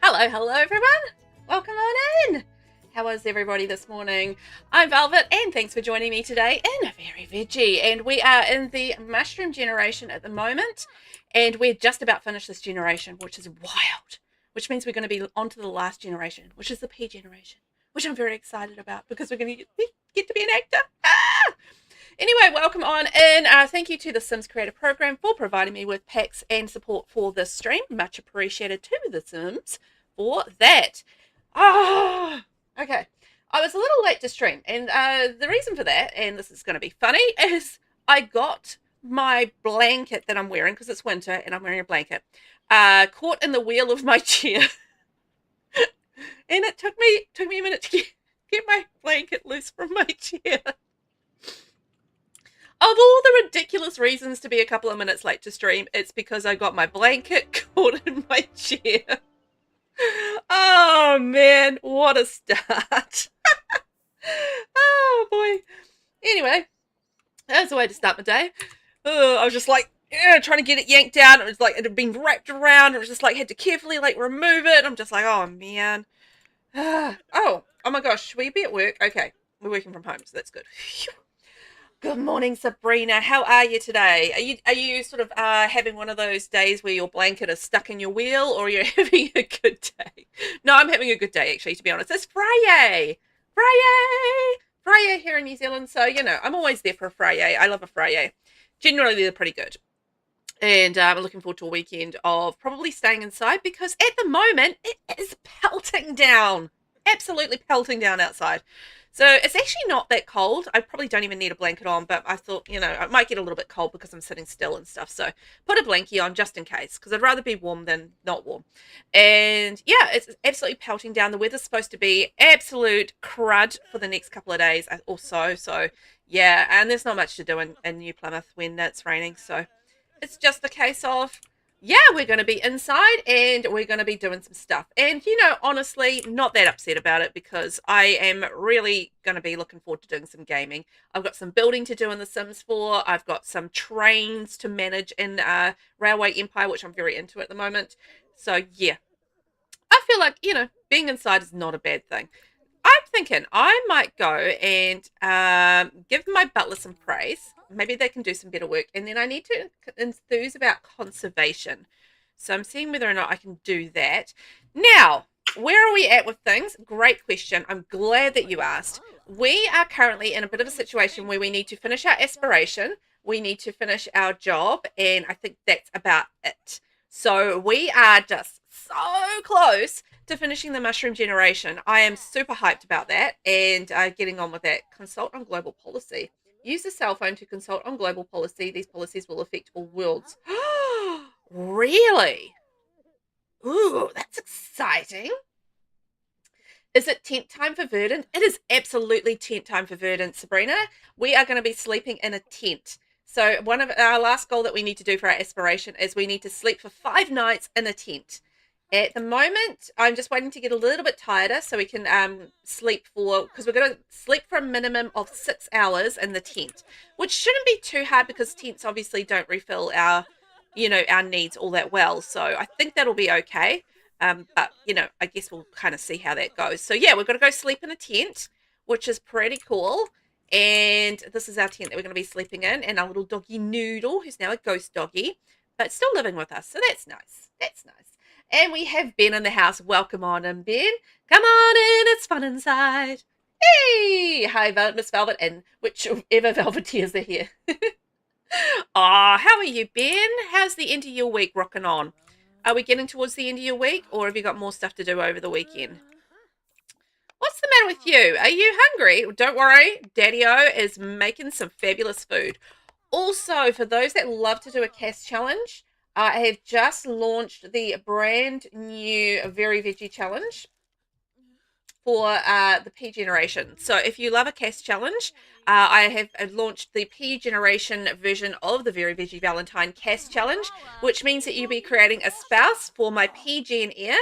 Hello everyone. Welcome on in. How is everybody this morning? I'm Velvet and thanks for joining me today in Very Veggie. And we are in the mushroom generation at the moment and we're just about finished this generation, which is wild. Which means we're going to be on to the last generation, which is the pea generation, which I'm very excited about because we're going to get to be an actor. Anyway, welcome on in. Thank you to the Sims Creator Program for providing me with packs and support for this stream. Much appreciated to the Sims for that. Okay. I was a little late to stream, and the reason for that, and this is going to be funny, is I got my blanket that I'm wearing, because it's winter and I'm wearing a blanket, caught in the wheel of my chair. And it took me a minute to get my blanket loose from my chair. Of all the ridiculous reasons to be a couple of minutes late to stream, it's because I got my blanket caught in my chair. Oh man, what a start. Oh boy. Anyway, that's the way to start my day. I was just like, trying to get it yanked out. It was like, it had been wrapped around. It was just like, had to carefully like remove it. I'm just like, oh man. Oh my gosh, should we be at work? Okay, we're working from home, so that's good. Phew. Good morning, Sabrina. How are you today? Are you sort of having one of those days where your blanket is stuck in your wheel, or are you having a good day? No, I'm having a good day, actually, to be honest. It's Friday! Friday here in New Zealand, so, you know, I'm always there for a Friday. I love a Friday. Generally, they're pretty good. And I'm looking forward to a weekend of probably staying inside because at the moment, it is pelting down. Absolutely pelting down outside. So it's actually not that cold. I probably don't even need a blanket on, but I thought, you know, I might get a little bit cold because I'm sitting still and stuff. So put a blankie on just in case, because I'd rather be warm than not warm. And yeah, it's absolutely pelting down. The weather's supposed to be absolute crud for the next couple of days or so. So yeah, and there's not much to do in New Plymouth when it's raining. So it's just a case of, yeah, we're going to be inside and we're going to be doing some stuff. And, you know, honestly, not that upset about it because I am really going to be looking forward to doing some gaming. I've got some building to do in The Sims 4. I've got some trains to manage in Railway Empire, which I'm very into at the moment. So, yeah, I feel like, you know, being inside is not a bad thing. I'm thinking I might go and give my butler some praise. Maybe they can do some better work. And then I need to enthuse about conservation. So I'm seeing whether or not I can do that. Now, where are we at with things? Great question. I'm glad that you asked. We are currently in a bit of a situation where we need to finish our aspiration. We need to finish our job. And I think that's about it. So we are just so close to finishing the mushroom generation. I am super hyped about that and getting on with that. Consult on global policy. Use a cell phone to consult on global policy. These policies will affect all worlds. Really? Ooh, that's exciting. Is it tent time for Verdant? It is absolutely tent time for Verdant, Sabrina. We are going to be sleeping in a tent. So one of our last goal that we need to do for our aspiration is we need to sleep for 5 nights in a tent. At the moment, I'm just waiting to get a little bit tireder so we can sleep because we're going to sleep for a minimum of 6 hours in the tent, which shouldn't be too hard because tents obviously don't refill our needs all that well. So I think that'll be okay. But, you know, I guess we'll kind of see how that goes. So yeah, we're going to go sleep in a tent, which is pretty cool. And this is our tent that we're going to be sleeping in. And our little doggy Noodle, who's now a ghost doggy, but still living with us. So that's nice. That's nice. And we have Ben in the house. Welcome on in, Ben. Come on in. It's fun inside. Hey! Hi, Miss Velvet, and whichever Velveteers are here. How are you, Ben? How's the end of your week rocking on? Are we getting towards the end of your week, or have you got more stuff to do over the weekend? What's the matter with you? Are you hungry? Don't worry. Daddy-O is making some fabulous food. Also, for those that love to do a cast challenge, I have just launched the brand new Very Veggie Challenge for the P generation. So if you love a cast challenge, I have launched the P generation version of the Very Veggie Valentine cast challenge, which means that you'll be creating a spouse for my P Gen heir,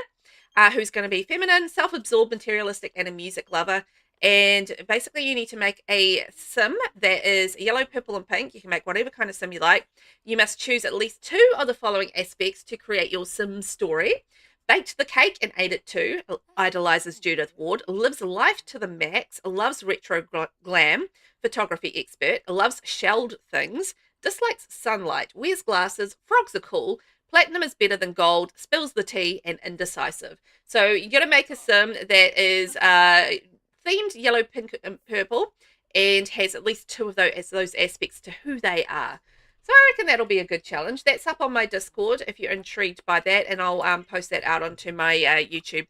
who's going to be feminine, self-absorbed, materialistic, and a music lover. And basically you need to make a sim that is yellow, purple, and pink. You can make whatever kind of sim you like. You must choose at least 2 of the following aspects to create your sim story. Baked the cake and ate it too. Idolizes Judith Ward. Lives life to the max. Loves retro glam. Photography expert. Loves shelled things. Dislikes sunlight. Wears glasses. Frogs are cool. Platinum is better than gold. Spills the tea. And indecisive. So you got to make a sim that is themed yellow, pink, and purple, and has at least two of those aspects to who they are. So I reckon that'll be a good challenge. That's up on my Discord if you're intrigued by that, and I'll post that out onto my YouTube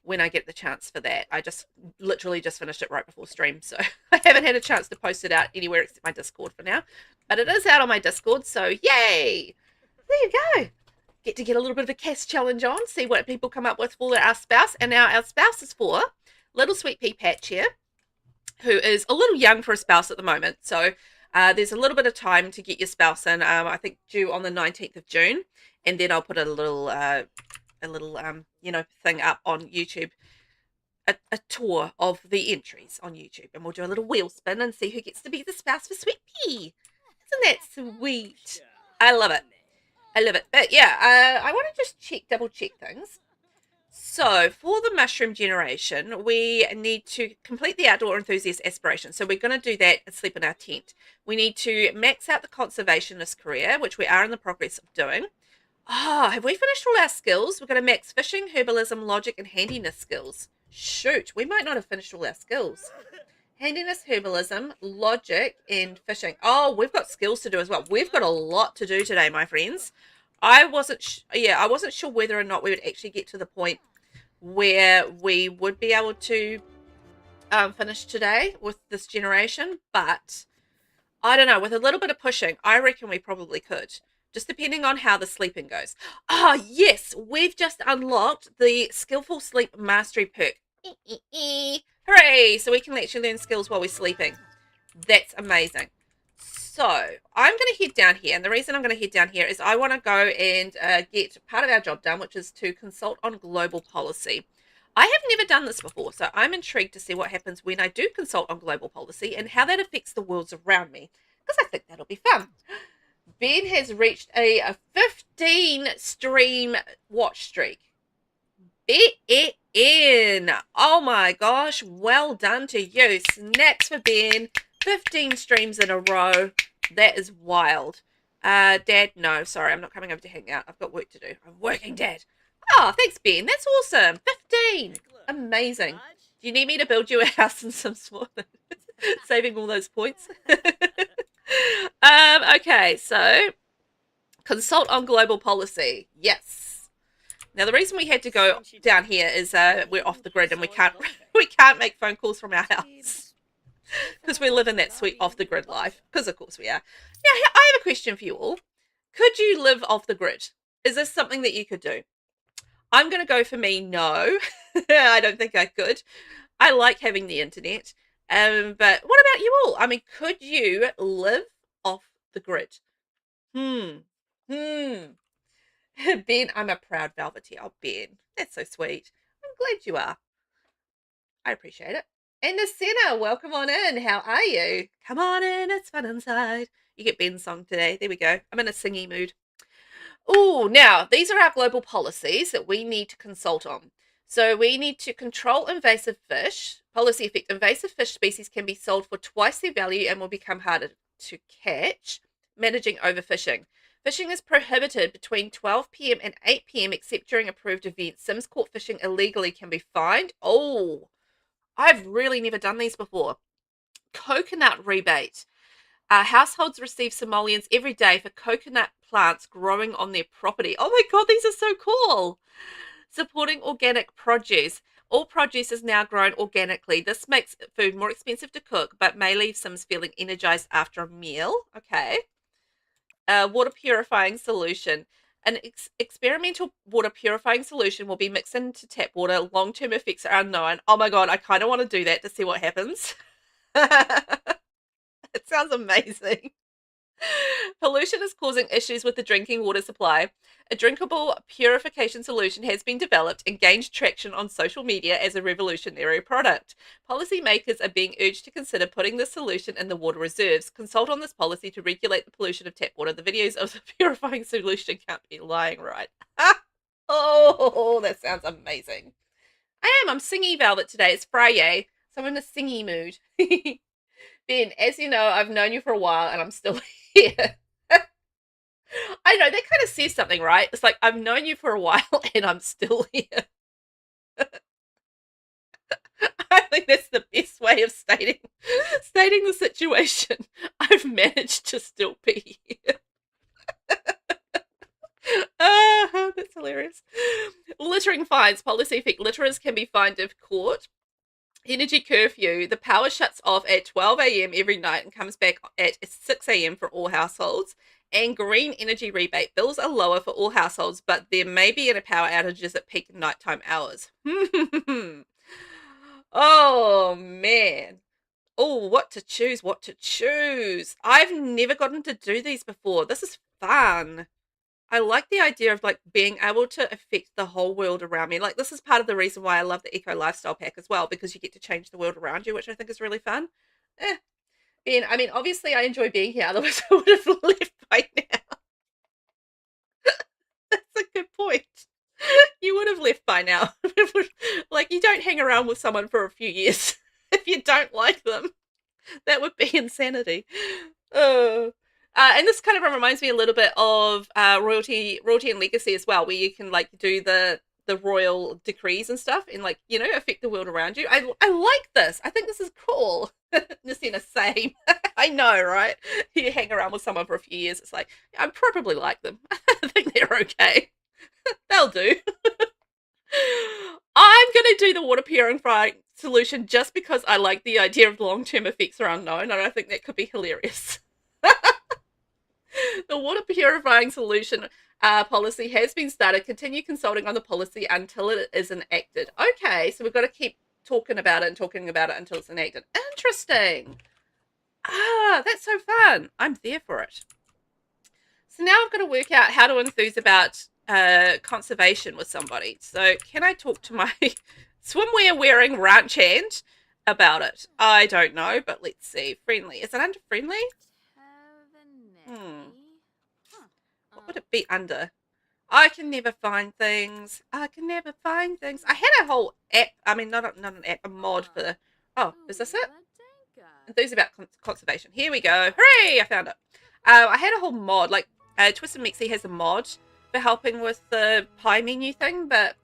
when I get the chance for that. I just literally just finished it right before stream, so I haven't had a chance to post it out anywhere except my Discord for now. But it is out on my Discord, so yay! There you go. Get a little bit of a cast challenge on, see what people come up with for our spouse. And now our spouse is for Little Sweet Pea Patch here, who is a little young for a spouse at the moment, so there's a little bit of time to get your spouse in. I think due on the 19th of June, and then I'll put a little thing up on YouTube, a tour of the entries on YouTube, and we'll do a little wheel spin and see who gets to be the spouse for Sweet Pea. Isn't that sweet? I love it. I love it. But yeah, I want to just double check things. So for the mushroom generation, we need to complete the outdoor enthusiast aspiration. So we're going to do that and sleep in our tent. We need to max out the conservationist career, which we are in the progress of doing. Have we finished all our skills? We're going to max fishing, herbalism, logic, and handiness skills. Shoot, we might not have finished all our skills. Handiness, herbalism, logic, and fishing. Oh, we've got skills to do as well. We've got a lot to do today, my friends. I wasn't sure whether or not we would actually get to the point where we would be able to finish today with this generation, but I don't know, with a little bit of pushing, I reckon we probably could, just depending on how the sleeping goes. Yes, we've just unlocked the Skillful Sleep Mastery perk. Hooray! So we can actually learn skills while we're sleeping. That's amazing. So I'm going to head down here, and the reason I'm going to head down here is I want to go and get part of our job done, which is to consult on global policy. I have never done this before, so I'm intrigued to see what happens when I do consult on global policy and how that affects the worlds around me, because I think that'll be fun. Ben has reached a 15 stream watch streak. Ben! Oh my gosh, well done to you. Snaps for Ben. 15 streams in a row. That is wild. Dad, no, sorry, I'm not coming over to hang out. I've got work to do. I'm working, Dad. Oh, thanks, Ben. That's awesome. 15. Amazing. Do you need me to build you a house in some sort? Saving all those points. Okay, so consult on global policy. Yes. Now the reason we had to go down here is we're off the grid and we can't make phone calls from our house because we live in that sweet off the grid life. Because of course we are. Now I have a question for you all. Could you live off the grid? Is this something that you could do? I'm going to go for me, no. I don't think I could. I like having the internet. But what about you all? I mean, could you live off the grid? Ben, I'm a proud Velvety. Oh, Ben, that's so sweet. I'm glad you are. I appreciate it. And Nasina, welcome on in. How are you? Come on in. It's fun inside. You get Ben's song today. There we go. I'm in a singy mood. Oh, now, these are our global policies that we need to consult on. So we need to control invasive fish. Policy effect, invasive fish species can be sold for twice their value and will become harder to catch. Managing overfishing. Fishing is prohibited between 12 p.m. and 8 p.m. except during approved events. Sims caught fishing illegally can be fined. Oh, I've really never done these before. Coconut rebate. Households receive simoleons every day for coconut plants growing on their property. Oh my God, these are so cool. Supporting organic produce. All produce is now grown organically. This makes food more expensive to cook, but may leave Sims feeling energized after a meal. Okay. Water purifying solution. An experimental water purifying solution will be mixed into tap water. Long-term effects are unknown. Oh my God, I kind of want to do that to see what happens. It sounds amazing. Pollution is causing issues with the drinking water supply. A drinkable purification solution has been developed and gained traction on social media as a revolutionary product. Policymakers are being urged to consider putting this solution in the water reserves. Consult on this policy to regulate the pollution of tap water. The videos of the purifying solution can't be lying, right? Oh, that sounds amazing. I'm singing Velvet today. It's Friday, so I'm in a singy mood. Ben, as you know, I've known you for a while and I'm still here. I know, that kind of says something, right? It's like, I've known you for a while and I'm still here. I think that's the best way of stating the situation. I've managed to still be here. That's hilarious. Littering fines. Policy effect. Litterers can be fined if caught. Energy curfew. The power shuts off at 12 a.m. every night and comes back at 6 a.m. for all households. And green energy rebate. Bills are lower for all households, but there may be any power outages at peak nighttime hours. Oh, man. Oh, what to choose, what to choose. I've never gotten to do these before. This is fun. I like the idea of like being able to affect the whole world around me. Like this is part of the reason why I love the Eco Lifestyle Pack as well, because you get to change the world around you, which I think is really fun. Ben, I mean, obviously I enjoy being here, otherwise I would have left by now. That's a good point. You would have left by now. Like, you don't hang around with someone for a few years if you don't like them. That would be insanity. And this kind of reminds me a little bit of royalty and legacy as well, where you can like do the royal decrees and stuff and like, you know, affect the world around you. I like this. I think this is cool. Nasina, same. I know, right? You hang around with someone for a few years, it's like, I probably like them. I think they're okay. They'll do. I'm going to do the water purifying solution just because I like the idea of long-term effects are unknown, and I think that could be hilarious. The water purifying solution policy has been started. Continue consulting on the policy until it is enacted. Okay, so we've got to keep talking about it until it's enacted. Interesting. That's so fun. I'm there for it. So now I've got to work out how to enthuse about conservation with somebody. So can I talk to my swimwear wearing ranch hand about it? I don't know, but let's see. Friendly. Is it under friendly? What would it be under? I can never find things. I had a whole app. I mean, not an app, a mod for. Oh, is this it? Enthuse about conservation. Here we go. Hooray! I found it. I had a whole mod. Like, Twisted Mexi has a mod for helping with the pie menu thing, but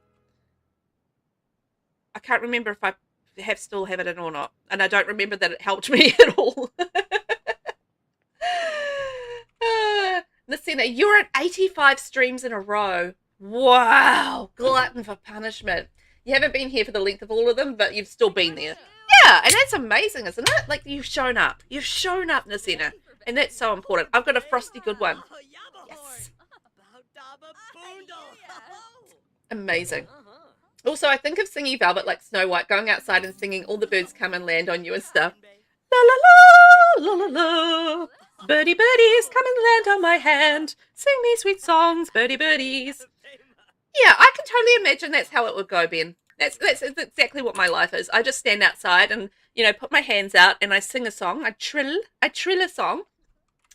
I can't remember if I still have it in or not. And I don't remember that it helped me at all. Nasina, you're at 85 streams in a row. Wow. Glutton for punishment. You haven't been here for the length of all of them, but you've still been there. Yeah, and that's amazing, isn't it? Like, you've shown up. You've shown up, Nasina. And that's so important. I've got a frosty good one. Yes. Amazing. Also, I think of singing Velvet like Snow White, going outside and singing all the birds come and land on you and stuff. La la la, la la la. Birdie birdies, come and land on my hand. Sing me sweet songs, birdie birdies. Yeah, I can totally imagine that's how it would go, Ben. That's exactly what my life is. I just stand outside and, you know, put my hands out and I sing a song. I trill a song,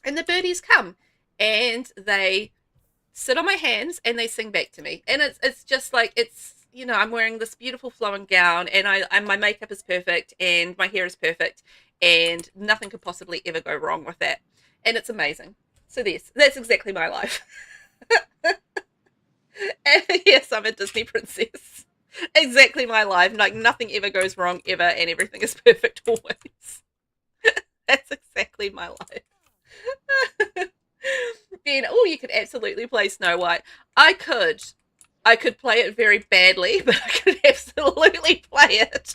and the birdies come and they sit on my hands and they sing back to me. And it's just like, it's, you know, I'm wearing this beautiful flowing gown and my makeup is perfect and my hair is perfect and nothing could possibly ever go wrong with that. And it's amazing. So that's exactly my life. And yes, I'm a Disney princess. Exactly my life. Like, nothing ever goes wrong ever and everything is perfect always. That's exactly my life. Ben, you could absolutely play Snow White. I could play it very badly, but I could absolutely play it.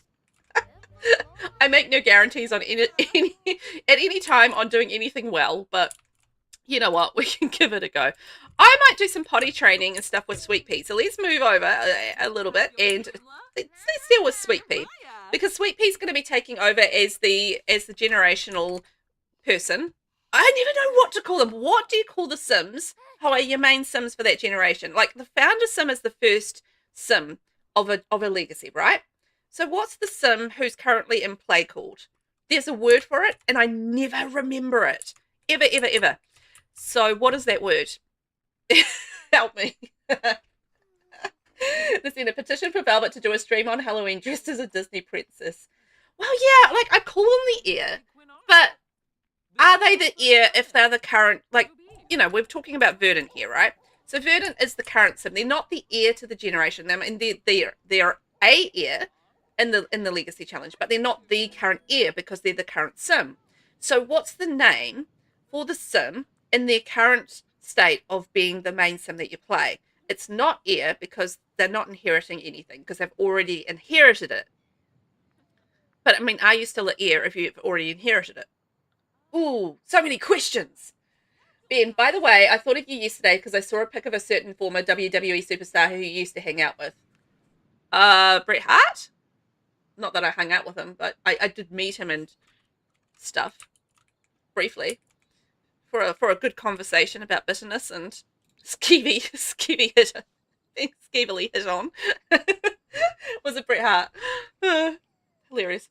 I make no guarantees on at any time on doing anything well, but you know what? We can give it a go. I might do some potty training and stuff with Sweet Pea. So let's move over a little bit and let's deal with Sweet Pea, because Sweet Pea's going to be taking over as the generational person. I never know what to call them. What do you call the Sims? How are your main Sims for that generation? Like, the founder Sim is the first Sim of a legacy, right? So what's the Sim who's currently in play called? There's a word for it, and I never remember it. Ever, ever, ever. So what is that word? Help me. There's been a petition for Velvet to do a stream on Halloween dressed as a Disney princess. Well, yeah, like, I call them the heir, but are they the heir if they're the current, like, you know, we're talking about Verdant here, right? So Verdant is the current sim. They're not the heir to the generation. I mean, they're a heir in the Legacy Challenge, but they're not the current heir because they're the current sim. So what's the name for the sim in their current state of being the main sim that you play? It's not heir because they're not inheriting anything because they've already inherited it. But I mean, are you still an heir if you've already inherited it? Ooh, so many questions. Ben, by the way, I thought of you yesterday because I saw a pic of a certain former WWE superstar who you used to hang out with. Bret Hart? Not that I hung out with him, but I did meet him and stuff briefly for a good conversation about bitterness and skeevy hit, being skeevily hit on. Was it Bret Hart? Hilarious.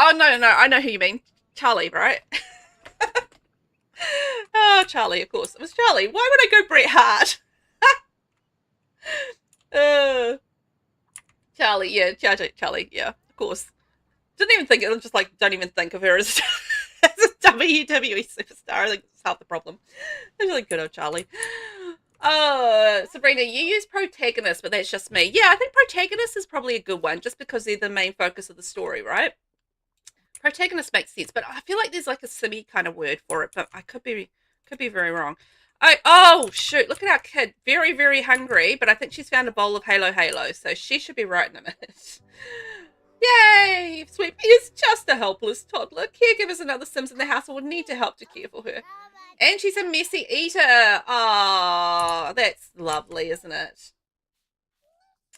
Oh, no, I know who you mean. Charlie, right? Oh, Charlie, of course. It was Charlie. Why would I go Bret Hart? Charlie, yeah, of course. Didn't even think it. I'm just like, don't even think of her as, as a WWE superstar. I think that's half the problem. It's really good old Charlie. Oh, Sabrina, you use protagonist, but that's just me. Yeah, I think protagonist is probably a good one, just because they're the main focus of the story, right? Protagonist makes sense, but I feel like there's like a simmy kind of word for it, but I could be very wrong. Oh shoot, look at our kid. Very, very hungry, but I think she's found a bowl of Halo, so she should be right in a minute. Yay! Sweet Pea is just a helpless toddler. Caregivers and other Sims in the house will need to help to care for her. And she's a messy eater. Oh, that's lovely, isn't it?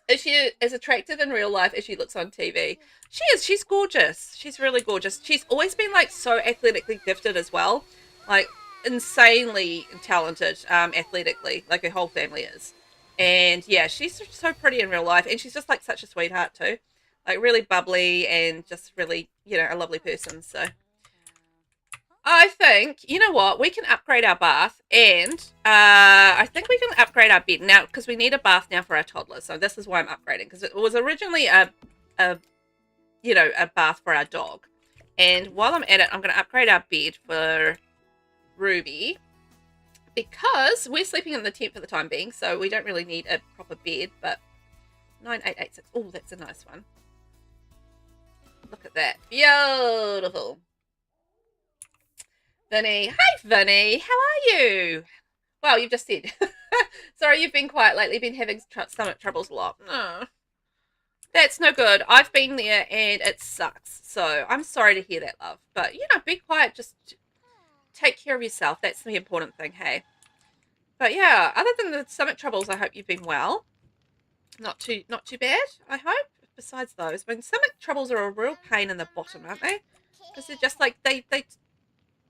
Is she as attractive in real life as she looks on TV? She is. She's gorgeous. She's really gorgeous. She's always been like so athletically gifted as well. Like insanely talented athletically, like her whole family is. And yeah, she's so pretty in real life. And she's just like such a sweetheart too. Like really bubbly and just really, you know, a lovely person. So I think, you know what, we can upgrade our bath and I think we can upgrade our bed now because we need a bath now for our toddler. So this is why I'm upgrading, because it was originally a bath for our dog. And while I'm at it, I'm going to upgrade our bed for Ruby because we're sleeping in the tent for the time being. So we don't really need a proper bed, but 9886. Oh, that's a nice one. Look at that. Beautiful. Vinny. Hi, Vinny. How are you? Well, you've just said. Sorry, you've been quiet lately. Been having stomach troubles a lot. No. That's no good. I've been there and it sucks. So I'm sorry to hear that, love. But, you know, be quiet. Just take care of yourself. That's the important thing, hey? But, yeah, other than the stomach troubles, I hope you've been well. Not too bad, I hope. Besides those, I mean, stomach troubles are a real pain in the bottom, aren't they? Because they're just like,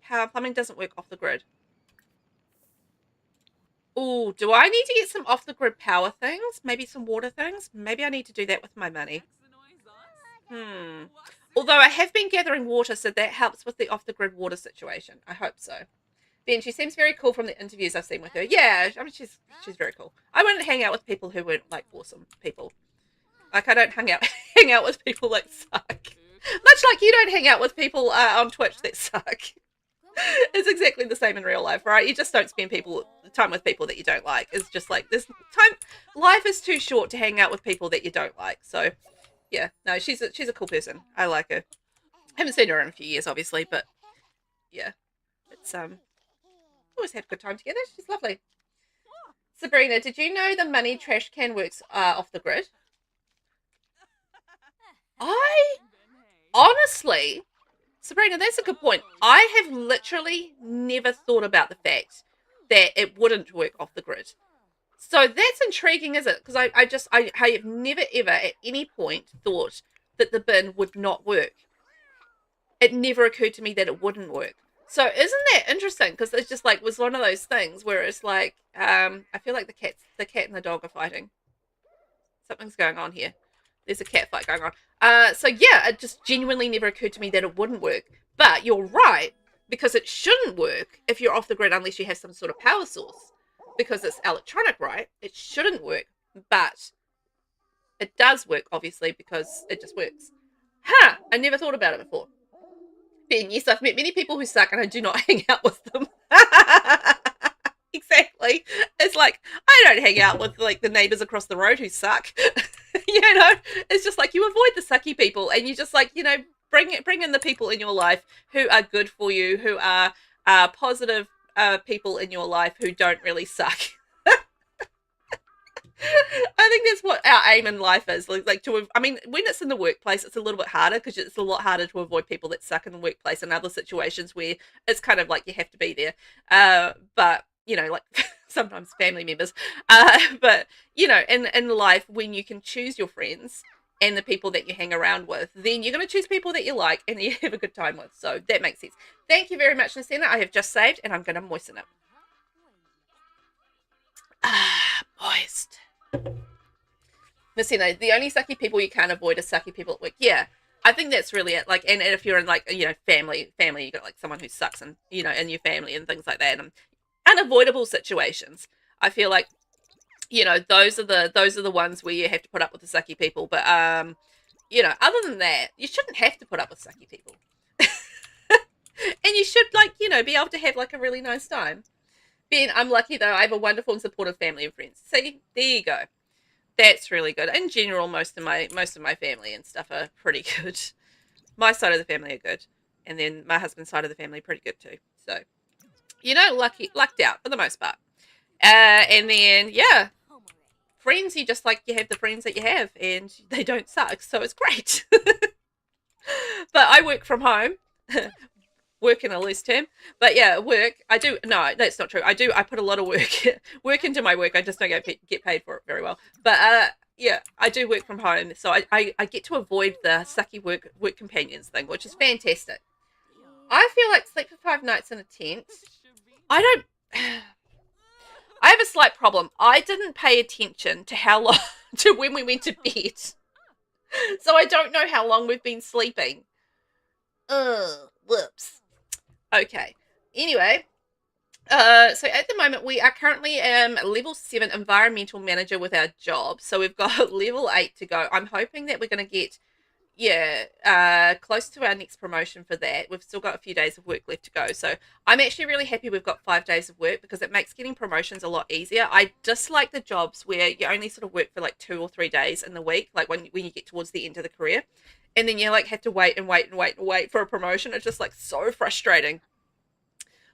power plumbing doesn't work off the grid. Oh, do I need to get some off the grid power things? Maybe some water things? Maybe I need to do that with my money. Although I have been gathering water, so that helps with the off the grid water situation. I hope so. Then she seems very cool from the interviews I've seen with her. Yeah, I mean, she's very cool. I wouldn't hang out with people who weren't like awesome people. Like I don't hang out with people that suck. Much like you don't hang out with people on Twitch that suck. It's exactly the same in real life, right? You just don't spend time with people that you don't like. It's just like this time. Life is too short to hang out with people that you don't like. So, yeah, no, she's a cool person. I like her. I haven't seen her in a few years, obviously, but yeah, it's always had a good time together. She's lovely. Sabrina, did you know the money trash can works off the grid? I honestly, Sabrina, that's a good point. I have literally never thought about the fact that it wouldn't work off the grid. So that's intriguing, is it? Because I have never ever at any point thought that the bin would not work. It never occurred to me that it wouldn't work. So isn't that interesting? Because it's just like was one of those things where it's like I feel like the cat and the dog are fighting. Something's going on here. There's a cat fight going on. So yeah, it just genuinely never occurred to me that it wouldn't work. But you're right, because it shouldn't work if you're off the grid unless you have some sort of power source, because it's electronic, right? It shouldn't work, but it does work, obviously, because it just works. I never thought about it before. Ben, yes, I've met many people who suck and I do not hang out with them. Exactly. It's like, I don't hang out with like the neighbors across the road who suck. It's just like you avoid the sucky people and you just like, bring in the people in your life who are good for you, who are positive people in your life who don't really suck. I think that's what our aim in life is. When it's in the workplace, it's a little bit harder because it's a lot harder to avoid people that suck in the workplace and other situations where it's kind of like you have to be there. But, like sometimes family members. But, in life, when you can choose your friends and the people that you hang around with, then you're going to choose people that you like and you have a good time with. So that makes sense. Thank you very much, Nasina. I have just saved and I'm going to moisten it. Moist. Messina, the only sucky people you can't avoid are sucky people at work. Yeah, I think that's really it. Like, and if you're in like family, you got like someone who sucks, and in your family and things like that, and unavoidable situations. I feel like those are the ones where you have to put up with the sucky people. But other than that, you shouldn't have to put up with sucky people, and you should be able to have like a really nice time. Ben, I'm lucky though. I have a wonderful and supportive family and friends. See, there you go. That's really good. In general, most of my family and stuff are pretty good. My side of the family are good, and then my husband's side of the family are pretty good too. So, lucked out for the most part. And then friends. You have the friends that you have, and they don't suck, so it's great. But I work from home. Work in a loose term, but I do. No, that's not true. I put a lot of work into my work. I just don't get paid for it very well. But I do work from home, so I get to avoid the sucky work companions thing, which is fantastic. I feel like sleep for 5 nights in a tent. I have a slight problem. I didn't pay attention to how long to when we went to bed, so I don't know how long we've been sleeping. Whoops. Okay. Anyway, so at the moment we are currently level 7 environmental manager with our job. So we've got level 8 to go. I'm hoping that we're going to get, close to our next promotion for that. We've still got a few days of work left to go. So I'm actually really happy we've got 5 days of work because it makes getting promotions a lot easier. I dislike the jobs where you only sort of work for like 2 or 3 days in the week, like when you get towards the end of the career. And then you like have to wait for a promotion. It's just like so frustrating.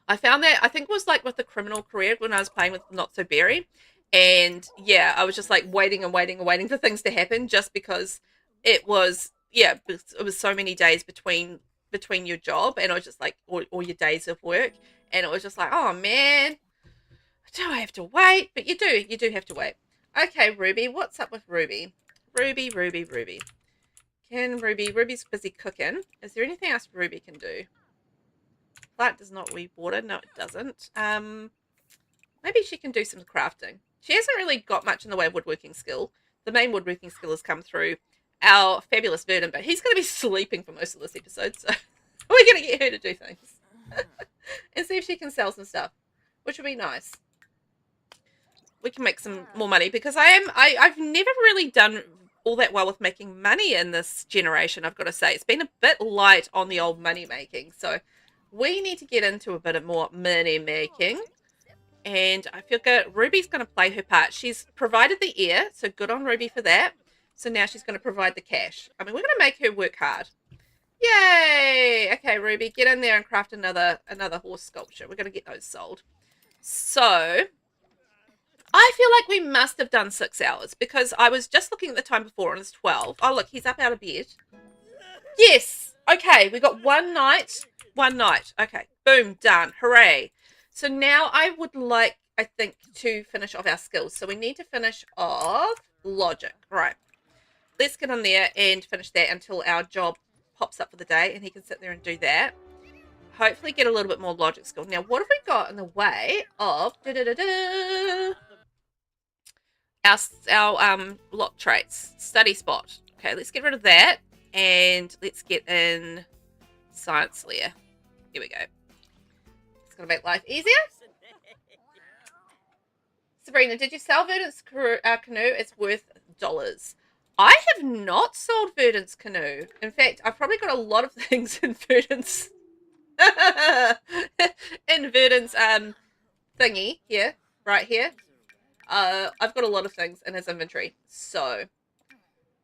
I found that, I think it was like with the criminal career when I was playing with Not So Berry. And I was just like waiting for things to happen just because it was so many days between your job and it was just like all your days of work. And it was just like, oh man, do I have to wait? But you do have to wait. Okay, Ruby, what's up with Ruby? Ruby. Ruby's busy cooking. Is there anything else Ruby can do? Plant does not need water. No, it doesn't. Maybe she can do some crafting. She hasn't really got much in the way of woodworking skill. The main woodworking skill has come through our fabulous Verdon, but he's going to be sleeping for most of this episode, so we're going to get her to do things. And see if she can sell some stuff, which would be nice. We can make some more money because I've never really done all that well with making money in this generation, I've got to say. It's been a bit light on the old money making, so we need to get into a bit of more money making. And I feel good. Ruby's going to play her part. She's provided the air, so good on Ruby for that. So now she's going to provide the cash. I mean, we're going to make her work hard. Yay! Okay, Ruby, get in there and craft another horse sculpture. We're going to get those sold. So I feel like we must have done 6 hours because I was just looking at the time before and it's 12. Oh, look, he's up out of bed. Yes. Okay, we got one night. Okay, boom, done. Hooray. So now I would like, I think, to finish off our skills. So we need to finish off logic. Right. Let's get in there and finish that until our job pops up for the day and he can sit there and do that. Hopefully get a little bit more logic skill. Now, what have we got in the way of our lock traits? Study spot. Okay, let's get rid of that and let's get in science layer. Here we go. going to make life easier. Sabrina, did you sell Verdant's canoe? It's worth dollars. I have not sold Verdant's canoe. In fact, I've probably got a lot of things in Verdant's thingy here, right here. I've got a lot of things in his inventory. So,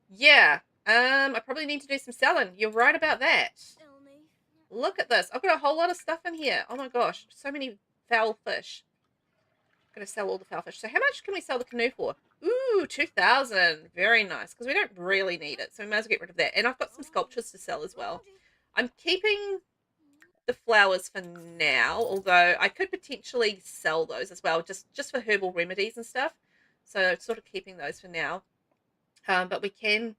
yeah. I probably need to do some selling. You're right about that. Look at this. I've got a whole lot of stuff in here. Oh my gosh. So many foul fish. I'm going to sell all the foul fish. So how much can we sell the canoe for? Ooh, 2,000. Very nice. Because we don't really need it. So we might as well get rid of that. And I've got some sculptures to sell as well. I'm keeping the flowers for now. Although I could potentially sell those as well. Just for herbal remedies and stuff. So sort of keeping those for now. But we can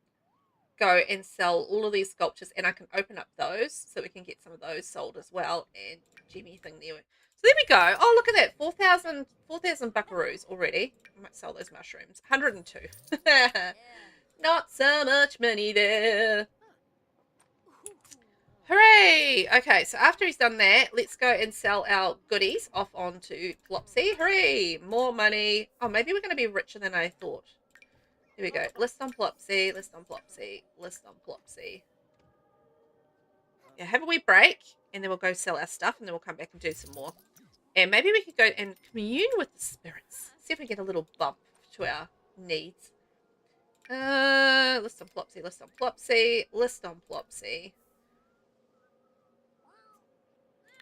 go and sell all of these sculptures, and I can open up those so we can get some of those sold as well. And Jimmy thing there. So there we go. Oh, look at that. 4,000 buckaroos already. I might sell those mushrooms. 102. Not so much money there. Hooray! Okay, so after he's done that, let's go and sell our goodies off onto Flopsy. Hooray! More money. Oh, maybe we're going to be richer than I thought. Here we go. List on Plopsy, list on Plopsy, list on Plopsy. Yeah, have a wee break, and then we'll go sell our stuff, and then we'll come back and do some more. And maybe we could go and commune with the spirits. See if we get a little bump to our needs. List on Plopsy, list on Plopsy, list on Plopsy.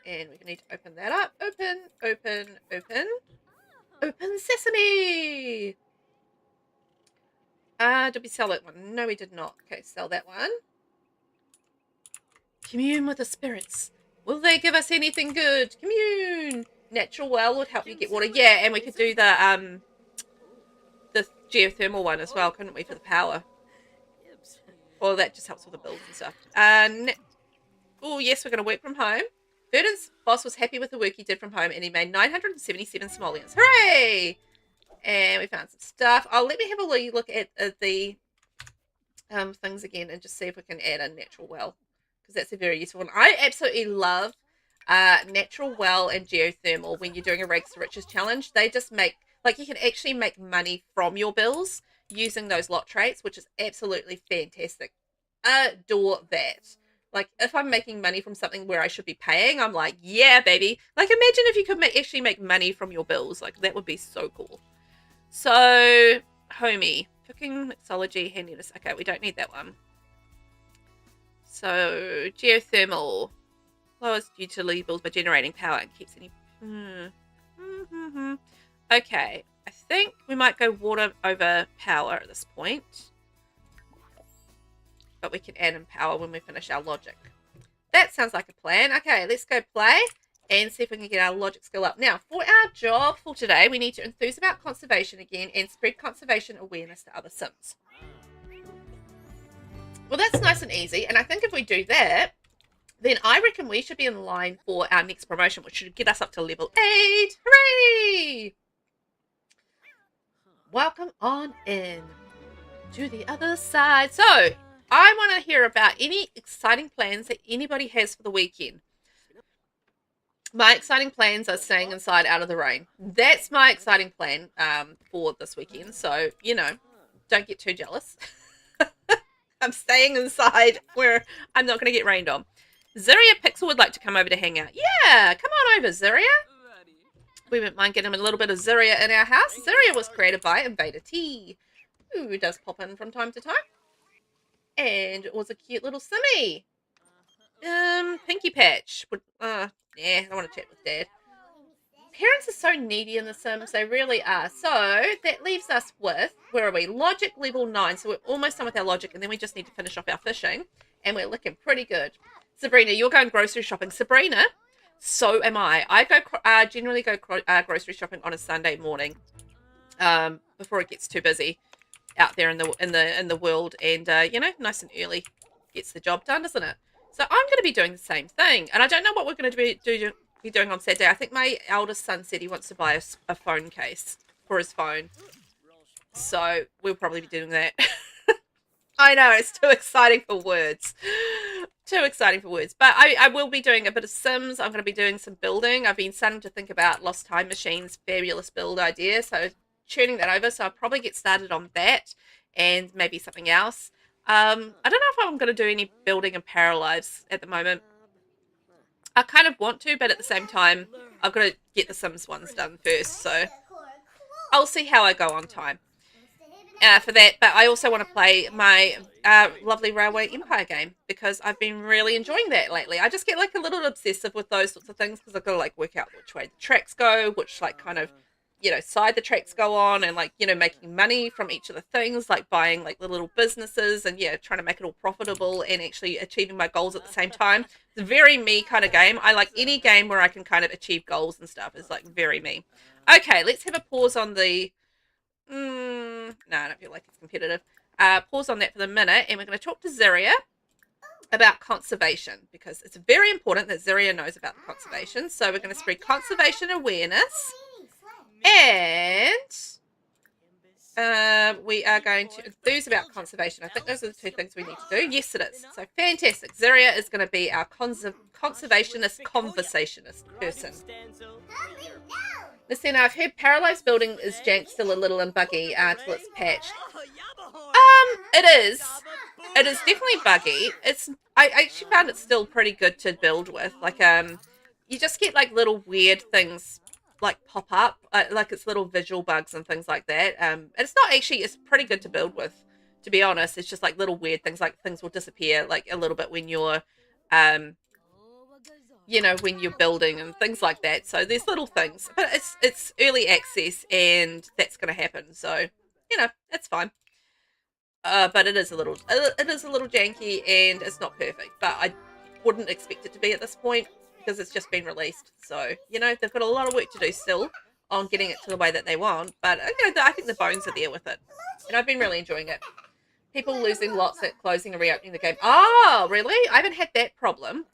And we need to open that up. Open, open, open. Open sesame! Did we sell that one? No, we did not. Okay, sell that one. Commune with the spirits. Will they give us anything good? Commune. Natural well would help you get water. Yeah, and we could do the geothermal one as well, couldn't we, for the power? Or that just helps with the bills and stuff. Oh, yes, we're going to work from home. Verdant's boss was happy with the work he did from home, and he made 977 simoleons. Hooray! And we found some stuff. Oh, let me have a look at the things again and just see if we can add a natural well. Because that's a very useful one. I absolutely love natural well and geothermal when you're doing a Rags to Riches challenge. They just make, like, you can actually make money from your bills using those lot traits, which is absolutely fantastic. Adore that. Like, if I'm making money from something where I should be paying, I'm like, yeah, baby. Like, imagine if you could actually make money from your bills. Like, that would be so cool. So, homie, cooking, mixology, handiness. Okay, we don't need that one. So, geothermal. Lowers utility bills by generating power and keeps any... Okay, I think we might go water over power at this point. But we can add in power when we finish our logic. That sounds like a plan. Okay, let's go play and see if we can get our logic skill up. Now, for our job for today, we need to enthuse about conservation again and spread conservation awareness to other Sims. Well, that's nice and easy. And I think if we do that, then I reckon we should be in line for our next promotion, which should get us up to level 8. Hooray! Welcome on in to the other side. So, I want to hear about any exciting plans that anybody has for the weekend. My exciting plans are staying inside out of the rain. That's my exciting plan for this weekend. So, you know, don't get too jealous. I'm staying inside where I'm not going to get rained on. Ziria Pixel would like to come over to hang out. Yeah, come on over, Ziria. We wouldn't mind getting a little bit of Ziria in our house. Ziria was created by VelvettB, who does pop in from time to time. And it was a cute little Simmy. Pinky Patch. Yeah, I want to chat with Dad. Parents are so needy in The Sims. They really are. So, that leaves us with, where are we? Logic level 9. So, we're almost done with our logic. And then we just need to finish off our fishing. And we're looking pretty good. Sabrina, you're going grocery shopping. Sabrina, so am I. I go generally go grocery shopping on a Sunday morning. Before it gets too busy out there in the world, and you know, nice and early gets the job done, doesn't it? So I'm going to be doing the same thing, and I don't know what we're going to be doing on Saturday. I think my eldest son said he wants to buy a phone case for his phone, so we'll probably be doing that. I know, it's too exciting for words. Too exciting for words. But I will be doing a bit of Sims. I'm going to be doing some building. I've been starting to think about Lost Time Machine's fabulous build idea. So turning that over. So I'll probably get started on that and maybe something else. I don't know if I'm going to do any building in Paralives at the moment. I kind of want to, but at the same time, I've got to get the Sims ones done first. So I'll see how I go on time for that. But I also want to play my lovely Railway Empire game because I've been really enjoying that lately. I just get like a little obsessive with those sorts of things because I've got to like work out which way the tracks go, which like kind of, you know, side the tracks go on, and like, you know, making money from each of the things, like buying like the little businesses and yeah, trying to make it all profitable and actually achieving my goals at the same time. It's a very me kind of game. I like any game where I can kind of achieve goals and stuff. It's like very me. Okay, let's have a pause on the no, I don't feel like it's competitive. Pause on that for the minute, and we're going to talk to Ziria about conservation because it's very important that Ziria knows about the conservation. So we're going to spread conservation awareness, and we are going to enthuse about conservation. I think those are the two things we need to do. Yes, it is. So fantastic. Ziria is going to be our conservationist conversationist person. Listen, I've heard Paralives building is jank still a little and buggy till it's patched. It is. It is definitely buggy. I actually found it still pretty good to build with. Like you just get like little weird things like pop up, like it's little visual bugs and things like that. It's not actually. It's pretty good to build with, to be honest. It's just like little weird things, like things will disappear like a little bit when you're you know, when you're building and things like that. So there's little things, but it's early access and that's going to happen. So, you know, it's fine. But it is a little janky and it's not perfect, but I wouldn't expect it to be at this point because it's just been released. So, you know, they've got a lot of work to do still on getting it to the way that they want, but you know, I think the bones are there with it and I've been really enjoying it. People losing lots at closing and reopening the game. Oh, really? I haven't had that problem.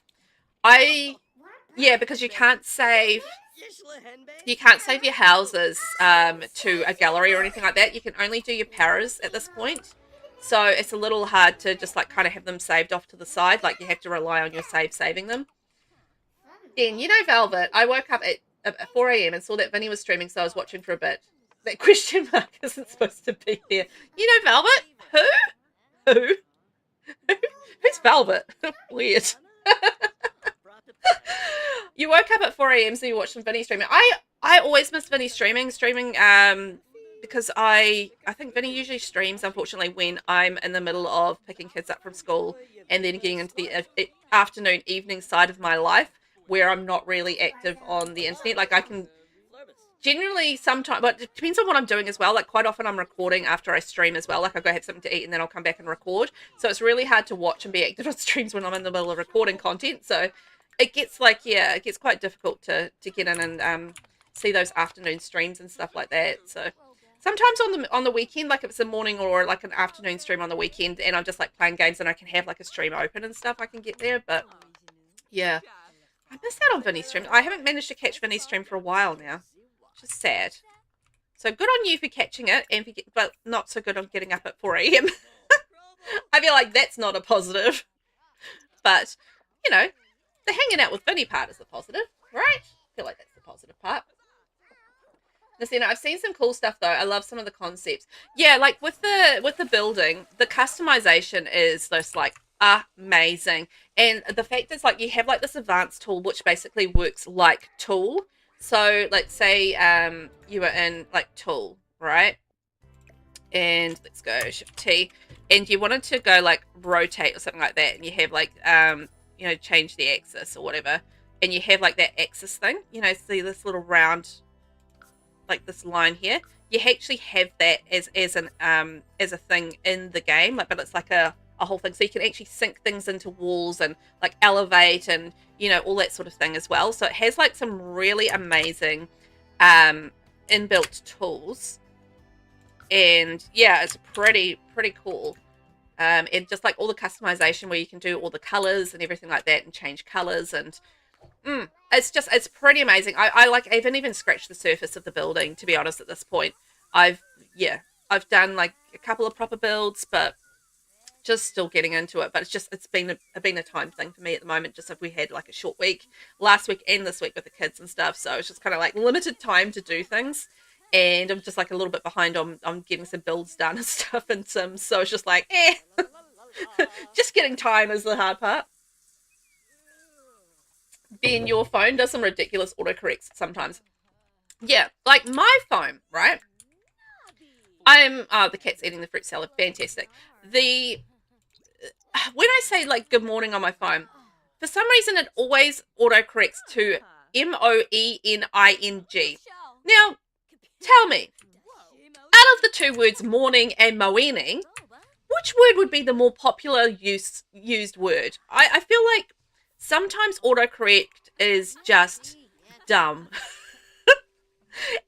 Yeah, because you can't save your houses to a gallery or anything like that. You can only do your paras at this point. So it's a little hard to just like kind of have them saved off to the side. Like you have to rely on your saving them. Then, you know, Velvet, I woke up at 4 a.m. and saw that Vinny was streaming, so I was watching for a bit. That question mark isn't supposed to be there. You know, Velvet? Who? Who's Velvet? Weird. You woke up at 4 a.m. so you watched some Vinny streaming. I always miss Vinny streaming because I think Vinny usually streams, unfortunately, when I'm in the middle of picking kids up from school and then getting into the afternoon, evening side of my life where I'm not really active on the internet. Like I can generally sometimes, but it depends on what I'm doing as well. Like quite often I'm recording after I stream as well. Like I go have something to eat and then I'll come back and record. So it's really hard to watch and be active on streams when I'm in the middle of recording content. So it gets like, yeah, it gets quite difficult to get in and see those afternoon streams and stuff like that. So sometimes on the weekend, like if it's a morning or like an afternoon stream on the weekend and I'm just like playing games and I can have like a stream open and stuff, I can get there. But yeah, I missed out on Vinny's stream. I haven't managed to catch Vinny's stream for a while now, which is sad. So good on you for catching it, but not so good on getting up at 4 a.m. I feel like that's not a positive. But, you know, the hanging out with Vinny part is the positive, right? I feel like that's the positive part. Listen, I've seen some cool stuff though. I love some of the concepts. Yeah, like with the building, the customization is just like amazing. And the fact is like you have like this advanced tool which basically works like tool. So let's say you were in like tool, right? And let's go shift T, and you wanted to go like rotate or something like that, and you have like you know, change the axis or whatever, and you have like that axis thing, you know, see this little round, like this line here. You actually have that as a thing in the game, like, but it's like a whole thing, so you can actually sink things into walls and like elevate and, you know, all that sort of thing as well. So it has like some really amazing inbuilt tools, and yeah, it's pretty cool. And just like all the customization where you can do all the colors and everything like that and change colors, and it's pretty amazing. I haven't even scratched the surface of the building, to be honest, at this point. I've done like a couple of proper builds, but Just still getting into it, but it's been a time thing for me at the moment. Just if we had like a short week last week and this week with the kids and stuff, so it's just kind of like limited time to do things, and I'm just like a little bit behind on getting some builds done and stuff and Sims. So it's just like just getting time is the hard part. Ben, your phone does some ridiculous autocorrects sometimes. Yeah, like my phone, right? The cat's eating the fruit salad. Fantastic. When I say like good morning on my phone, for some reason it always autocorrects to MOENING. Now, tell me, out of the two words morning and moening, which word would be the more popular used word? I feel like sometimes autocorrect is just dumb.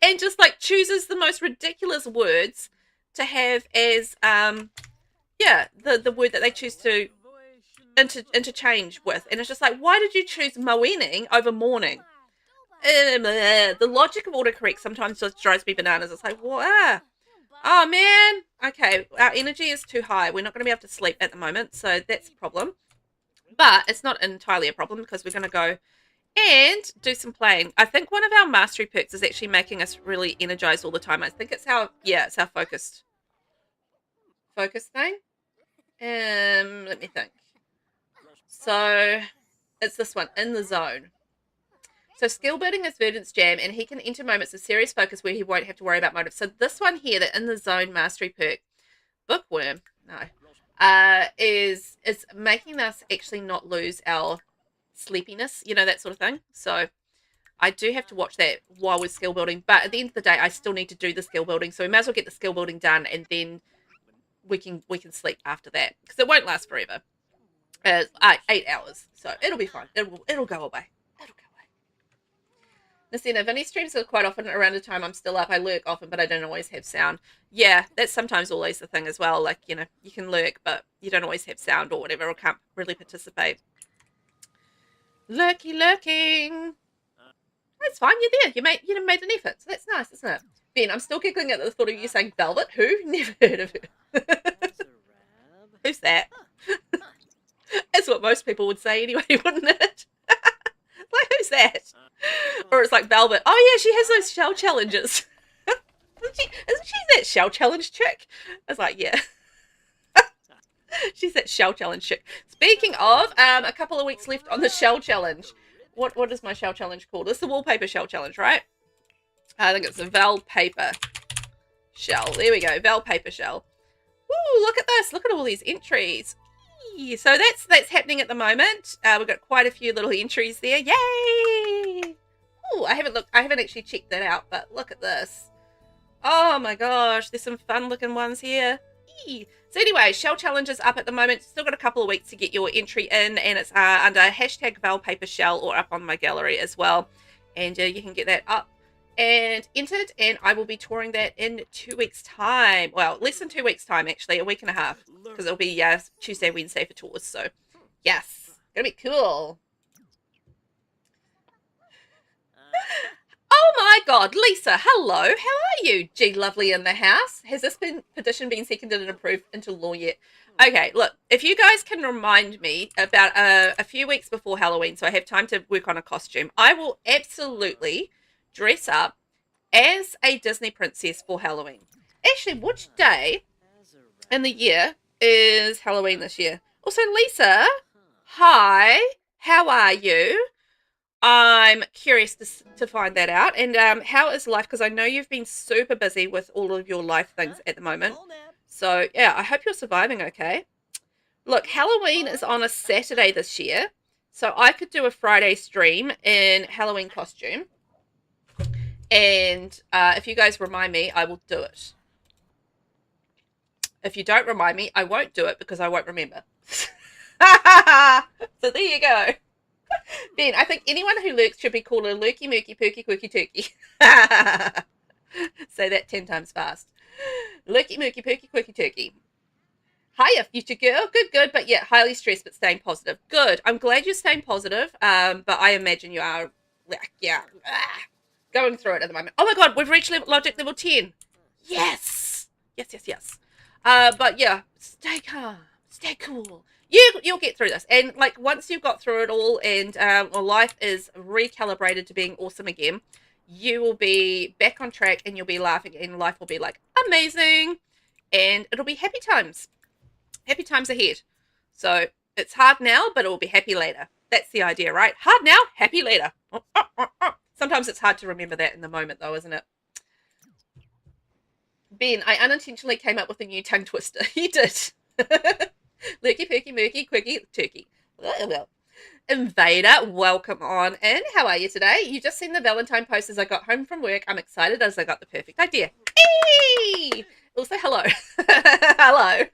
And just like chooses the most ridiculous words to have as the word that they choose to interchange with, and it's just like, why did you choose moening over morning? The logic of autocorrect sometimes just drives me bananas. It's like, oh man, okay, our energy is too high. We're not going to be able to sleep at the moment, so that's a problem. But it's not entirely a problem because we're going to go and do some playing. I think one of our mastery perks is actually making us really energized all the time. I think it's our focus thing. Let me think. So it's this one, in the zone. So skill building is Verdant's jam, and he can enter moments of serious focus where he won't have to worry about motive. So this one here, the in the zone mastery perk, bookworm, is making us actually not lose our sleepiness, that sort of thing. So I do have to watch that while we're skill building, but at the end of the day I still need to do the skill building, so we may as well get the skill building done, and then we can sleep after that, because it won't last forever. 8 hours, so it'll be fine. It'll go away. Nasina, Vinny streams quite often around the time I'm still up. I lurk often, but I don't always have sound. Yeah, that's sometimes always the thing as well. Like, you can lurk, but you don't always have sound or whatever, or can't really participate. Lurking. That's fine. You're there. You made an effort. So that's nice, isn't it? Ben, I'm still giggling at the thought of you saying Velvet. Who? Never heard of her. Who's that? That's what most people would say anyway, wouldn't it? Like, who's that? Or it's like Velvet. Oh yeah, she has those shell challenges. Isn't she that shell challenge chick? I was like, yeah. She's that shell challenge chick. Speaking of, a couple of weeks left on the shell challenge. What is my shell challenge called? It's the wallpaper shell challenge, right? I think it's the VelvettB shell. There we go, VelvettB shell. Woo, look at this. Look at all these entries. So that's happening at the moment. We've got quite a few little entries there. Yay! Oh, I haven't actually checked that out, but look at this. Oh my gosh, there's some fun looking ones here. So anyway, shell challenge is up at the moment. Still got a couple of weeks to get your entry in, and it's under hashtag VelvettB shell, or up on my gallery as well. And you can get that up and entered, and I will be touring that in 2 weeks time. Well, less than 2 weeks time, actually, a week and a half, because it'll be Tuesday, Wednesday for tours. So yes, gonna be cool. Oh my god, Lisa, hello, how are you? G Lovely in the house. Has this petition been seconded and approved into law yet? Okay, look, if you guys can remind me about a few weeks before Halloween, so I have time to work on a costume, I will absolutely dress up as a Disney princess for Halloween. Actually, which day in the year is Halloween this year? Also, Lisa, hi, how are you? I'm curious to find that out. And how is life? Because I know you've been super busy with all of your life things at the moment. So, yeah, I hope you're surviving okay. Look, Halloween is on a Saturday this year. So I could do a Friday stream in Halloween costume. And if you guys remind me, I will do it. If you don't remind me, I won't do it because I won't remember. So there you go. Ben, I think anyone who lurks should be called a lurky, murky, perky, quirky, turkey. Say that 10 times fast. Lurky, murky, perky, quirky, turkey. Hiya, future girl. Good. But yeah, highly stressed, but staying positive. Good. I'm glad you're staying positive. But I imagine you are, going through it at the moment. Oh my god, we've reached logic level 10. Yes. But yeah, stay calm. Stay cool. You'll get through this. And like once you've got through it all and life is recalibrated to being awesome again, you will be back on track and you'll be laughing and life will be like amazing and it'll be happy times. Happy times ahead. So it's hard now, but it will be happy later. That's the idea, right? Hard now, happy later. Sometimes it's hard to remember that in the moment though, isn't it? Ben, I unintentionally came up with a new tongue twister. You did. Lurky, perky, murky, quirky, turkey. Well. Invader, welcome on in. How are you today? You just seen the Valentine post as I got home from work. I'm excited as I got the perfect idea. Hey! Also, hello. Hello.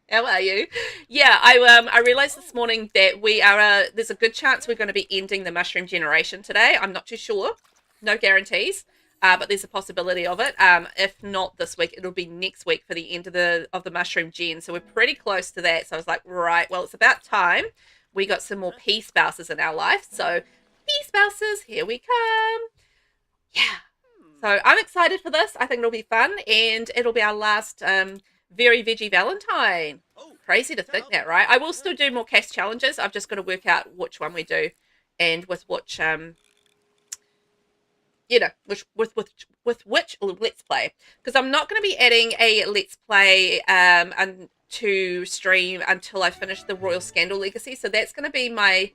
How are you? Yeah, I realized this morning that we are there's a good chance we're going to be ending the mushroom generation today. I'm not too sure. No guarantees. But there's a possibility of it. If not this week, it'll be next week for the end of the mushroom gen. So we're pretty close to that. So I was like, right, well, it's about time. We got some more pea spouses in our life. So pea spouses, here we come. Yeah. So I'm excited for this. I think it'll be fun. And it'll be our last Very Veggie Valentine. Crazy to think that, right? I will still do more cast challenges. I've just got to work out which one we do and with which... you know, with which let's play, because I'm not going to be adding a let's play to stream until I finish the Royal Scandal Legacy. So that's going to be my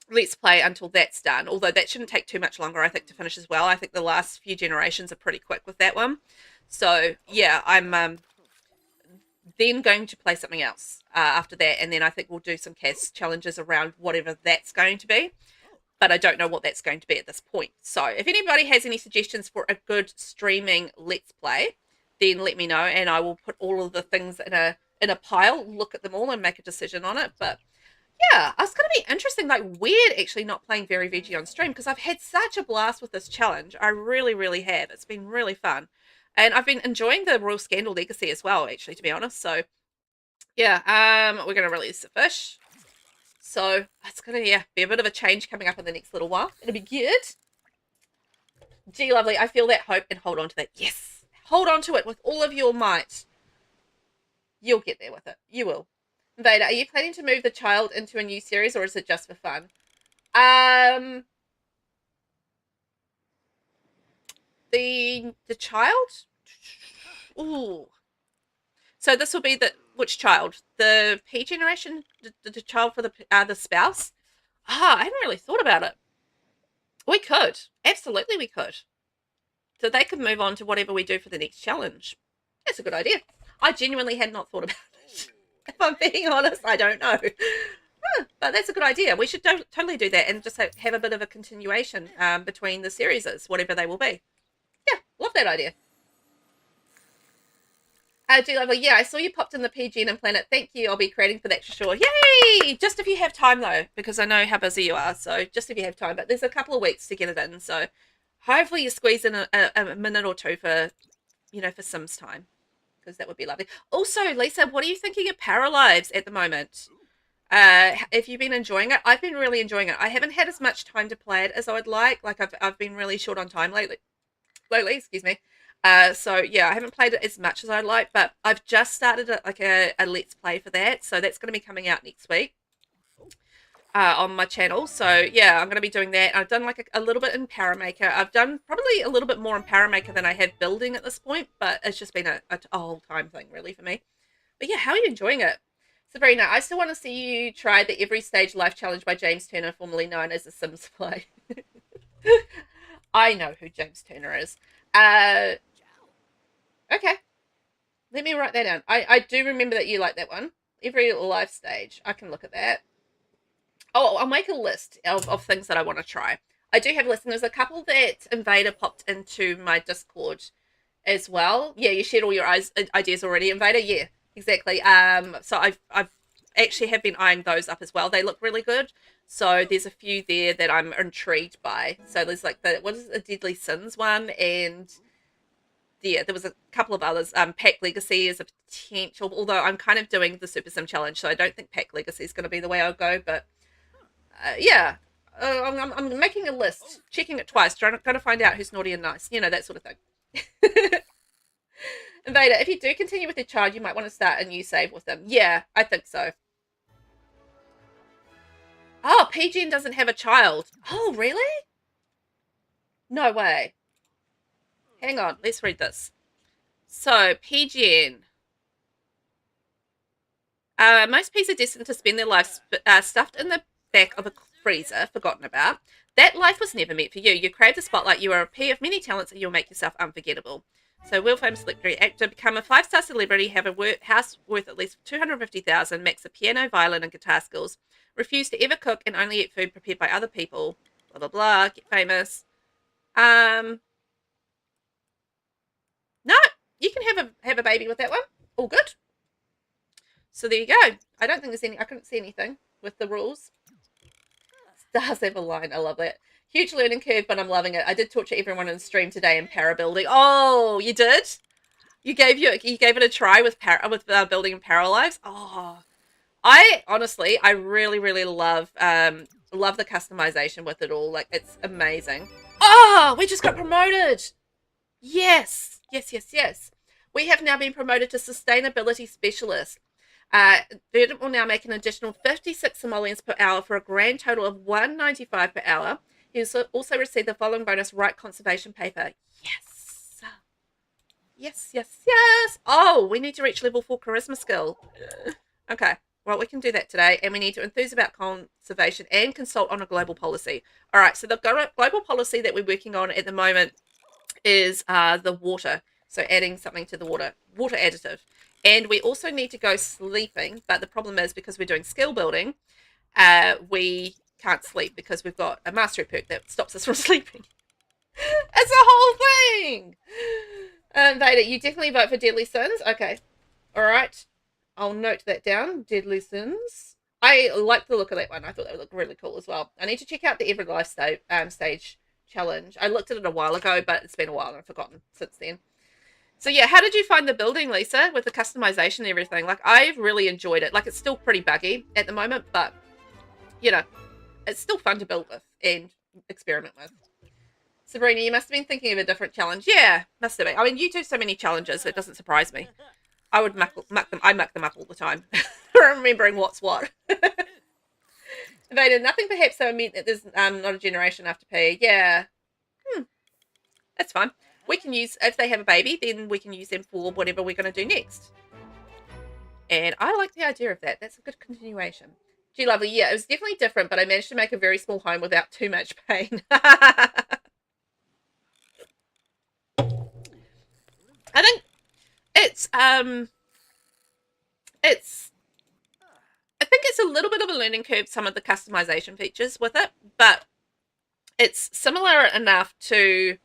let's play until that's done. Although that shouldn't take too much longer, I think, to finish as well. I think the last few generations are pretty quick with that one. So yeah, I'm then going to play something else after that, and then I think we'll do some cast challenges around whatever that's going to be. But I don't know what that's going to be at this point. So if anybody has any suggestions for a good streaming let's play, then let me know and I will put all of the things in a pile, look at them all and make a decision on it. But yeah, it's going to be interesting, like weird actually not playing Very Veggie on stream because I've had such a blast with this challenge. I really, really have. It's been really fun. And I've been enjoying the Royal Scandal Legacy as well, actually, to be honest. So yeah, we're going to release the fish. So it's going to be a bit of a change coming up in the next little while. It'll be good. Gee, lovely. I feel that hope and hold on to that. Yes. Hold on to it with all of your might. You'll get there with it. You will. Vader, are you planning to move the child into a new series or is it just for fun? The child? Ooh. So this will be which child? The P generation? The child for the spouse? I hadn't really thought about it. We could. Absolutely we could. So they could move on to whatever we do for the next challenge. That's a good idea. I genuinely had not thought about it. If I'm being honest, I don't know. But that's a good idea. We should totally do that and just have a bit of a continuation between the series, whatever they will be. Yeah, love that idea. Lovely. Yeah, I saw you popped in the PG and Planet. Thank you. I'll be creating for that for sure. Yay! Just if you have time though, because I know how busy you are. So just if you have time, but there's a couple of weeks to get it in. So hopefully you squeeze in a minute or two for, for Sims time, because that would be lovely. Also, Lisa, what are you thinking of Paralives at the moment? Have you been enjoying it? I've been really enjoying it. I haven't had as much time to play it as I would like. Like I've been really short on time lately. Excuse me. So yeah, I haven't played it as much as I'd like, but I've just started a let's play for that. So that's going to be coming out next week on my channel. So yeah, I'm going to be doing that. I've done like a little bit in Paramaker. I've done probably a little bit more in Paramaker than I have building at this point, but it's just been a whole time thing really for me. But yeah, how are you enjoying it? Sabrina, I still want to see you try the Every Stage Life Challenge by James Turner, formerly known as the Sims Play. I know who James Turner is. Okay. Let me write that down. I do remember that you like that one. Every life stage. I can look at that. Oh, I'll make a list of things that I want to try. I do have a list, and there's a couple that Invader popped into my Discord as well. Yeah, you shared all your ideas already, Invader. Yeah, exactly. So I've actually have been eyeing those up as well. They look really good. So there's a few there that I'm intrigued by. So there's like what is it, the Deadly Sins one, and yeah, there was a couple of others. Pack Legacy is a potential, although I'm kind of doing the Super Sim Challenge, so I don't think Pack Legacy is going to be the way I'll go. But yeah, I'm making a list, checking it twice, trying to find out who's naughty and nice, that sort of thing. Invader, Vader, if you do continue with your child, you might want to start a new save with them. Yeah, I think so. Oh, PGN doesn't have a child. Oh, really? No way. Hang on, let's read this. So, PGN. Most peas are destined to spend their lives stuffed in the back of a freezer, forgotten about. That life was never meant for you. You crave the spotlight. You are a pea of many talents, and you'll make yourself unforgettable. So, world-famous celebrity actor, become a 5-star celebrity, have a house worth at least $250,000, max a piano, violin, and guitar skills. Refuse to ever cook and only eat food prepared by other people. Blah blah blah. Get famous. No, you can have a baby with that one. All good. So there you go. I don't think there's any. I couldn't see anything with the rules. Stars have a line. I love that. Huge learning curve, but I'm loving it. I did torture everyone in stream today in para building. Oh, you did? You gave it a try with building in para lives. Oh, I honestly, I really love the customization with it all. Like, it's amazing. Oh, we just got promoted. Yes. We have now been promoted to sustainability specialist. Verdant will now make an additional 56 simoleons per hour for a grand total of 195 per hour. He also received the following bonus: right conservation paper. Yes. Oh, we need to reach level 4 charisma skill. Okay, well, we can do that today, and we need to enthuse about conservation and consult on a global policy. All right, so the global policy that we're working on at the moment is the water. So adding something to the water additive. And we also need to go sleeping, but the problem is, because we're doing skill building, we can't sleep because we've got a mastery perk that stops us from sleeping. It's a whole thing! Vader, you definitely vote for Deadly Sins? Okay. Alright. I'll note that down. Deadly Sins. I like the look of that one. I thought that would look really cool as well. I need to check out the Every Life stage challenge. I looked at it a while ago, but it's been a while and I've forgotten since then. So yeah, how did you find the building, Lisa, with the customization and everything? Like, I've really enjoyed it. Like, it's still pretty buggy at the moment, but, you know, it's still fun to build with and experiment with. Sabrina, you must have been thinking of a different challenge. Yeah, must have been. I mean, you do so many challenges, it doesn't surprise me. I would muck them. I muck them up all the time, remembering what's what. Vader, nothing perhaps so meant that there's not a generation after P. Yeah. That's fine. We can use, if they have a baby, then we can use them for whatever we're going to do next. And I like the idea of that. That's a good continuation. Gee, lovely. Yeah, it was definitely different, but I managed to make a very small home without too much pain. I think I think it's a little bit of a learning curve, some of the customization features with it, but it's similar enough to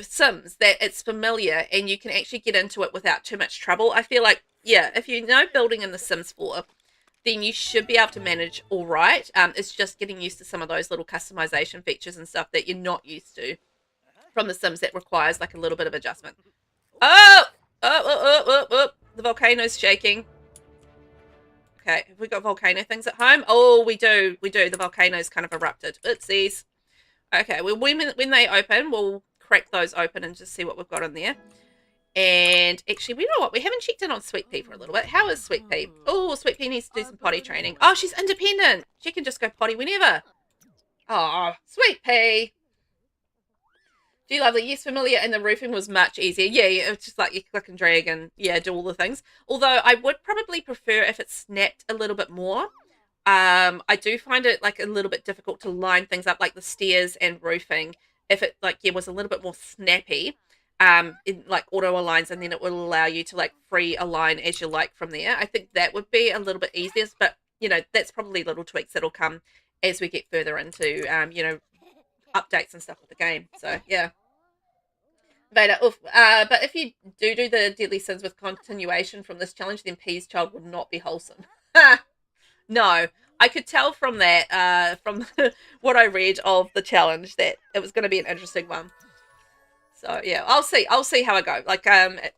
Sims that it's familiar and you can actually get into it without too much trouble. I feel like, yeah, if you know building in the Sims 4, then you should be able to manage all right. It's just getting used to some of those little customization features and stuff that you're not used to from the Sims that requires like a little bit of adjustment. Oh! The volcano's shaking. Okay, have we got volcano things at home? Oh, we do. The volcano's kind of erupted. Oopsies. Okay, well, when they open, we'll crack those open and just see what we've got in there. And actually, you know what? We haven't checked in on Sweet Pea for a little bit. How is Sweet Pea? Oh, Sweet Pea needs to do some potty training. Oh, she's independent. She can just go potty whenever. Oh, Sweet Pea. Gee, lovely. Yes, familiar, and the roofing was much easier. Yeah, it was just like you click and drag and, yeah, do all the things. Although I would probably prefer if it snapped a little bit more. I do find it like a little bit difficult to line things up, like the stairs and roofing. If it like, yeah, was a little bit more snappy, in like auto aligns, and then it will allow you to like free align as you like from there. I think that would be a little bit easier, but you know, that's probably little tweaks that'll come as we get further into, you know, updates and stuff with the game. So yeah. Vader, but if you do the Deadly Sins with continuation from this challenge, then P's child would not be wholesome. No, I could tell from that, from what I read of the challenge, that it was going to be an interesting one. So yeah, I'll see how I go. Like, it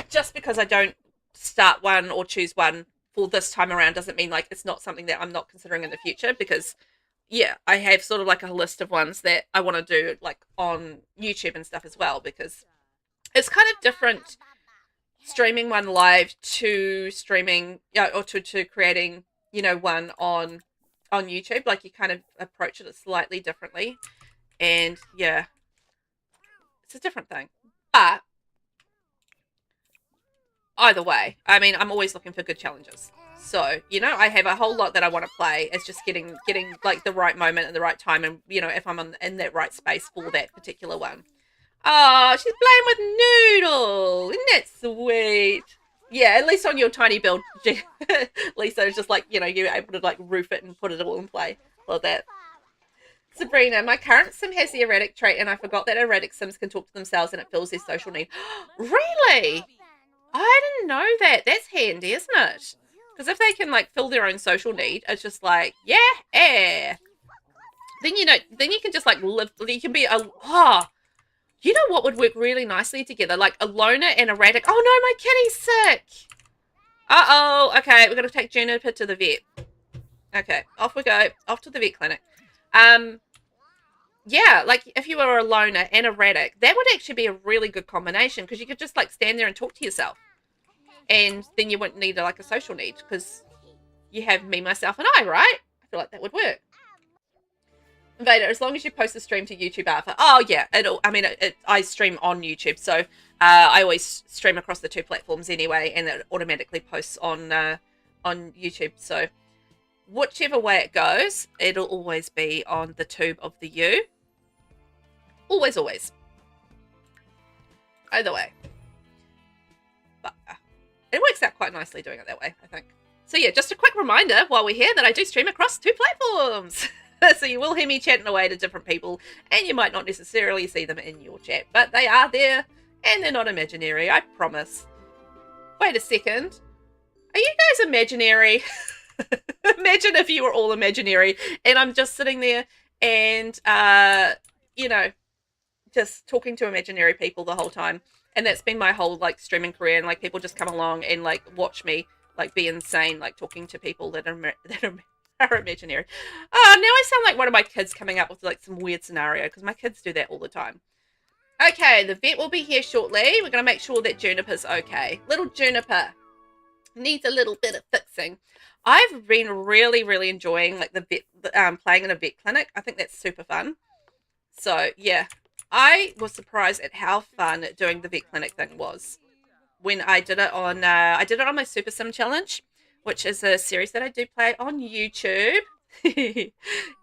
just because I don't start one or choose one for this time around doesn't mean like it's not something that I'm not considering in the future, because yeah, I have sort of like a list of ones that I want to do like on YouTube and stuff as well, because it's kind of different streaming one live to streaming, or to creating, one on YouTube. Like, you kind of approach it slightly differently, and yeah, it's a different thing. But either way, I mean, I'm always looking for good challenges. So, I have a whole lot that I want to play. It's just getting like the right moment and the right time, and if I'm in that right space for that particular one. Oh, she's playing with Noodle. Isn't that sweet? Yeah, at least on your tiny build, Lisa, it's just like, you're able to like roof it and put it all in play. Love that. Sabrina, my current sim has the erratic trait, and I forgot that erratic sims can talk to themselves and it fills their social need. Really? I didn't know that. That's handy, isn't it? Because if they can like fill their own social need, it's just like, yeah, then then you can just like live. You can be you know what would work really nicely together, like a loner and erratic. Oh no, my kitty's sick. Uh-oh. Okay, we're gonna take Juniper to the vet. Okay, off we go. Off to the vet clinic. Yeah, like if you were a loner and erratic, that would actually be a really good combination, because you could just like stand there and talk to yourself. And then you wouldn't need like a social need, because you have me, myself, and I, right? I feel like that would work. Vader, as long as you post a stream to YouTube after. Oh yeah, I stream on YouTube, so I always stream across the two platforms anyway, and it automatically posts on YouTube. So whichever way it goes, it'll always be on the tube of the U. Always, always. Either way. But it works out quite nicely doing it that way, I think. So yeah, just a quick reminder while we're here that I do stream across two platforms. So you will hear me chatting away to different people, and you might not necessarily see them in your chat, but they are there, and they're not imaginary, I promise. Wait a second. Are you guys imaginary? Imagine if you were all imaginary, and I'm just sitting there and, just talking to imaginary people the whole time. And that's been my whole, like, streaming career, and, like, people just come along and, like, watch me, like, be insane, like, talking to people that are imaginary. Oh, now I sound like one of my kids coming up with, like, some weird scenario, because my kids do that all the time. Okay, the vet will be here shortly. We're going to make sure that Juniper's okay. Little Juniper needs a little bit of fixing. I've been really, really enjoying, like, the vet, playing in a vet clinic. I think that's super fun. So, yeah. I was surprised at how fun doing the vet clinic thing was when I did it on my Super Sim Challenge, which is a series that I do play on YouTube.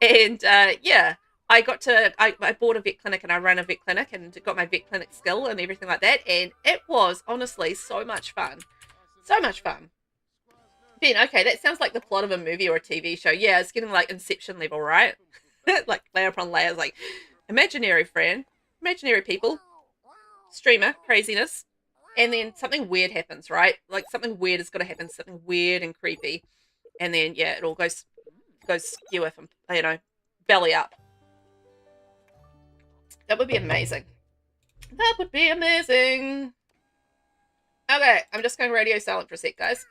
And yeah, I bought a vet clinic, and I ran a vet clinic and got my vet clinic skill and everything like that. And it was honestly so much fun. So much fun. Ben, okay, that sounds like the plot of a movie or a TV show. Yeah, it's getting like Inception level, right? Like layer upon layers, like imaginary friend, imaginary people, streamer, craziness, and then something weird happens, right? Like something weird is going to happen, something weird and creepy, and then yeah, it all goes skewer from, belly up. That would be amazing. That would be amazing. Okay, I'm just going radio silent for a sec, guys.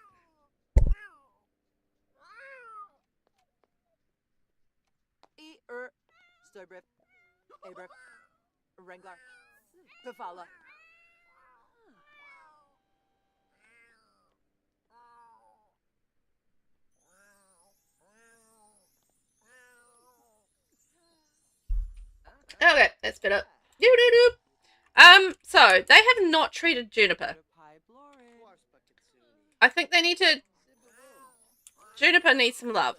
Okay, that's better. So they have not treated Juniper. I think they need to. Juniper needs some love.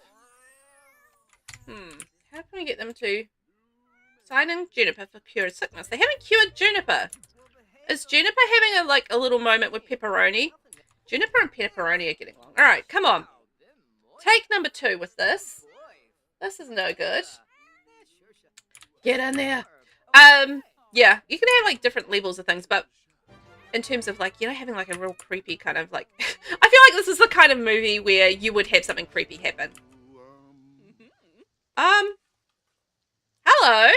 How can we get them to sign in Juniper for cure sickness? They haven't cured Juniper. Is Juniper having a little moment with Pepperoni? Juniper and Pepperoni are getting along. All right, come on. Take number 2 with this. This is no good. Get in there. Yeah, you can have like different levels of things, but in terms of like, having like a real creepy kind of like, I feel like this is the kind of movie where you would have something creepy happen. Hello.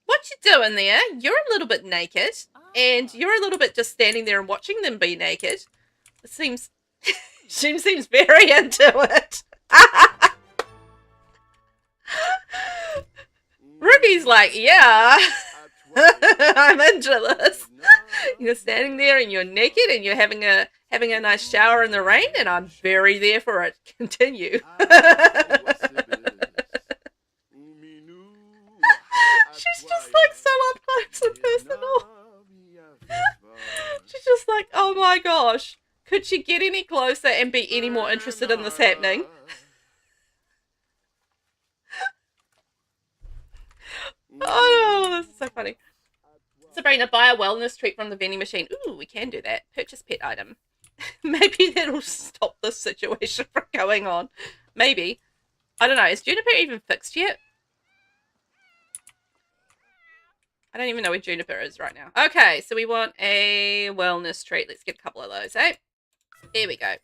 What you doing there? You're a little bit naked, and you're a little bit just standing there and watching them be naked. It seems, she seems very into it. Ruby's like, yeah, I'm into this. You're standing there and you're naked and you're having a nice shower in the rain, and I'm very there for it. Continue. She's just like so up close and personal. She's just like, oh my gosh. Could she get any closer and be any more interested in this happening? Oh, this is so funny. Sabrina, buy a wellness treat from the vending machine. Ooh, we can do that. Purchase pet item. Maybe that'll stop this situation from going on. Maybe. I don't know. Is Juniper even fixed yet? I don't even know where Juniper is right now. Okay, so we want a wellness treat. Let's get a couple of those, eh? There we go.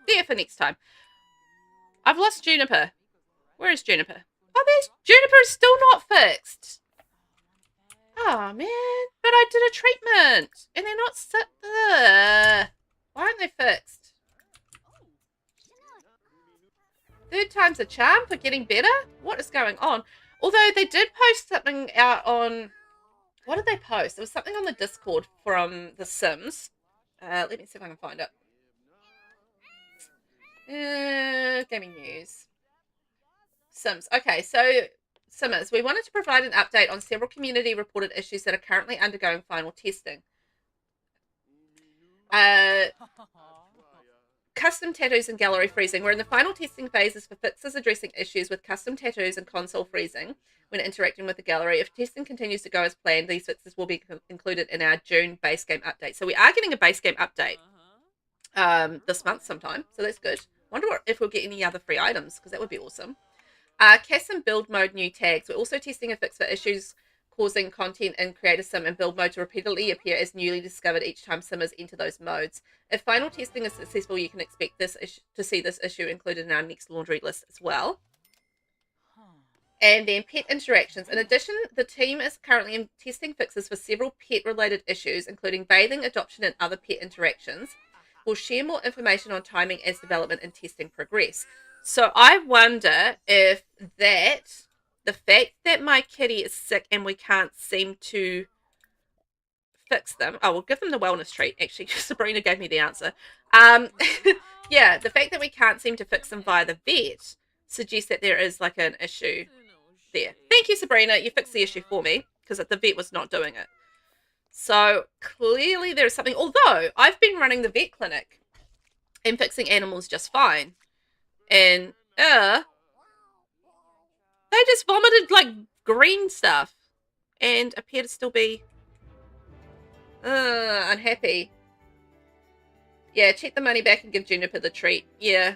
There for next time. I've lost Juniper. Where is Juniper? Oh, there's Juniper is still not fixed. Oh, man. But I did a treatment. And they're not... Why aren't they fixed? Third time's a charm for getting better? What is going on? Although they did post something out on... What did they post? It was something on the Discord from The Sims. Let me see if I can find it. Gaming news. Sims. Okay, so Simmers, we wanted to provide an update on several community reported issues that are currently undergoing final testing. Custom tattoos and gallery freezing. We're in the final testing phases for fixes addressing issues with custom tattoos and console freezing when interacting with the gallery. If testing continues to go as planned, these fixes will be included in our June base game update. So we are getting a base game update this month sometime, so that's good. Wonder if we'll get any other free items, because that would be awesome. Custom build mode new tags. We're also testing a fix for issues causing content in Creator Sim and build mode to repeatedly appear as newly discovered each time Simmers enter those modes. If final testing is successful, you can expect this to see this issue included in our next laundry list as well. And then pet interactions. In addition, the team is currently testing fixes for several pet-related issues, including bathing, adoption, and other pet interactions. We'll share more information on timing as development and testing progress. So I wonder if the fact that my kitty is sick and we can't seem to fix them. Oh, we'll give them the wellness treat. Actually, Sabrina gave me the answer. Yeah, the fact that we can't seem to fix them via the vet suggests that there is like an issue there. Thank you, Sabrina. You fixed the issue for me because the vet was not doing it. So clearly there is something. Although I've been running the vet clinic and fixing animals just fine. And they just vomited like green stuff and appear to still be unhappy. Yeah, check the money back and give Juniper the treat. Yeah.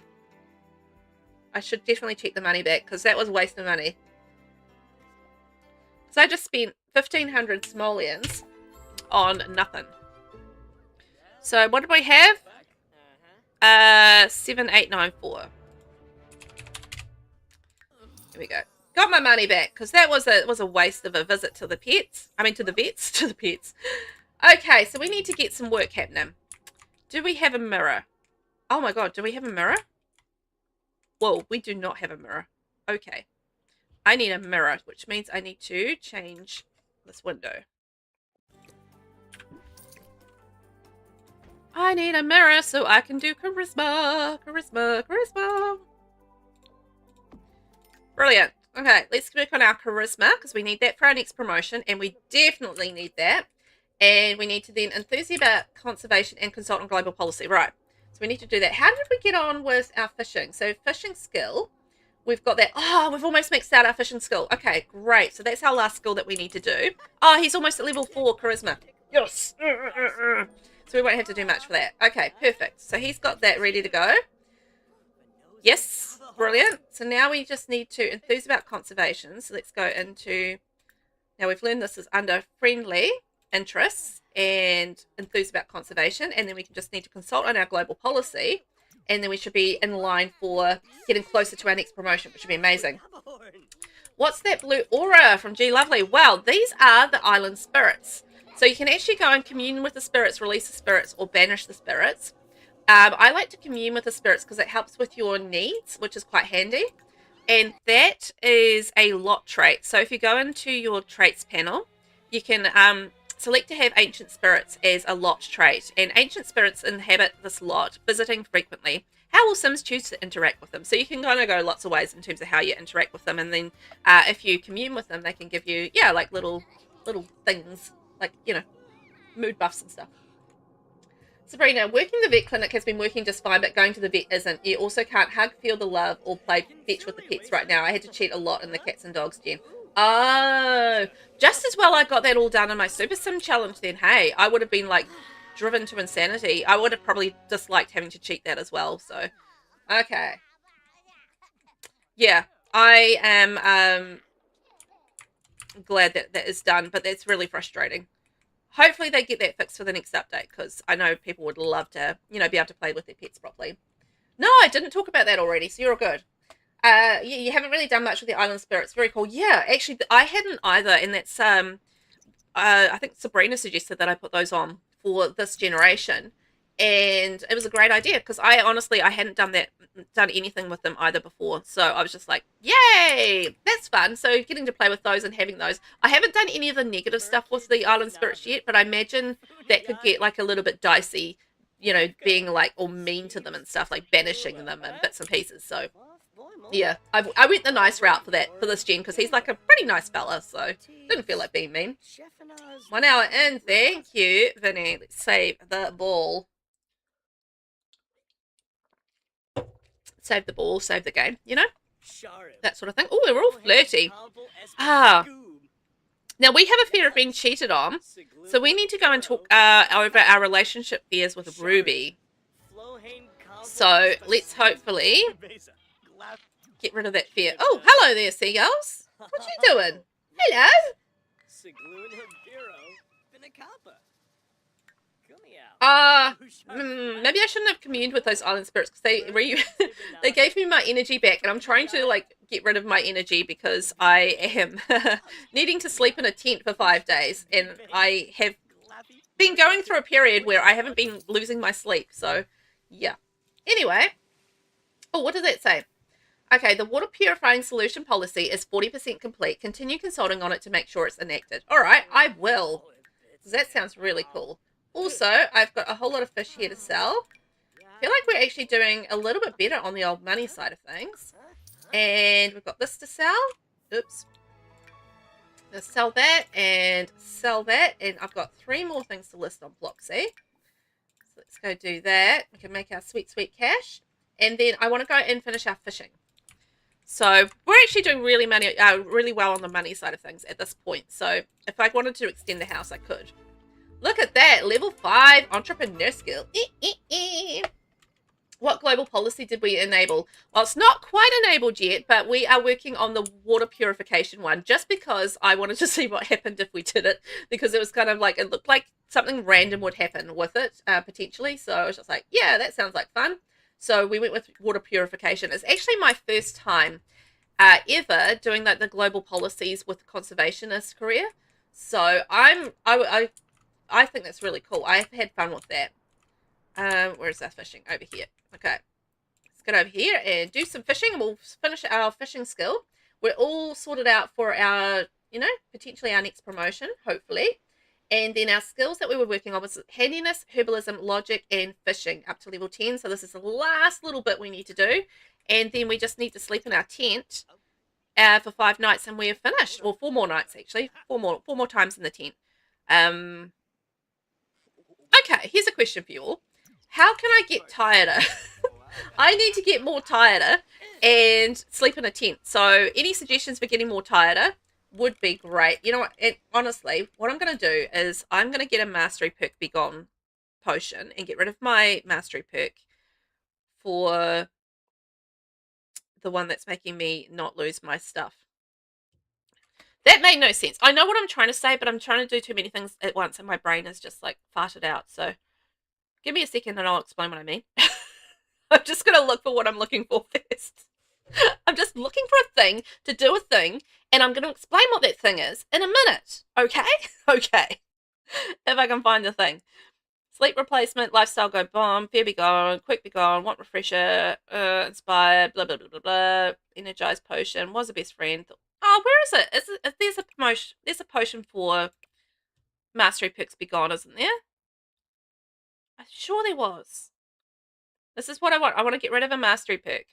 I should definitely check the money back because that was a waste of money. So I just spent 1,500 simoleons on nothing. So what did we have? 7894. Here we go. Got my money back because that was a waste of a visit to the pets. I mean to the vets, to the pets. Okay, so we need to get some work happening. Do we have a mirror? Oh my god, do we have a mirror? Whoa, we do not have a mirror. Okay. I need a mirror, which means I need to change this window. I need a mirror so I can do charisma. Charisma, charisma. Brilliant. Okay, let's work on our charisma because we need that for our next promotion, and we definitely need that. And we need to then enthuse about conservation and consult on global policy. Right. So we need to do that. How did we get on with our fishing? So fishing skill, we've got that. Oh, we've almost maxed out our fishing skill. Okay, great. So that's our last skill that we need to do. Oh, he's almost at level 4 charisma. Yes. So we won't have to do much for that. Okay, perfect. So he's got that ready to go. Yes, brilliant. So now we just need to enthuse about conservation. So let's go into, now we've learned this is under friendly interests and enthuse about conservation, and then we can just need to consult on our global policy, and then we should be in line for getting closer to our next promotion, which would be amazing. What's that blue aura from G Lovely? Well, these are the island spirits. So you can actually go and commune with the spirits, release the spirits, or banish the spirits. I like to commune with the spirits because it helps with your needs, which is quite handy. And that is a lot trait. So if you go into your traits panel, you can Select to have ancient spirits as a lot trait, and ancient spirits inhabit this lot, visiting frequently. How will Sims choose to interact with them? So you can kind of go lots of ways in terms of how you interact with them, and then if you commune with them, they can give you, yeah, like little things, like, you know, mood buffs and stuff. Sabrina, working the vet clinic has been working just fine, but going to the vet isn't. You also can't hug, feel the love, or play fetch with the pets right now. I had to cheat a lot in the cats and dogs, Jen. Oh, just as well I got that all done in my Super Sim challenge then. Hey, I would have been like driven to insanity. I would have probably disliked having to cheat that as well. So, okay. Yeah, I am glad that that is done, but that's really frustrating. Hopefully they get that fixed for the next update, because I know people would love to, you know, be able to play with their pets properly. No, I didn't talk about that already, so you're all good. You haven't really done much with the island spirits. Very cool. Yeah, actually, I hadn't either, and that's I think Sabrina suggested that I put those on for this generation, and it was a great idea because I hadn't done anything with them either before, so I was just like, yay, that's fun. So getting to play with those and having those, I haven't done any of the negative stuff with the island spirits yet, but I imagine that could get like a little bit dicey, you know, being like all mean to them and stuff, like banishing them and bits and pieces. So yeah, I went the nice route for that for this gen because he's like a pretty nice fella, so didn't feel like being mean. 1 hour in, thank you, Vinny. Let's save the ball. Save the ball, save the game, you know? That sort of thing. Oh, we're all flirty. Ah. Now, we have a fear of being cheated on, so we need to go and talk over our relationship fears with Ruby. So, let's hopefully get rid of that fear. Oh, hello there, seagulls. What you doing? Hello. Maybe I shouldn't have communed with those island spirits because they gave me my energy back, and I'm trying to like get rid of my energy because I am needing to sleep in a tent for 5 days, and I have been going through a period where I haven't been losing my sleep. So, yeah. Anyway, oh, what does that say? Okay, the water purifying solution policy is 40% complete. Continue consulting on it to make sure it's enacted. All right, I will. That sounds really cool. Also, I've got a whole lot of fish here to sell. I feel like we're actually doing a little bit better on the old money side of things. And we've got this to sell. Oops. Let's sell that and sell that. And I've got 3 more things to list on Bloxy. So let's go do that. We can make our sweet, sweet cash. And then I want to go and finish our fishing. So we're actually doing really well on the money side of things at this point. So if I wanted to extend the house, I could. Look at that, level 5 entrepreneur skill. What global policy did we enable? Well, it's not quite enabled yet, but we are working on the water purification one just because I wanted to see what happened if we did it, because it was kind of like, it looked like something random would happen with it, potentially. So I was just like, yeah, that sounds like fun. So we went with water purification. It's actually my first time ever doing like the global policies with conservationist career. So I think that's really cool. I've had fun with that. Where's our fishing? Over here. Okay. Let's get over here and do some fishing, and we'll finish our fishing skill. We're all sorted out for our, you know, potentially our next promotion, hopefully. And then our skills that we were working on was handiness, herbalism, logic, and fishing up to level 10. So this is the last little bit we need to do. And then we just need to sleep in our tent for 5 nights, and we're finished. Well, 4 more nights, actually. 4 more times in the tent. Okay, here's a question for you all. How can I get tireder? I need to get more tireder and sleep in a tent. So any suggestions for getting more tireder would be great. You know what? Honestly, what I'm going to do is I'm going to get a mastery perk Be Gone potion and get rid of my mastery perk for the one that's making me not lose my stuff. That made no sense. I know what I'm trying to say, but I'm trying to do too many things at once, and my brain is just like farted out. So give me a second and I'll explain what I mean. I'm just going to look for what I'm looking for first. I'm just looking for a thing to do a thing, and I'm going to explain what that thing is in a minute. Okay? Okay. If I can find the thing. Sleep replacement, lifestyle go bomb, fear be gone, quick be gone, want refresher, inspired, blah, blah, blah, blah, blah, energized potion, was a best friend. Oh, where is it? There's a promotion. There's a potion for mastery perks be gone, isn't there? I'm sure there was. This is what I want. I want to get rid of a mastery perk.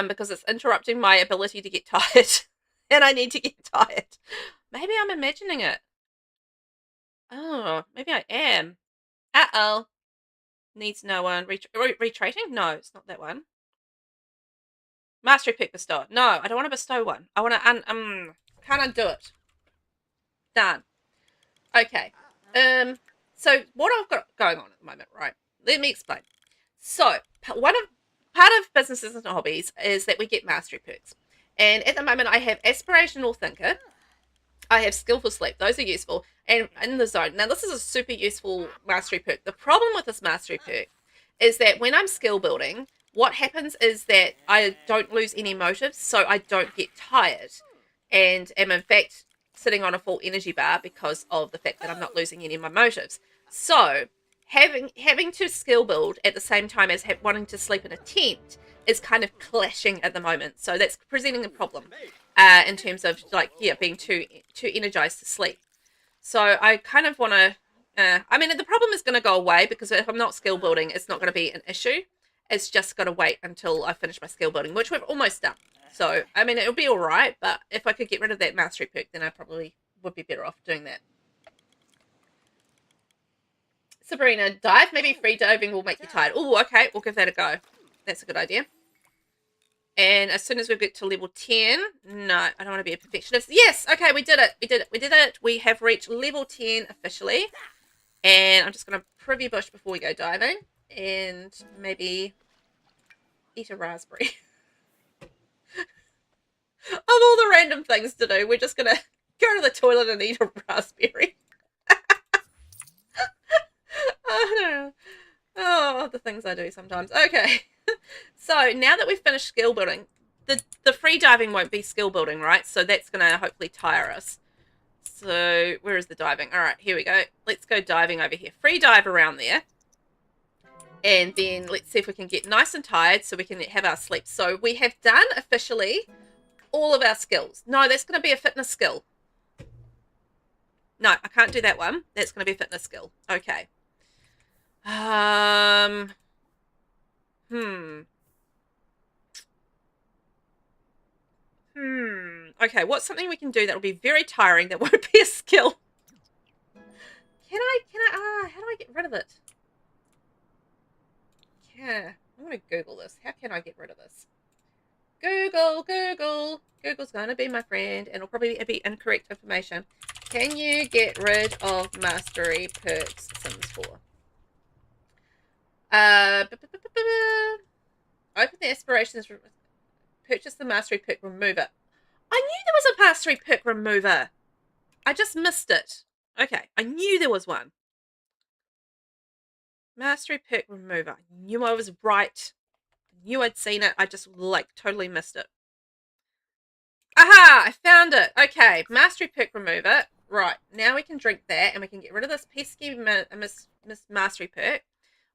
Because it's interrupting my ability to get tired. And I need to get tired. Maybe I'm imagining it. Oh, maybe I am. Uh-oh. Needs no one. Retraiting? No, it's not that one. Mastery pick bestow. No, I don't want to bestow one. I want to can't undo it. Done. Okay. So what I've got going on at the moment, right? Let me explain. So part of businesses and hobbies is that we get mastery perks. And at the moment I have aspirational thinker. I have skillful sleep. Those are useful. And in the zone. Now this is a super useful mastery perk. The problem with this mastery perk is that when I'm skill building, what happens is that I don't lose any motives, so I don't get tired, and am in fact sitting on a full energy bar because of the fact that I'm not losing any of my motives. So having to skill build at the same time as wanting to sleep in a tent is kind of clashing at the moment. So that's presenting a problem in terms of being too energized to sleep. So I kind of want to. I mean, the problem is going to go away because if I'm not skill building, it's not going to be an issue. It's just got to wait until I finish my skill building, which we've almost done. So, I mean, it'll be all right, but if I could get rid of that mastery perk, then I probably would be better off doing that. Sabrina, dive. Maybe free diving will make you tired. Oh, okay. We'll give that a go. That's a good idea. And as soon as we get to level 10, no, I don't want to be a perfectionist. Yes, okay, we did it. We have reached level 10 officially. And I'm just going to privy bush before we go diving. And maybe eat a raspberry. Of all the random things to do, we're just going to go to the toilet and eat a raspberry. Oh, the things I do sometimes. Okay. So now that we've finished skill building, the free diving won't be skill building, right? So that's going to hopefully tire us. So where is the diving? All right, here we go. Let's go diving over here. Free dive around there. And then let's see if we can get nice and tired so we can have our sleep. So we have done officially all of our skills. No, that's going to be a fitness skill. No, I can't do that one. That's going to be a fitness skill. Okay. Okay, what's something we can do that will be very tiring that won't be a skill? How do I get rid of it? Yeah, I'm going to Google this. How can I get rid of this? Google. Google's going to be my friend, and it'll probably be incorrect information. Can you get rid of mastery perks Sims 4? Open the aspirations. Purchase the mastery perk remover. I knew there was a mastery perk remover. I just missed it. Okay, I knew there was one. Mastery perk remover. I knew I was right. I knew I'd seen it. I just totally missed it. Aha! I found it. Okay, mastery perk remover. Right, now we can drink that and we can get rid of this pesky mastery perk,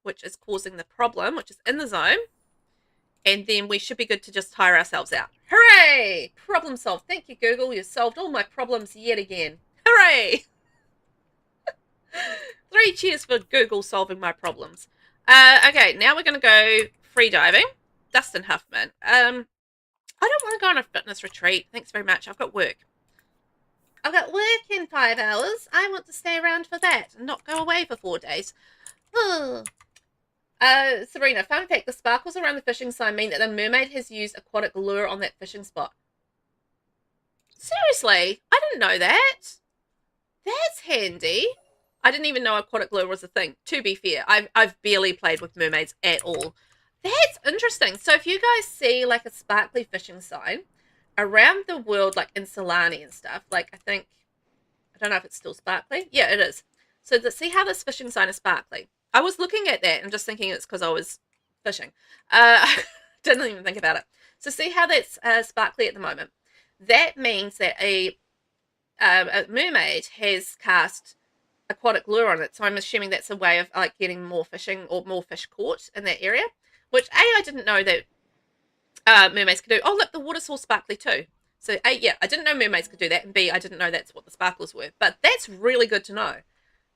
which is causing the problem, which is in the zone. And then we should be good to just tire ourselves out. Hooray! Problem solved. Thank you, Google. You solved all my problems yet again. Hooray! 3 cheers for Google solving my problems. Okay, now we're going to go free diving. Dustin Huffman. I don't want to go on a fitness retreat. Thanks very much. I've got work. I've got work in 5 hours. I want to stay around for that and not go away for 4 days. Sabrina, fun fact, the sparkles around the fishing sign mean that the mermaid has used aquatic lure on that fishing spot. Seriously? I didn't know that. That's handy. I didn't even know aquatic lure was a thing. To be fair, I've barely played with mermaids at all. That's interesting. So if you guys see like a sparkly fishing sign around the world, like in Solani and stuff, like I don't know if it's still sparkly. Yeah, it is. So see how this fishing sign is sparkly. I was looking at that and just thinking it's because I was fishing. Didn't even think about it. So see how that's sparkly at the moment. That means that a mermaid has cast aquatic lure on it. So I'm assuming that's a way of like getting more fishing or more fish caught in that area. Which I didn't know that mermaids could do. Oh, look, the water's all sparkly too. So A, yeah, I didn't know mermaids could do that, and B, I didn't know that's what the sparklers were. But that's really good to know,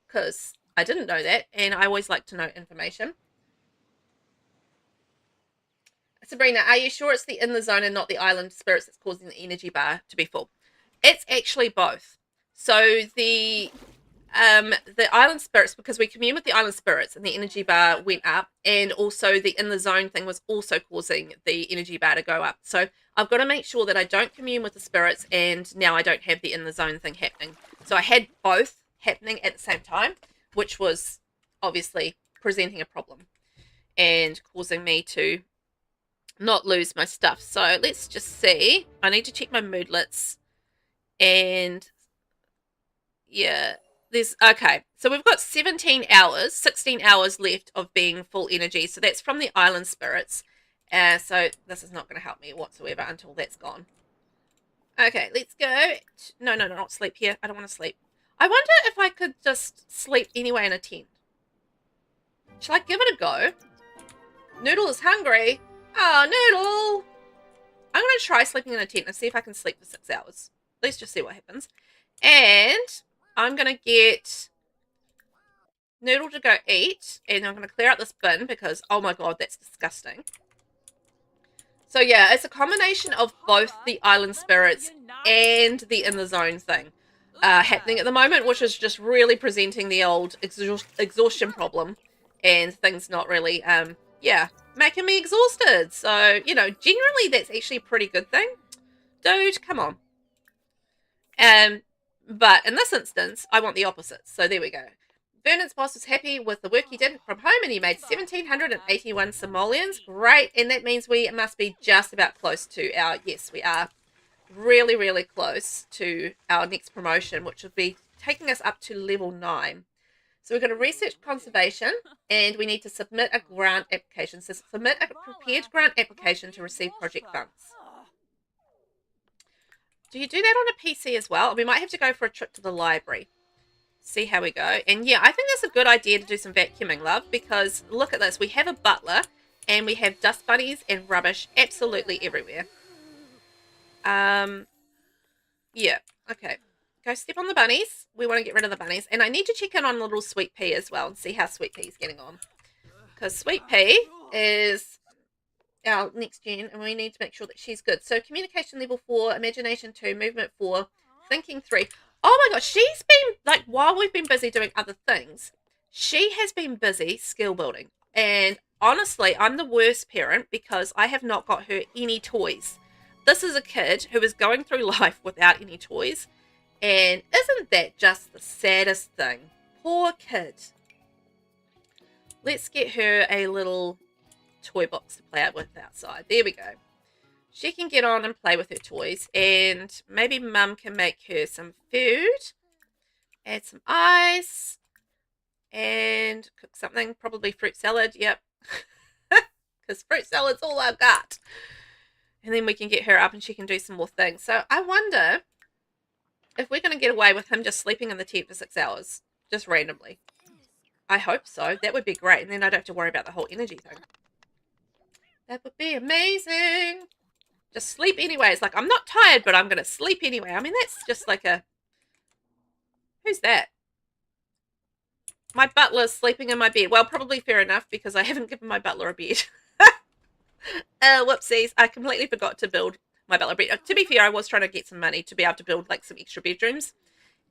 because I didn't know that, and I always like to know information. Sabrina, are you sure it's the in the zone and not the island spirits that's causing the energy bar to be full? It's actually both. So the island spirits, because we commune with the island spirits and the energy bar went up, and also the in the zone thing was also causing the energy bar to go up. So I've got to make sure that I don't commune with the spirits, and now I don't have the in the zone thing happening. So I had both happening at the same time, which was obviously presenting a problem and causing me to not lose my stuff. So let's just see. I need to check my moodlets, and yeah, there's okay. So we've got 17 hours, 16 hours left of being full energy. So that's from the island spirits. So this is not going to help me whatsoever until that's gone. Okay, let's go. No, not sleep here. I don't want to sleep. I wonder if I could just sleep anyway in a tent. Shall I give it a go? Noodle is hungry. Oh, Noodle! I'm going to try sleeping in a tent and see if I can sleep for 6 hours. Let's just see what happens. And I'm going to get Noodle to go eat. And I'm going to clear out this bin because, oh my god, that's disgusting. So yeah, it's a combination of both the island spirits and the in the zone thing happening at the moment, which is just really presenting the old exhaustion problem and things not really, yeah, making me exhausted. So, you know, generally that's actually a pretty good thing. Dude, come on. But in this instance, I want the opposite. So there we go. Vernon's boss was happy with the work he did from home, and he made 1,781 simoleons. Great, and that means we must be just about close to our, yes, we are really, really close to our next promotion, which will be taking us up to level 9. So we're going to research conservation, and we need to submit a grant application. So submit a prepared grant application to receive project funds. Do you do that on a PC as well? We might have to go for a trip to the library. See how we go. And yeah, I think that's a good idea to do some vacuuming, love, because look at this. We have a butler, and we have dust bunnies and rubbish absolutely everywhere. Yeah, okay. Go step on the bunnies. We want to get rid of the bunnies. And I need to check in on little Sweet Pea as well and see how Sweet Pea is getting on. Because Sweet Pea is our next gen, and we need to make sure that she's good. So communication level 4, imagination 2, movement 4, thinking 3. Oh my gosh, she's been, like, while we've been busy doing other things, she has been busy skill building. And honestly, I'm the worst parent because I have not got her any toys. This is a kid who is going through life without any toys. And isn't that just the saddest thing? Poor kid. Let's get her a little toy box to play out with outside. There we go. She can get on and play with her toys, and maybe Mum can make her some food, add some ice, and cook something, probably fruit salad, yep, because fruit salad's all I've got. And then we can get her up and she can do some more things. So I wonder if we're going to get away with him just sleeping in the tent for 6 hours, just randomly. I hope so. That would be great, and then I don't have to worry about the whole energy thing. That would be amazing. Just sleep anyway. It's like, I'm not tired, but I'm going to sleep anyway. I mean, that's just like a... Who's that? My butler's sleeping in my bed. Well, probably fair enough, because I haven't given my butler a bed. Whoopsies. I completely forgot to build my butler bed. To be fair, I was trying to get some money to be able to build, like, some extra bedrooms.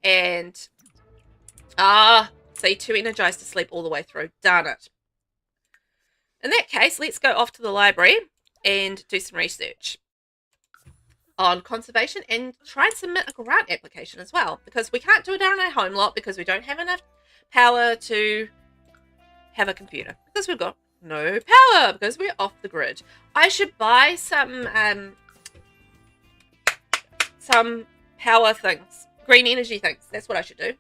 And... see, too energized to sleep all the way through. Darn it. In that case, let's go off to the library and do some research on conservation and try and submit a grant application as well, because we can't do it on our home lot because we don't have enough power to have a computer, because we've got no power because we're off the grid. I should buy some power things, green energy things. That's what I should do.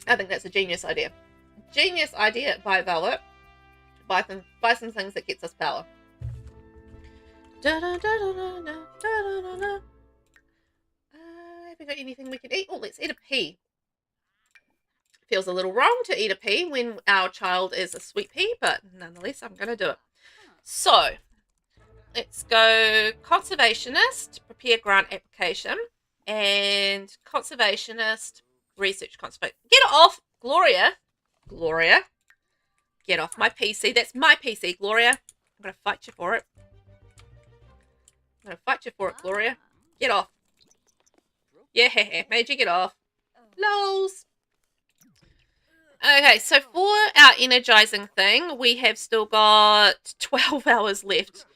I think that's a genius idea. Genius idea by Velvet. Buy some things that gets us power. Have we got anything we can eat? Oh, let's eat a pea. Feels a little wrong to eat a pea when our child is a sweet pea, but nonetheless, I'm going to do it. So, let's go conservationist, prepare grant application, and conservationist, research conservation. Get off, Gloria. Gloria, get off my PC. That's my PC, Gloria. I'm going to fight you for it. I'm going to fight you for it, Gloria. Get off. Yeah, made you get off. Lols. Okay, so for our energizing thing, we have still got 12 hours left.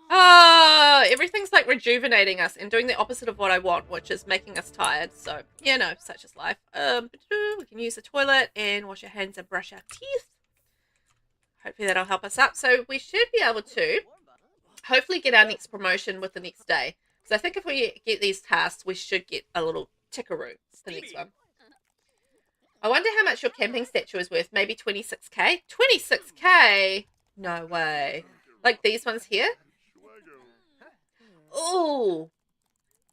Oh, everything's like rejuvenating us and doing the opposite of what I want, which is making us tired. So, yeah, no, such is life. We can use the toilet and wash our hands and brush our teeth. Hopefully that'll help us out. So we should be able to hopefully get our next promotion with the next day. So I think if we get these tasks, we should get a little tickaroo the next one. I wonder how much your camping statue is worth. Maybe 26k? 26k? No way. Like these ones here? Oh,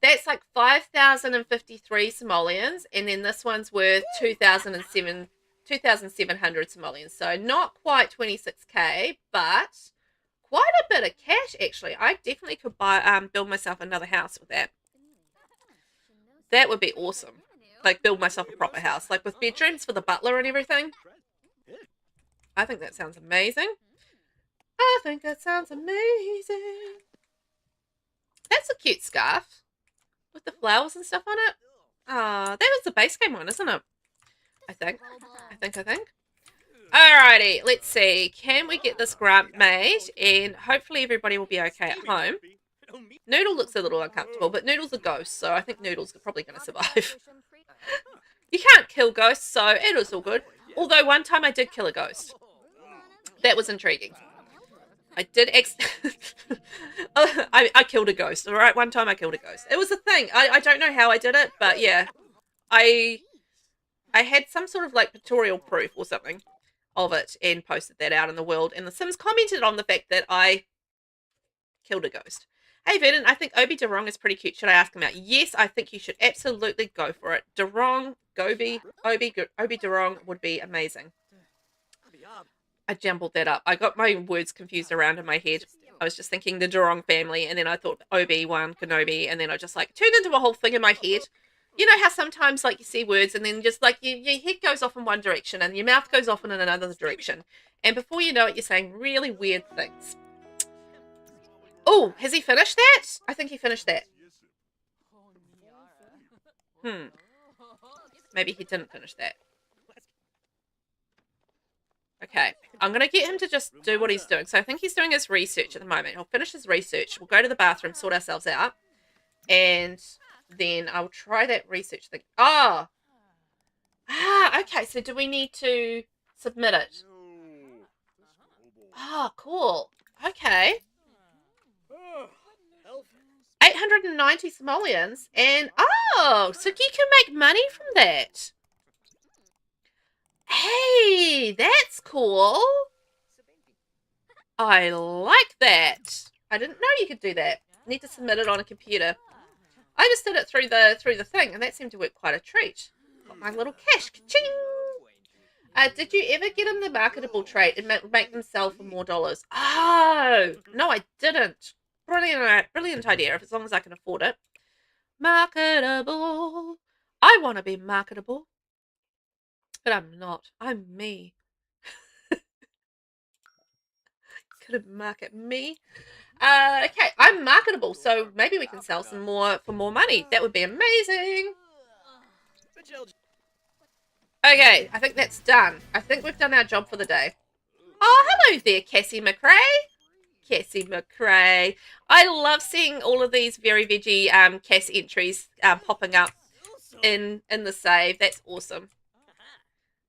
that's like 5,053 simoleons, and then this one's worth 2,700 simoleons. So not quite 26k, but quite a bit of cash actually. I definitely could buy build myself another house with that. That would be awesome. Like build myself a proper house, like with bedrooms for the butler and everything. I think that sounds amazing. I think that sounds amazing. That's a cute scarf with the flowers and stuff on it. That was the base game one, isn't it? I think. Alrighty, let's see. Can we get this grant made? And hopefully everybody will be okay at home. Noodle looks a little uncomfortable, but Noodle's a ghost, so I think Noodle's probably going to survive. You can't kill ghosts, so it was all good. Although one time I did kill a ghost. That was intriguing. I did I killed a ghost, alright? One time I killed a ghost. It was a thing. I don't know how I did it, but yeah. I had some sort of like pictorial proof or something of it and posted that out in the world, and the Sims commented on the fact that I killed a ghost. Hey Vernon, I think Obi Durong is pretty cute. Should I ask him out? Yes, I think you should absolutely go for it. Durong, Obi Durong would be amazing. I jumbled that up. I got my words confused around in my head. I was just thinking the Durong family, and then I thought Obi-Wan Kenobi, and then I just like turned into a whole thing in my head. You know how sometimes like you see words and then just like your head goes off in one direction and your mouth goes off in another direction. And before you know it, you're saying really weird things. Oh, has he finished that? I think he finished that. Maybe he didn't finish that. Okay, I'm going to get him to just do what he's doing. So I think he's doing his research at the moment. He'll finish his research. We'll go to the bathroom, sort ourselves out. And then I'll try that research thing. Oh! Okay. So do we need to submit it? Oh, cool. Okay. 890 simoleons. And, oh! So you can make money from that. Hey, that's cool. I like that. I didn't know you could do that. Need to submit it on a computer. I just did it through the thing, and that seemed to work quite a treat. Got my little cash. Ka-ching! Did you ever get him the marketable trait and make them sell for more dollars? Oh, no, I didn't. Brilliant idea, as long as I can afford it. Marketable. I want to be marketable. But I'm not. I'm me. Couldn't market me. Okay, I'm marketable, so maybe we can sell some more for more money. That would be amazing. Okay, I think that's done. I think we've done our job for the day. Oh, hello there, Cassie McRae. Cassie McRae. I love seeing all of these Very Veggie Cass entries popping up in the save. That's awesome.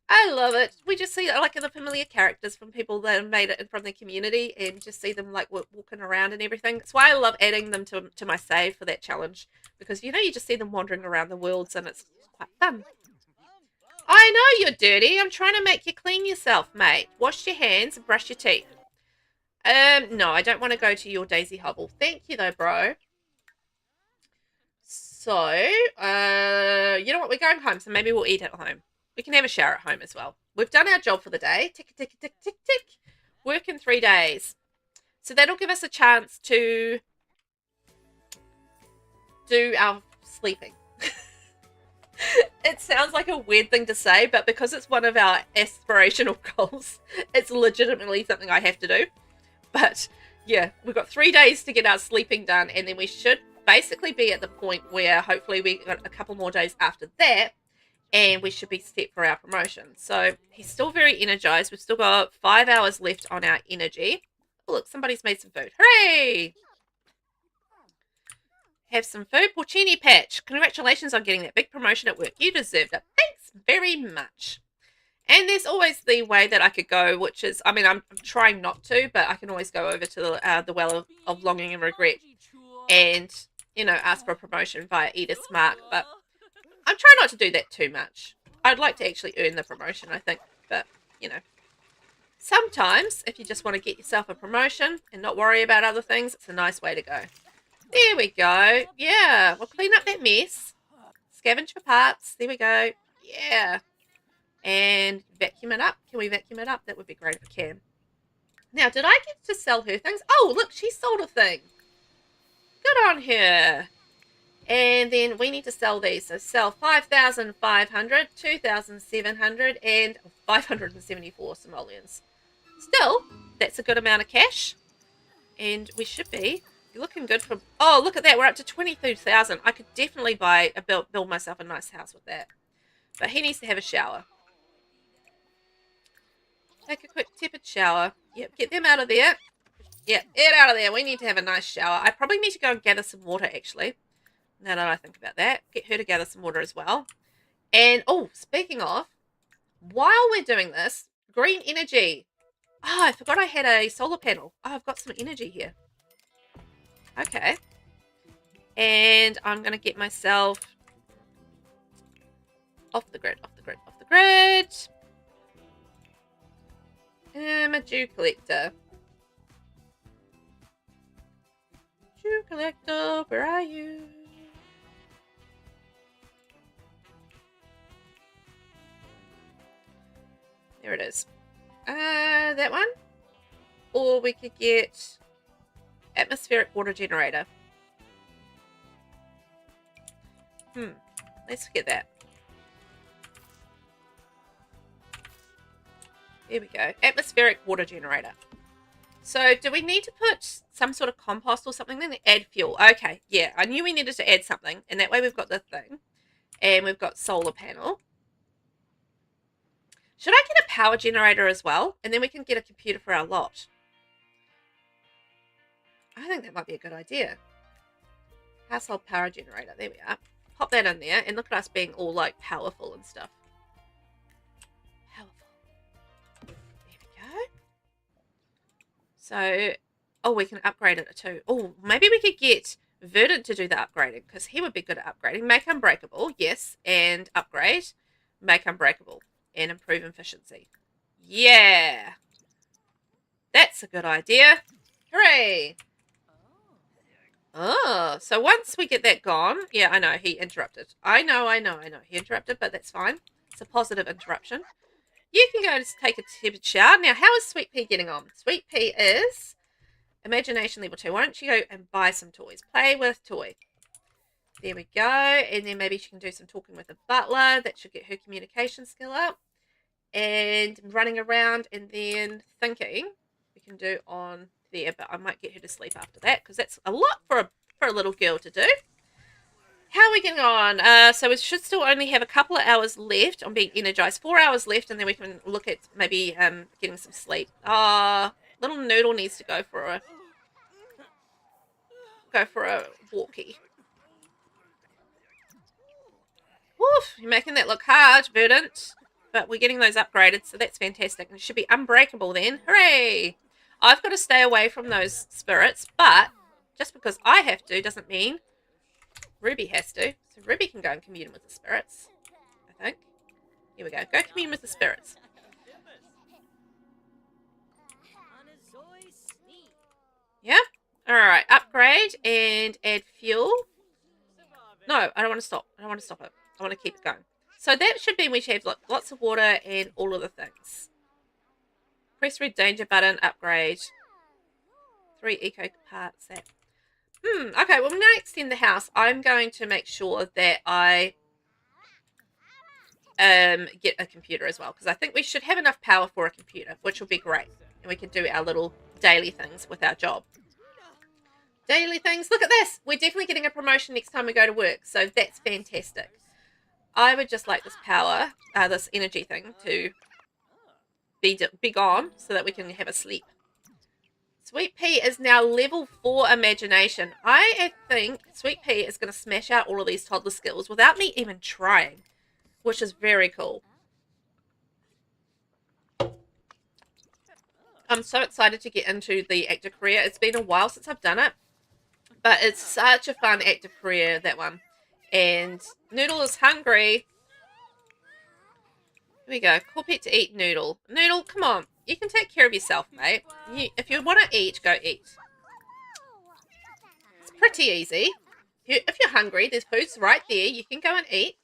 I love it. We just see like the familiar characters from people that have made it from the community and just see them like walking around and everything. That's why I love adding them to my save for that challenge, because you know you just see them wandering around the worlds and it's quite fun. I know you're dirty. I'm trying to make you clean yourself, mate. Wash your hands and brush your teeth. No, I don't want to go to your Daisy Hovel. Thank you though, bro. So, you know what? We're going home, so maybe we'll eat at home. We can have a shower at home as well. We've done our job for the day. Tick, tick, tick, tick, tick. Work in 3 days. So that'll give us a chance to do our sleeping. It sounds like a weird thing to say, but because it's one of our aspirational goals, it's legitimately something I have to do. But yeah, we've got 3 days to get our sleeping done, and then we should basically be at the point where hopefully we got a couple more days after that, and we should be set for our promotion. So he's still very energized. We've still got 5 hours left on our energy. Oh, look, somebody's made some food. Hooray! Have some food. Porcini Patch. Congratulations on getting that big promotion at work. You deserved it. Thanks very much. And there's always the way that I could go, which is, I mean, I'm trying not to, but I can always go over to the well of longing and regret and, you know, ask for a promotion via Edith's Mark. But I'm trying not to do that too much. I'd like to actually earn the promotion, I think. But, you know, sometimes if you just want to get yourself a promotion and not worry about other things, it's a nice way to go. There we go. Yeah, we'll clean up that mess. Scavenge for parts. There we go. Yeah. And vacuum it up. Can we vacuum it up? That would be great if we can. Now, did I get to sell her things? Oh, look, she sold a thing. Good on her. And then we need to sell these. So sell 5,500, 2,700, and 574 simoleons. Still, that's a good amount of cash. And we should be looking good for... Oh, look at that. We're up to 22,000. I could definitely build myself a nice house with that. But he needs to have a shower. Take a quick tepid shower. Yep, get them out of there. Yep, get out of there. We need to have a nice shower. I probably need to go and gather some water, actually. Now that I think about that. Get her to gather some water as well. And, oh, speaking of, while we're doing this, green energy. Oh, I forgot I had a solar panel. Oh, I've got some energy here. Okay. And I'm going to get myself off the grid, off the grid, off the grid. I'm a dew collector. Dew collector, where are you? There it is. That one. Or we could get atmospheric water generator. Let's get that. There we go. Atmospheric water generator. So do we need to put some sort of compost or something then? Add fuel. Okay, yeah. I knew we needed to add something. And that way we've got the thing. And we've got solar panel. Should I get a power generator as well? And then we can get a computer for our lot. I think that might be a good idea. Household power generator. There we are. Pop that in there. And look at us being all like powerful and stuff. Powerful. There we go. So, oh, we can upgrade it too. Oh, maybe we could get Verdant to do the upgrading. Because he would be good at upgrading. Make unbreakable. Yes. And upgrade. Make unbreakable. And improve efficiency. Yeah. That's a good idea. Hooray. Oh, so once we get that gone, yeah, I know, he interrupted. I know, he interrupted, but that's fine. It's a positive interruption. You can go and take a tepid shower. Now, how is Sweet Pea getting on? Sweet Pea is imagination level 2. Why don't you go and buy some toys? Play with toy. There we go. And then maybe she can do some talking with the butler. That should get her communication skill up. And running around and then thinking we can do on there, but I might get her to sleep after that because that's a lot for a little girl to do. How are we getting on? So we should still only have a couple of hours left on being energized. 4 hours left, and then we can look at maybe getting some sleep. Little Noodle needs to go for a walkie. Woof! You're making that look hard, Verdant. But we're getting those upgraded, so that's fantastic. And it should be unbreakable then. Hooray! I've got to stay away from those spirits, but just because I have to doesn't mean Ruby has to. So Ruby can go and commune with the spirits, I think. Here we go. Go commune with the spirits. Yeah? Alright, upgrade and add fuel. No, I don't want to stop. I don't want to stop it. I want to keep it going. So that should be we should have lots of water and all of the things. Press red danger button, upgrade. 3 eco parts. That. Okay, well, when I extend the house, I'm going to make sure that I get a computer as well, because I think we should have enough power for a computer, which will be great. And we can do our little daily things with our job. Daily things. Look at this. We're definitely getting a promotion next time we go to work, so that's fantastic. I would just like this power, this energy thing to be gone so that we can have a sleep. Sweet Pea is now level 4 imagination. I think Sweet Pea is going to smash out all of these toddler skills without me even trying, which is very cool. I'm so excited to get into the actor career. It's been a while since I've done it, but it's such a fun actor career, that one. And Noodle is hungry. Here we go. Call pet to eat, Noodle. Noodle, come on. You can take care of yourself, mate. If you want to eat, go eat. It's pretty easy. If you're hungry, there's food's right there. You can go and eat.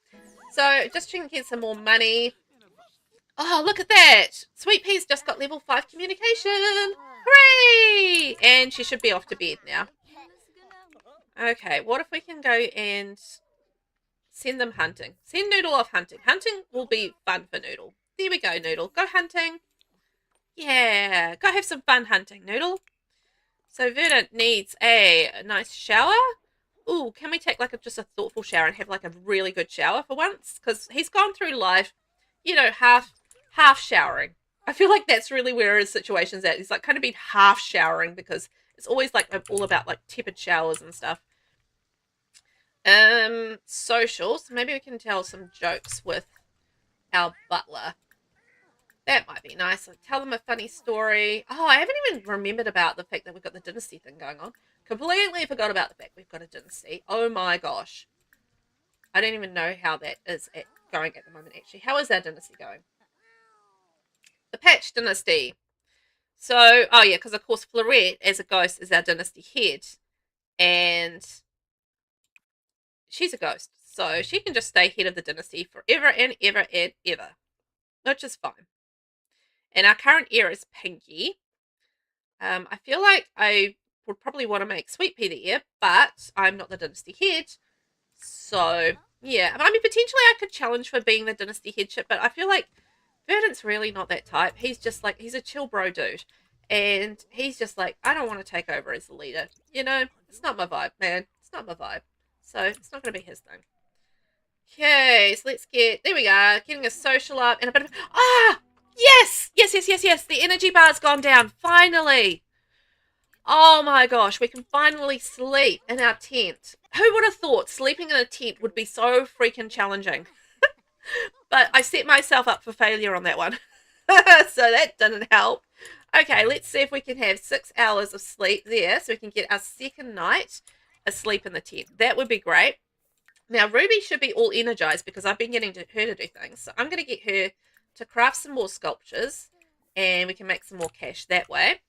So just trying to get some more money. Oh, look at that. Sweet Pea's just got level 5 communication. Hooray! And she should be off to bed now. Okay, what if we can go and send them hunting? Send Noodle off hunting. Hunting will be fun for Noodle. There we go, Noodle. Go hunting. Yeah, go have some fun hunting, Noodle. So Verdant needs a nice shower. Ooh, can we take like just a thoughtful shower and have like a really good shower for once? Because he's gone through life, you know, half showering. I feel like that's really where his situation's at. He's like kind of been half showering because it's always like all about like tepid showers and stuff. Social. So maybe we can tell some jokes with our butler. That might be nice. I'll tell them a funny story. Oh, I haven't even remembered about the fact that we've got the dynasty thing going on. Completely forgot about the fact we've got a dynasty. Oh my gosh. I don't even know how that is going at the moment, actually. How is our dynasty going? The Patch Dynasty. So, oh yeah, because of course Florette, as a ghost, is our dynasty head. And she's a ghost. So she can just stay head of the dynasty forever and ever and ever. Which is fine. And our current heir is Pinky. I feel like I would probably want to make Sweet Pea the heir, but I'm not the dynasty head. So, yeah. I mean, potentially I could challenge for being the dynasty headship, but I feel like Verdant's really not that type. He's just like, he's a chill bro dude. And he's just like, I don't want to take over as the leader. You know, it's not my vibe, man. It's not my vibe. So, it's not going to be his thing. Okay, so let's get, there we go, getting a social up and a bit of, yes, the energy bar's gone down, finally. Oh my gosh, we can finally sleep in our tent. Who would have thought sleeping in a tent would be so freaking challenging? But I set myself up for failure on that one. So that didn't help. Okay, let's see if we can have 6 hours of sleep there so we can get our second night asleep in the tent. That would be great. Now, Ruby should be all energized because I've been getting her to do things. So I'm going to get her to craft some more sculptures and we can make some more cash that way.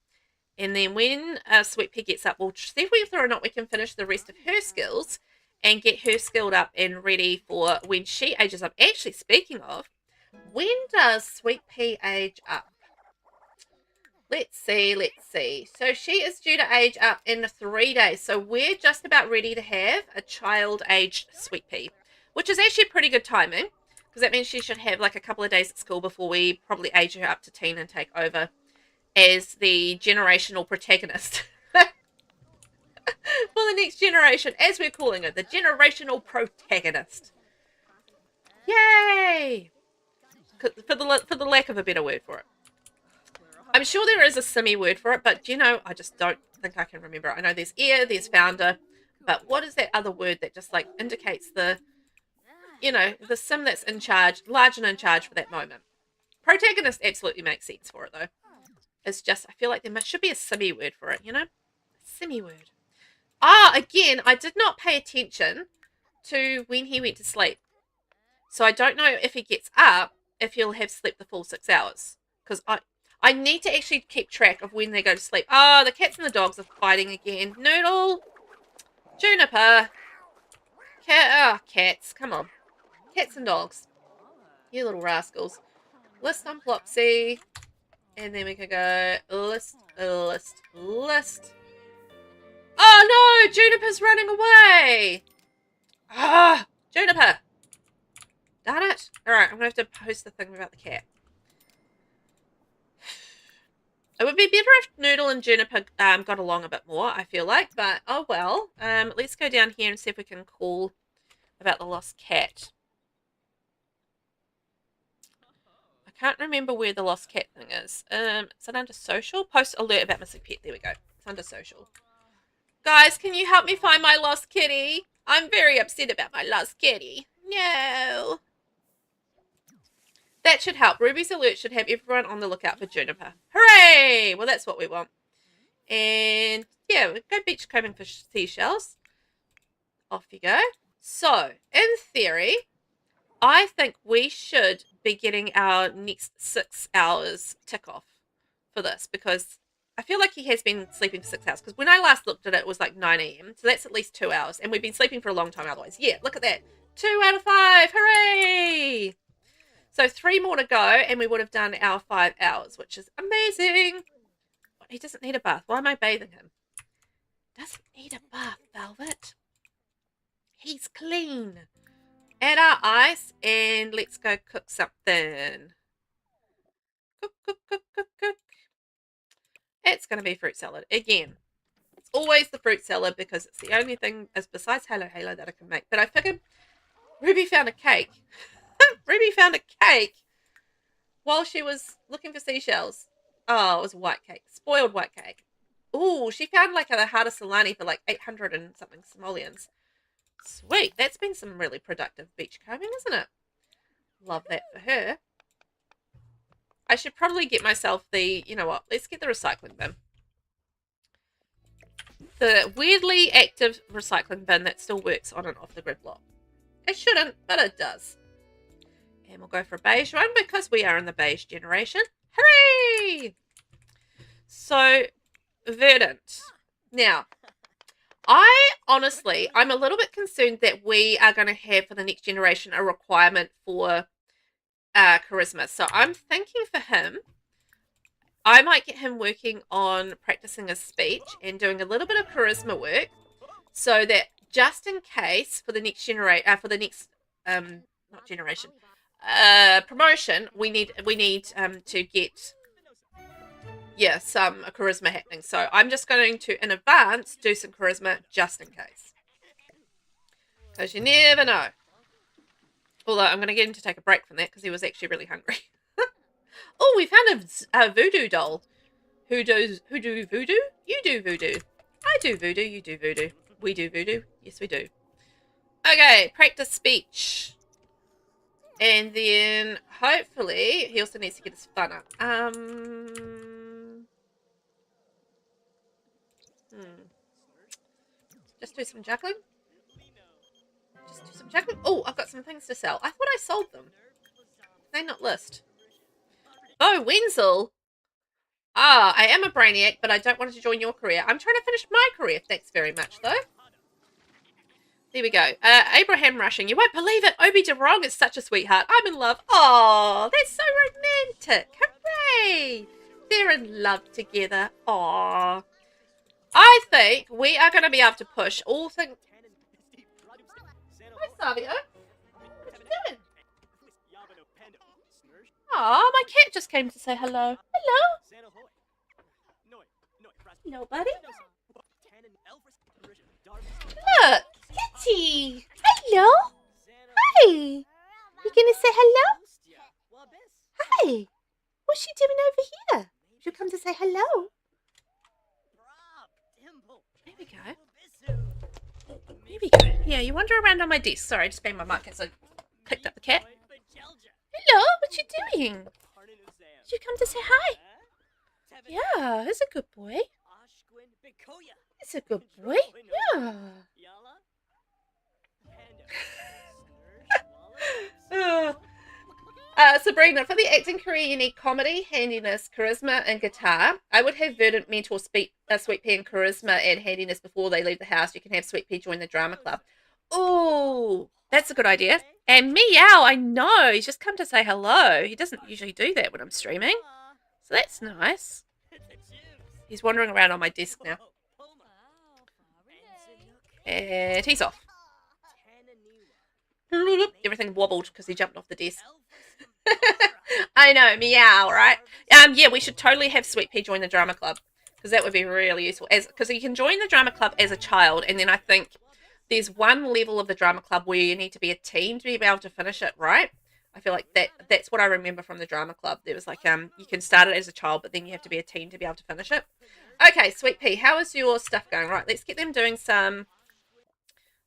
And then when Sweet Pea gets up, we'll see whether or not we can finish the rest of her skills and get her skilled up and ready for when she ages up. Actually, speaking of, when does Sweet Pea age up? Let's see. So she is due to age up in 3 days. So we're just about ready to have a child-aged Sweet Pea, which is actually pretty good timing because that means she should have like a couple of days at school before we probably age her up to teen and take over as the generational protagonist. For the next generation, as we're calling it, the generational protagonist. Yay! For the lack of a better word for it. I'm sure there is a Simmy word for it, but you know, I just don't think I can remember. I know there's heir, there's founder, but what is that other word that just like indicates the, you know, the Sim that's in charge, large and in charge for that moment? Protagonist absolutely makes sense for it though. It's just, I feel like there should be a Simmy word for it, you know? A Simmy word. Again, I did not pay attention to when he went to sleep. So I don't know if he gets up, if he'll have slept the full 6 hours. Because I need to actually keep track of when they go to sleep. Oh, the cats and the dogs are fighting again. Noodle. Juniper. Cats. Come on. Cats and dogs. You little rascals. List on Plopsy. And then we can go list. Oh no, Juniper's running away. Ah, Juniper. Darn it. Alright, I'm going to have to post the thing about the cat. It would be better if Noodle and Juniper got along a bit more, I feel like. But, oh well. Let's go down here and see if we can call about the lost cat. I can't remember where the lost cat thing is. Is it under social? Post alert about missing pet. There we go. It's under social. Guys, can you help me find my lost kitty? I'm very upset about my lost kitty. No. That should help. Ruby's alert should have everyone on the lookout for Juniper. Hooray! Well, that's what we want. And, yeah, we'll go beachcombing for seashells. Off you go. So, in theory, I think we should be getting our next 6 hours tick off for this, because I feel like he has been sleeping for 6 hours, because when I last looked at it, it was like 9 a.m. So that's at least 2 hours, and we've been sleeping for a long time otherwise. Yeah, look at that. 2 out of 5. Hooray! So 3 more to go, and we would have done our 5 hours, which is amazing. He doesn't need a bath. Why am I bathing him? Doesn't need a bath, Velvet. He's clean. Add our ice, and let's go cook something. Cook, cook, cook, cook, cook. It's going to be fruit salad. Again, it's always the fruit salad, because it's the only thing, as besides Halo Halo, that I can make. But I figured Ruby found a cake. Ruby found a cake while she was looking for seashells. Oh, it was white cake. Spoiled white cake. Ooh, she found like a heart of Solani for like 800 and something simoleons. Sweet. That's been some really productive beachcombing, isn't it? Love that for her. I should probably get myself the, you know what, let's get the recycling bin. The weirdly active recycling bin that still works on and off the grid block. It shouldn't, but it does. And we'll go for a beige one, because we are in the beige generation. Hooray! So, verdant. Now, I'm a little bit concerned that we are going to have for the next generation a requirement for charisma. So I'm thinking for him, I might get him working on practicing his speech and doing a little bit of charisma work, so that just in case for the next promotion, we need to get some charisma happening. So I'm just going to in advance do some charisma just in case, because you never know. Although I'm going to get him to take a break from that, because he was actually really hungry. Oh, we found a voodoo doll. Who do voodoo? You do voodoo. I do voodoo. You do voodoo. We do voodoo. Yes, we do. Okay, practice speech. And then, hopefully, he also needs to get his fun up. Just do some juggling. Oh, I've got some things to sell. I thought I sold them. Can they not list? Oh, Wenzel. Ah, I am a brainiac, but I don't want to join your career. I'm trying to finish my career. Thanks very much, though. There we go. Abraham Rushing. You won't believe it. Obi DeRong is such a sweetheart. I'm in love. Oh, that's so romantic. Hooray. They're in love together. Aw. I think we are going to be able to push all things. Hi, Savio. What you doing? Aw, my cat just came to say hello. Hello. Hello, buddy. Look, Kitty. Hello. Hi. You gonna say hello? Hi. What's she doing over here? She'll come to say hello. There we go. There we go. Yeah, you wander around on my desk. Sorry, I just banged my mic as I picked up the cat. Hello, what you doing? Did you come to say hi? Yeah, he's a good boy. He's a good boy. Yeah. Sabrina, for the acting career, you need comedy, handiness, charisma, and guitar. I would have Verdant mentor Sweet Pea in charisma and handiness before they leave the house. You can have Sweet Pea join the drama club. Oh, that's a good idea. And Meow, I know, he's just come to say hello. He doesn't usually do that when I'm streaming. So that's nice. He's wandering around on my desk now. And he's off. Everything wobbled because he jumped off the desk. I know, meow, right? Yeah, we should totally have Sweet Pea join the drama club because that would be really useful. Because you can join the drama club as a child, and then I think there's one level of the drama club where you need to be a team to be able to finish it, right? I feel like that's what I remember from the drama club. There was like you can start it as a child, but then you have to be a team to be able to finish it. Okay, Sweet Pea, how is your stuff going? Right, let's get them doing some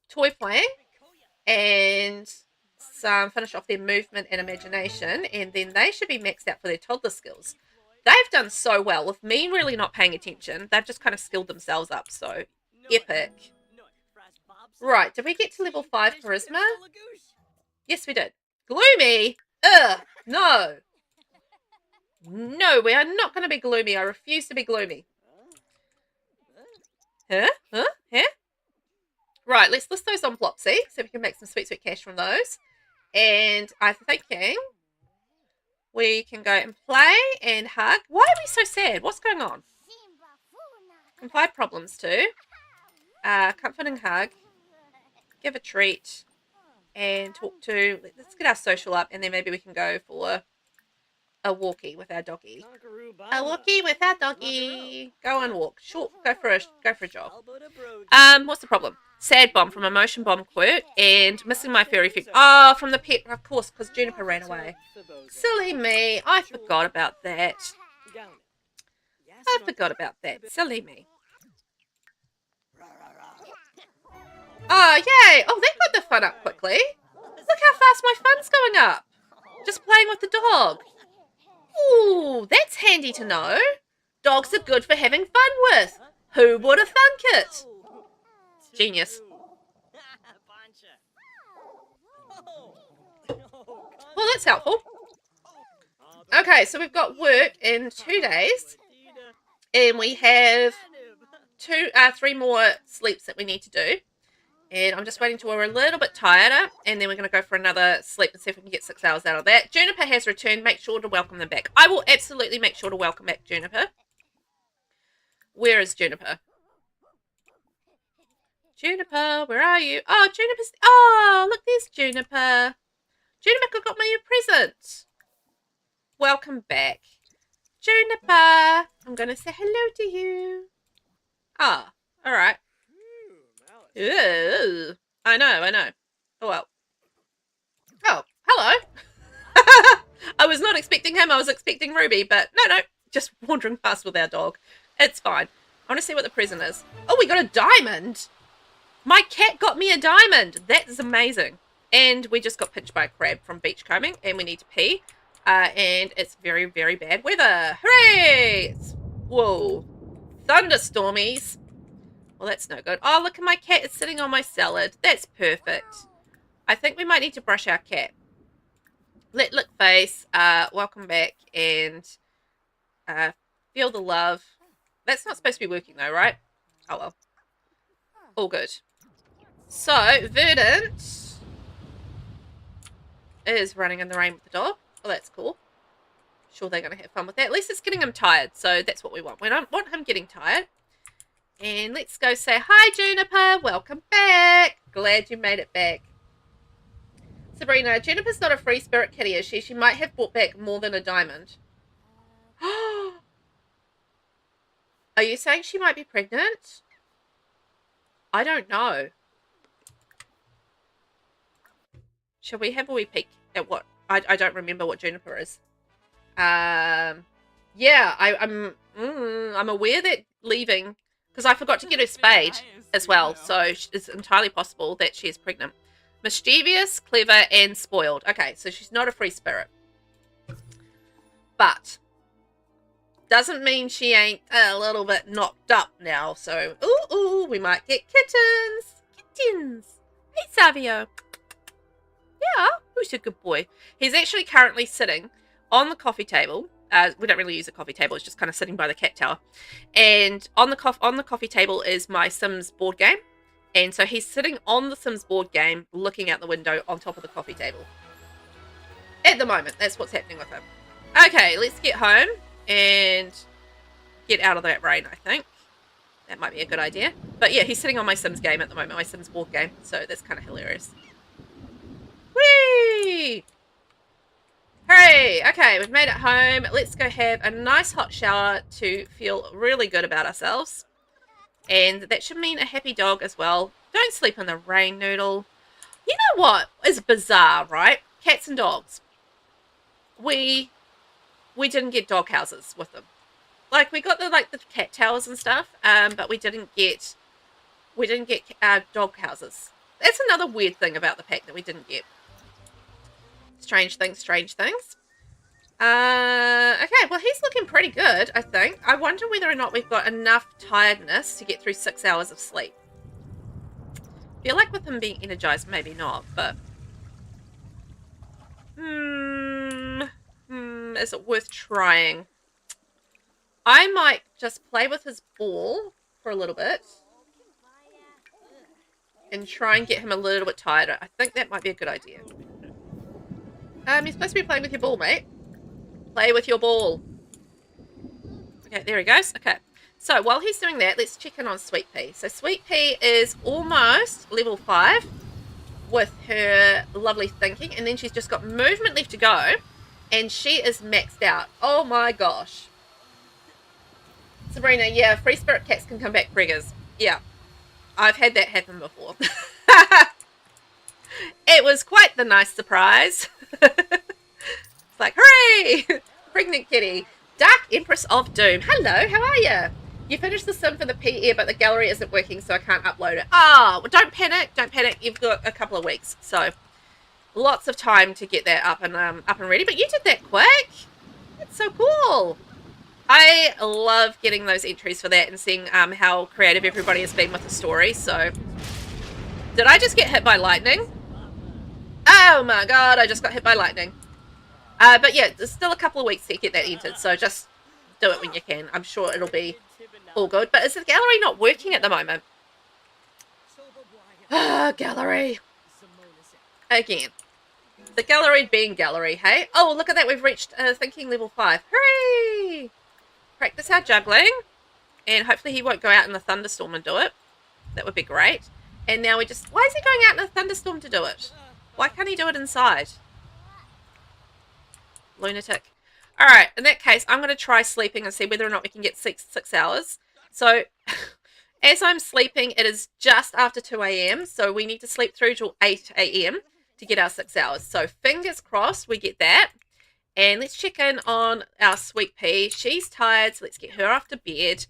toy playing and some finish off their movement and imagination, and then they should be maxed out for their toddler skills. They've done so well with me really not paying attention. They've just kind of skilled themselves up, so epic. Right, did we get to level 5 charisma? Yes, we did. Gloomy? Ugh, no. No, we are not going to be gloomy. I refuse to be gloomy. Huh? Right, let's list those on Plopsy so we can make some sweet, sweet cash from those. And I'm thinking we can go and play and hug. Why are we so sad? What's going on? Confide problems too. Comforting hug. Give a treat. And talk to... Let's get our social up, and then maybe we can go for a walkie with our doggy. A walkie with our doggy. Go and walk. Sure, go for a jog. What's the problem? Sad bomb from Emotion Bomb quirk and missing my fairy fig. Oh, from the pet, of course, because Juniper ran away. Silly me. I forgot about that. Silly me. Oh, yay. Oh, they got the fun up quickly. Look how fast my fun's going up. Just playing with the dog. Ooh, that's handy to know. Dogs are good for having fun with. Who would have thunk it? Genius. Well, that's helpful. Okay, so we've got work in 2 days. And we have 3 more sleeps that we need to do. And I'm just waiting till we're a little bit tireder, and then we're going to go for another sleep and see if we can get 6 hours out of that. Juniper has returned. Make sure to welcome them back. I will absolutely make sure to welcome back Juniper. Where is Juniper? Juniper, where are you? Oh, Juniper's... Oh, look, there's Juniper. Juniper got me a present. Welcome back. Juniper, I'm going to say hello to you. Ah, all right. Ooh, I know. Oh, well. Oh, hello. I was not expecting him. I was expecting Ruby, but no. Just wandering past with our dog. It's fine. I want to see what the present is. Oh, we got a diamond. My cat got me a diamond. That's amazing. And we just got pinched by a crab from beachcombing, and we need to pee. And it's very, very bad weather. Hooray! Whoa. Thunderstormies. Well, that's no good. Oh, look at my cat. It's sitting on my salad. That's perfect. I think we might need to brush our cat. Let lick face. Welcome back. And feel the love. That's not supposed to be working though, right? Oh, well. All good. So, Verdant is running in the rain with the dog. Well, that's cool. Sure they're going to have fun with that. At least it's getting him tired. So, that's what we want. We don't want him getting tired. And let's go say, hi, Juniper. Welcome back. Glad you made it back. Sabrina, Juniper's not a free spirit kitty, is she? She might have brought back more than a diamond. Are you saying she might be pregnant? I don't know. Shall we have a wee peek at what... I don't remember what Juniper is. Yeah, I'm aware that leaving... Because I forgot to get her spayed as well. So it's entirely possible that she is pregnant. Mischievous, clever, and spoiled. Okay, so she's not a free spirit. But doesn't mean she ain't a little bit knocked up now. So, ooh, we might get kittens. Kittens. Hey, Savio. Yeah, who's a good boy? He's actually currently sitting on the coffee table. We don't really use a coffee table. It's just kind of sitting by the cat tower. And on the coffee table is my Sims board game. And so he's sitting on the Sims board game, looking out the window on top of the coffee table. At the moment, that's what's happening with him. Okay, let's get home and get out of that rain, I think. That might be a good idea. But yeah, he's sitting on my Sims game at the moment, my Sims board game, so that's kind of hilarious. Whee! Hooray! Okay, we've made it home. Let's go have a nice hot shower to feel really good about ourselves. And that should mean a happy dog as well. Don't sleep in the rain, Noodle. You know what is bizarre, right? Cats and dogs. We didn't get dog houses with them. Like, we got the cat towers and stuff, but we didn't get dog houses. That's another weird thing about the pack that we didn't get. Strange things, strange things. Okay, well, he's looking pretty good, I think. I wonder whether or not we've got enough tiredness to get through 6 hours of sleep. I feel like with him being energized, maybe not, but... is it worth trying? I might just play with his ball for a little bit and try and get him a little bit tighter. I think that might be a good idea. You're supposed to be playing with your ball, mate. Play with your ball. Okay, there he goes. Okay, so while he's doing that, let's check in on Sweet Pea. So Sweet Pea is almost level 5 with her lovely thinking, and then she's just got movement left to go, and she is maxed out. Oh my gosh. Sabrina, yeah, free spirit cats can come back preggers. Yeah, I've had that happen before. It was quite the nice surprise. It's like, hooray! Pregnant kitty. Dark Empress of Doom. Hello, how are you? You finished the sim for the PE, but the gallery isn't working, so I can't upload it. Oh, well, don't panic. Don't panic. You've got a couple of weeks, so lots of time to get that up and ready. But you did that quick. That's so cool. I love getting those entries for that and seeing how creative everybody has been with the story. So, did I just get hit by lightning? Oh my god, I just got hit by lightning. But yeah, there's still a couple of weeks to get that entered, so just do it when you can. I'm sure it'll be all good. But is the gallery not working at the moment? Gallery. Again. The gallery being gallery, hey? Oh, look at that. We've reached thinking level 5. Hooray! Practice our juggling. And hopefully he won't go out in the thunderstorm and do it. That would be great. And now we just... Why is he going out in a thunderstorm to do it? Why can't he do it inside? Lunatic. Alright, in that case, I'm going to try sleeping and see whether or not we can get 6 hours. So, as I'm sleeping, it is just after 2 a.m. So we need to sleep through till 8 a.m. to get our 6 hours. So fingers crossed we get that. And let's check in on our Sweet Pea. She's tired, so let's get her off to bed.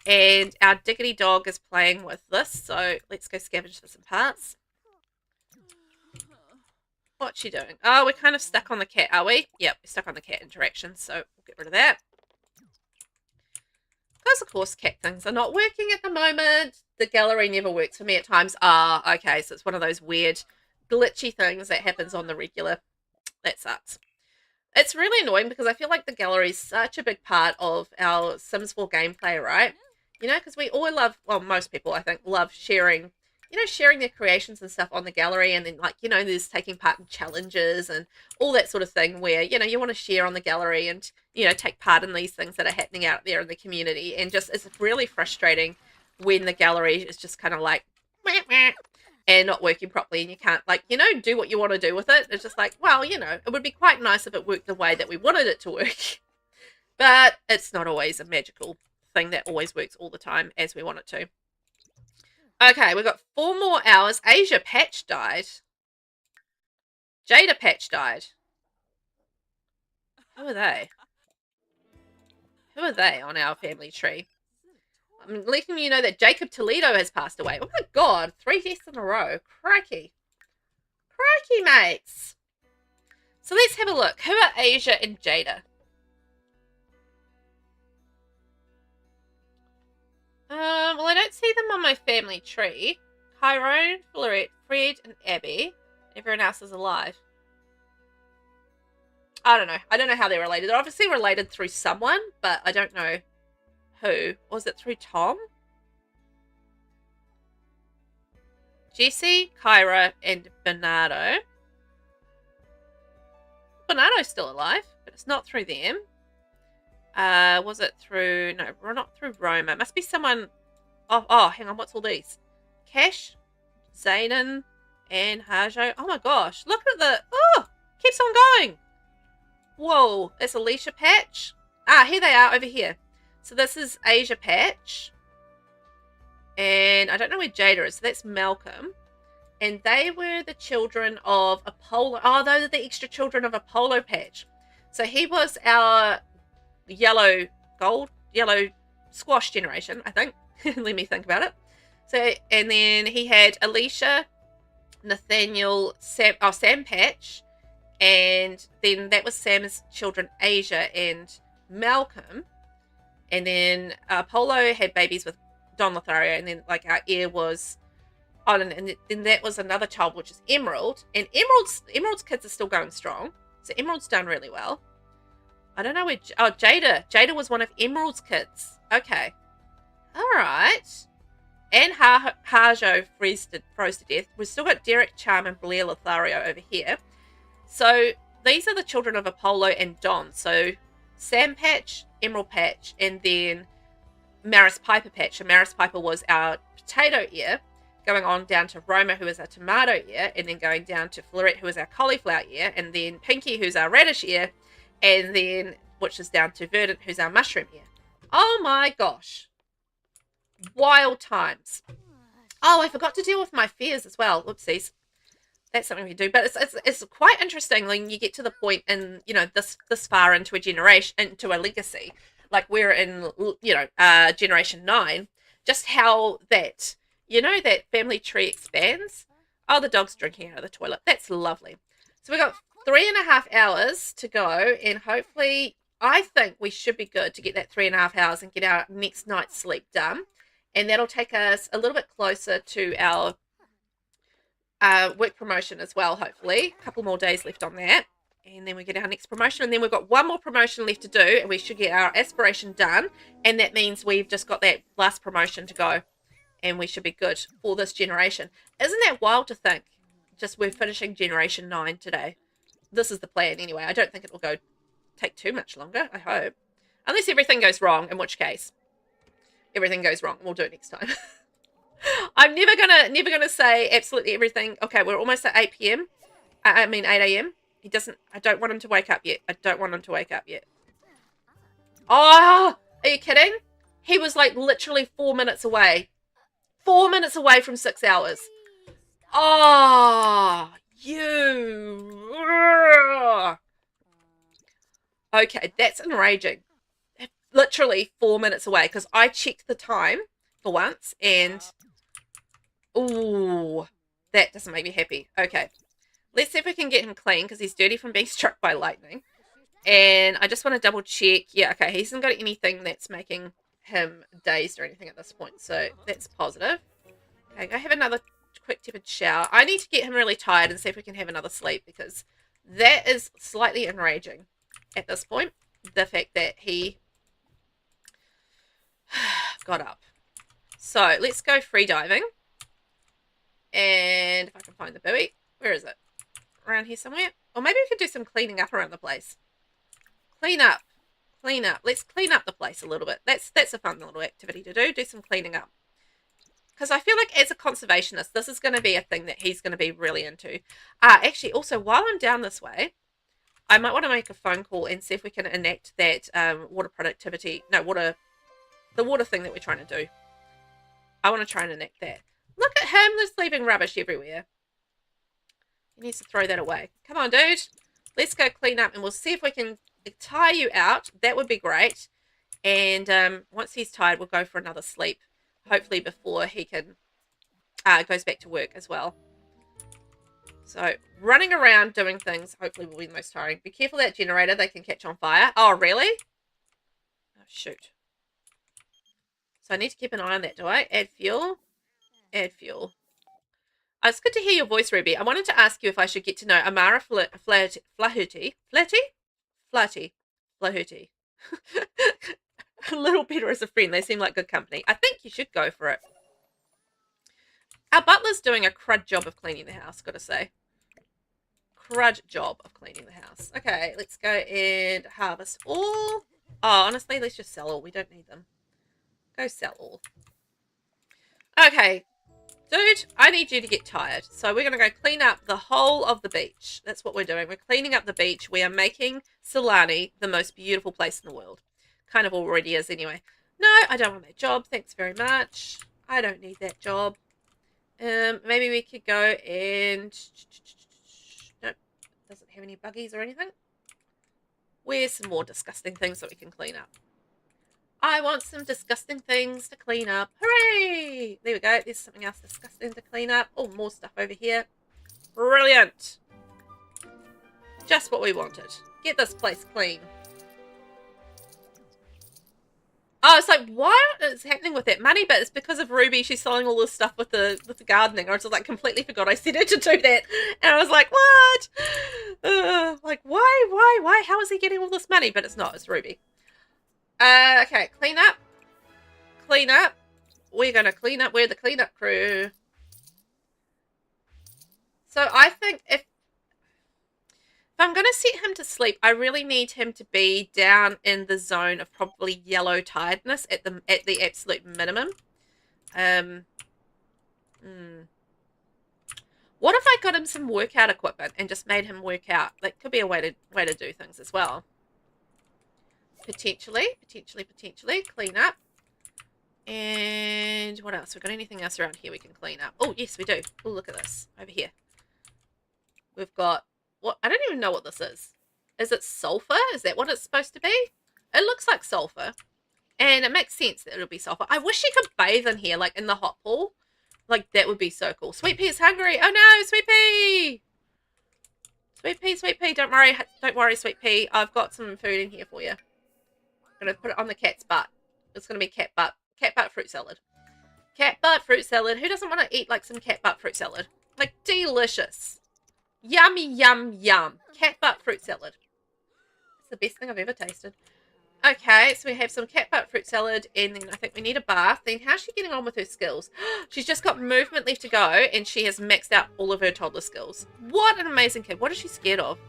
And our diggity dog is playing with this. So let's go scavenge for some parts. What's she doing? Oh, we're kind of stuck on the cat, are we? Yep, we're stuck on the cat interaction, so we'll get rid of that. Because, of course, cat things are not working at the moment. The gallery never works for me at times. Ah, okay, so it's one of those weird, glitchy things that happens on the regular. That sucks. It's really annoying because I feel like the gallery is such a big part of our Sims 4 gameplay, right? You know, because we all love, well, most people, I think, love sharing... You know, sharing their creations and stuff on the gallery, and then, like, you know, there's taking part in challenges and all that sort of thing where, you know, you want to share on the gallery and, you know, take part in these things that are happening out there in the community. And just, it's really frustrating when the gallery is just kind of like, meh, meh, and not working properly, and you can't, like, you know, do what you want to do with it. It's just like, well, you know, it would be quite nice if it worked the way that we wanted it to work. But it's not always a magical thing that always works all the time as we want it to. Okay, we've got 4 more hours. Asia Patch died. Jada Patch died. Who are they? Who are they on our family tree? I'm letting you know that Jacob Toledo has passed away. Oh my god, 3 deaths in a row. Crikey. Crikey, mates. So let's have a look. Who are Asia and Jada? Well, I don't see them on my family tree. Tyrone, Florette, Fred, and Abby. Everyone else is alive. I don't know. I don't know how they're related. They're obviously related through someone, but I don't know who. Was it through Tom? Jesse, Kyra, and Bernardo. Bernardo's still alive, but it's not through them. Was it through... No, we're not through Roma. It must be someone Oh, hang on. What's all these? Cash, Zanen, and Hajo. Oh my gosh. Look at the... Oh, keeps on going. Whoa. It's Alicia Patch. Ah, here they are over here. So this is Asia Patch. And I don't know where Jada is. So that's Malcolm. And they were the children of Apollo. Oh, those are the extra children of Apollo Patch. So he was our yellow squash generation, I think. Let me think about it. So, and then he had Alicia, Nathaniel, Sam Patch, and then that was Sam's children, Asia and Malcolm. And then Apollo had babies with Don Lothario, and then like our heir was, and then that was another child, which is Emerald. And Emerald's kids are still going strong. So Emerald's done really well. I don't know where... Oh, Jada. Jada was one of Emerald's kids. Okay. All right. And Hajo froze to death. We've still got Derek, Charm, and Blair Lothario over here. So these are the children of Apollo and Don. So Sam Patch, Emerald Patch, and then Maris Piper Patch. And Maris Piper was our potato ear, going on down to Roma, who is our tomato ear, and then going down to Florette, who is our cauliflower ear, and then Pinky, who's our radish ear, and then, which is down to Verdant, who's our mushroom ear. Oh my gosh. Wild times. Oh, I forgot to deal with my fears as well. Whoopsies. That's something we do. But it's quite interesting when you get to the point in, you know, this far into a generation, into a legacy. Like we're in, you know, generation 9. Just how that, you know, that family tree expands. Oh, the dog's drinking out of the toilet. That's lovely. So we've got 3.5 hours to go, and hopefully I think we should be good to get that 3.5 hours and get our next night's sleep done. And that'll take us a little bit closer to our work promotion as well, hopefully. A couple more days left on that. And then we get our next promotion. And then we've got one more promotion left to do, and we should get our aspiration done. And that means we've just got that last promotion to go. And we should be good for this generation. Isn't that wild to think? Just we're finishing generation 9 today. This is the plan anyway. I don't think it will take too much longer, I hope. Unless everything goes wrong, in which case everything goes wrong. We'll do it next time. I'm never gonna say absolutely everything. Okay, we're almost at 8 p.m. I mean 8 a.m. I don't want him to wake up yet. Oh, are you kidding? He was like literally 4 minutes away. 4 minutes away from 6 hours. Oh, you. Okay, that's enraging. Literally 4 minutes away, because I checked the time for once, and ooh, that doesn't make me happy. Okay, let's see if we can get him clean, because he's dirty from being struck by lightning. And I just want to double check. Yeah, okay, he hasn't got anything that's making him dazed or anything at this point, so that's positive. Okay, go have another quick tepid shower. I need to get him really tired and see if we can have another sleep, because that is slightly enraging at this point. The fact that he got up. So let's go free diving. And if I can find the buoy, where is it? Around here somewhere? Or maybe we could do some cleaning up around the place. Clean up. Let's clean up the place a little bit. That's a fun little activity to do. Do some cleaning up. Because I feel like as a conservationist, this is going to be a thing that he's going to be really into. Actually, also, while I'm down this way, I might want to make a phone call and see if we can enact that water productivity. No, the water thing that we're trying to do. I want to try and enact that. Look at him, just leaving rubbish everywhere. He needs to throw that away. Come on, dude. Let's go clean up, and we'll see if we can tire you out. That would be great. And once he's tired, we'll go for another sleep. Hopefully before he can goes back to work as well. So running around doing things hopefully will be the most tiring. Be careful of that generator. They can catch on fire. Oh, really? Oh, shoot. So I need to keep an eye on that, do I? Add fuel. Add fuel. Oh, it's good to hear your voice, Ruby. I wanted to ask you if I should get to know Amara Flaherty. A little better as a friend. They seem like good company. I think you should go for it. Our butler's doing a crud job of cleaning the house, gotta say. Crud job of cleaning the house. Okay, let's go and harvest all. Oh, honestly, let's just sell all. We don't need them. Go sell all. Okay, dude, I need you to get tired. So we're going to go clean up the whole of the beach. That's what we're doing. We're cleaning up the beach. We are making Solani the most beautiful place in the world. Kind of already is anyway. No, I don't want that job. Thanks very much. I don't need that job. Maybe we could go and... Nope, doesn't have any buggies or anything. Where's some more disgusting things that we can clean up? I want some disgusting things to clean up. Hooray! There we go. There's something else disgusting to clean up. Oh, more stuff over here. Brilliant. Just what we wanted. Get this place clean. Oh, it's like, what is happening with that money? But it's because of Ruby. She's selling all this stuff with the gardening. I just like completely forgot I said her to do that. And I was like, what? Like, why? How is he getting all this money? But it's not. It's Ruby. Okay, clean up. Clean up. We're going to clean up. We're the cleanup crew. So I think if I'm going to set him to sleep, I really need him to be down in the zone of probably yellow tiredness at the absolute minimum. What if I got him some workout equipment and just made him work out? That could be a way to do things as well. Potentially. Clean up. And what else? We got anything else around here we can clean up? Oh, yes, we do. Oh, look at this. Over here. We've got... What? I don't even know what this is. Is it sulfur? Is that what it's supposed to be? It looks like sulfur. And it makes sense that it'll be sulfur. I wish you could bathe in here, like in the hot pool. Like, that would be so cool. Sweet Pea is hungry. Oh, no, Sweet Pea. Sweet Pea. Don't worry, Sweet Pea. I've got some food in here for you. I'm going to put it on the cat's butt. It's going to be cat butt fruit salad. Cat butt fruit salad. Who doesn't want to eat, like, some cat butt fruit salad? Like, delicious. Yummy, yum, yum. Cat butt fruit salad. It's the best thing I've ever tasted. Okay, so we have some cat butt fruit salad, and then I think we need a bath. Then how's she getting on with her skills? She's just got movement left to go, and she has maxed out all of her toddler skills. What an amazing kid. What is she scared of?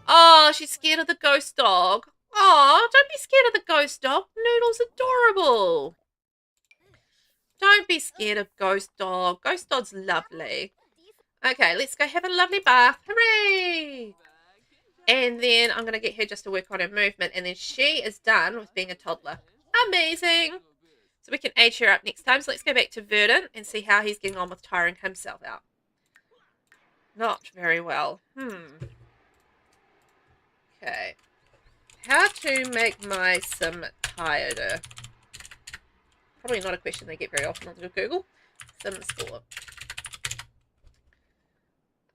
Oh, she's scared of the ghost dog. Oh, don't be scared of the ghost dog. Noodle's adorable. Don't be scared of ghost dog. Ghost dog's lovely. Okay, let's go have a lovely bath. Hooray! And then I'm going to get her just to work on her movement. And then she is done with being a toddler. Amazing! So we can age her up next time. So let's go back to Verdant and see how he's getting on with tiring himself out. Not very well. Okay. How to make my sim tireder? Probably not a question they get very often on Google. Sim score.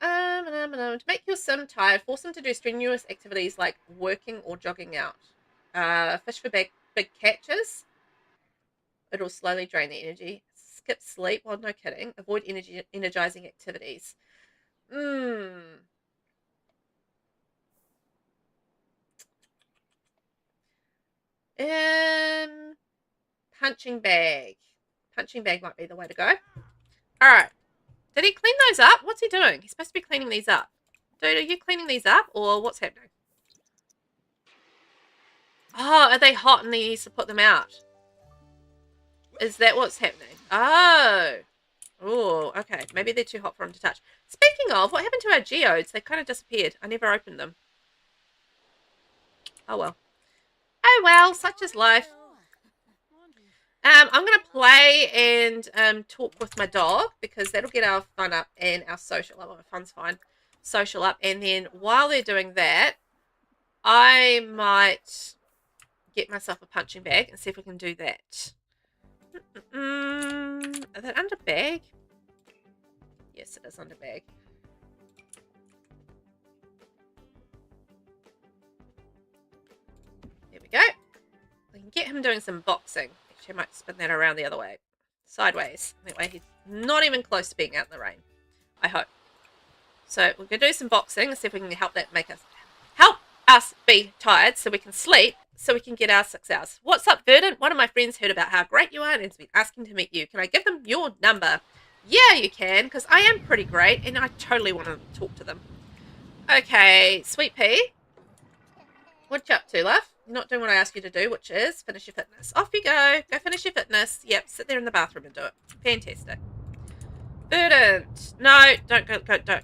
To make your sim tired, force them to do strenuous activities like working or jogging out. Fish for big catches. It'll slowly drain the energy. Skip sleep. Well, no kidding. Avoid energizing activities. Punching bag. Punching bag might be the way to go. All right. Did he clean those up? What's he doing? He's supposed to be cleaning these up. Dude, are you cleaning these up or what's happening? Oh, are they hot and he needs to put them out? Is that what's happening? Oh. Oh, okay. Maybe they're too hot for him to touch. Speaking of, what happened to our geodes? They kind of disappeared. I never opened them. Oh, well. Oh, well. Such is life. I'm going to play and talk with my dog because that'll get our fun up and our social up. Well, fun's fine. Social up. And then while they're doing that, I might get myself a punching bag and see if we can do that. Are they under bag? Yes, it is under bag. There we go. We can get him doing some boxing. Actually, I might spin that around the other way. Sideways. That way he's not even close to being out in the rain. I hope. So we're going to do some boxing and see if we can help us be tired so we can sleep, so we can get our 6 hours. What's up, Verdant? One of my friends heard about how great you are and has been asking to meet you. Can I give them your number? Yeah, you can, because I am pretty great and I totally want to talk to them. Okay, Sweet Pea. What you up to, love? You're not doing what I asked you to do, which is finish your fitness. Off you go. Go finish your fitness. Yep, sit there in the bathroom and do it. Fantastic. Verdant. No, don't go, don't. No.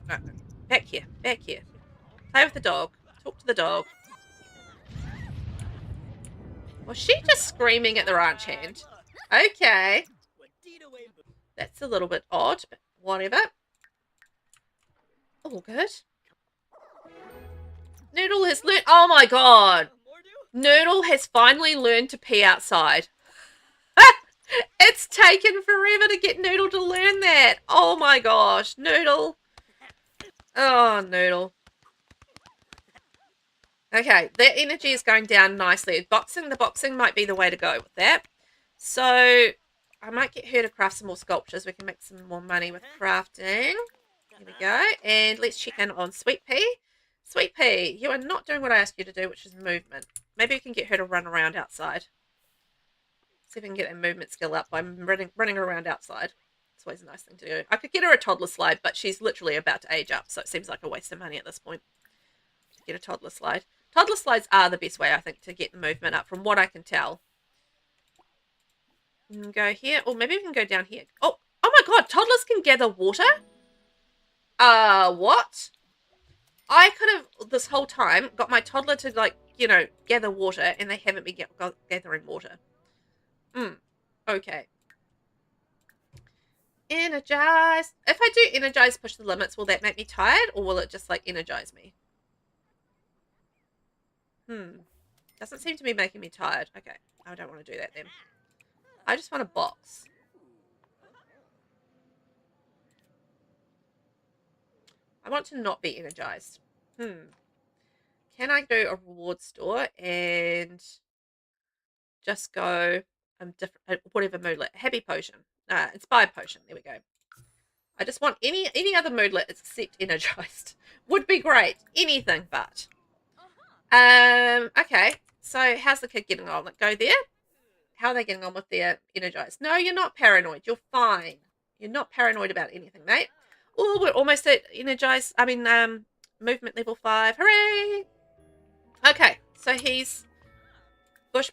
Back here. Back here. Play with the dog. Talk to the dog. Was she just screaming at the ranch hand? Okay. That's a little bit odd, but whatever. All good. Noodle has learned. Oh my god. Noodle has finally learned to pee outside. It's taken forever to get Noodle to learn that. Oh my gosh. Noodle. Oh, Noodle. Okay, that energy is going down nicely. The boxing might be the way to go with that. So, I might get her to craft some more sculptures. We can make some more money with crafting. Here we go. And let's check in on Sweet Pea. Sweet Pea, you are not doing what I asked you to do, which is movement. Maybe we can get her to run around outside. See if we can get a movement skill up by running around outside. It's always a nice thing to do. I could get her a toddler slide, but she's literally about to age up, so it seems like a waste of money at this point to get a toddler slide. Toddler slides are the best way, I think, to get the movement up, from what I can tell. We can go here, or maybe we can go down here. Oh my god, toddlers can gather water? What? I could have, this whole time, got my toddler to, like, you know, gather water, and they haven't been gathering water. Okay. Energize. If I do energize, push the limits, will that make me tired, or will it just, like, energize me? Doesn't seem to be making me tired. Okay, I don't want to do that then. I just want a box. I want to not be energized. Can I do a reward store and just go different, whatever moodlet? Happy potion. Inspired potion. There we go. I just want any other moodlet except energized. Would be great. Anything but. Okay. So how's the kid getting on? Like, go there. How are they getting on with their energized? No, you're not paranoid. You're fine. You're not paranoid about anything, mate. Oh, we're almost at energized. I mean, movement level 5. Hooray! Okay, so he's push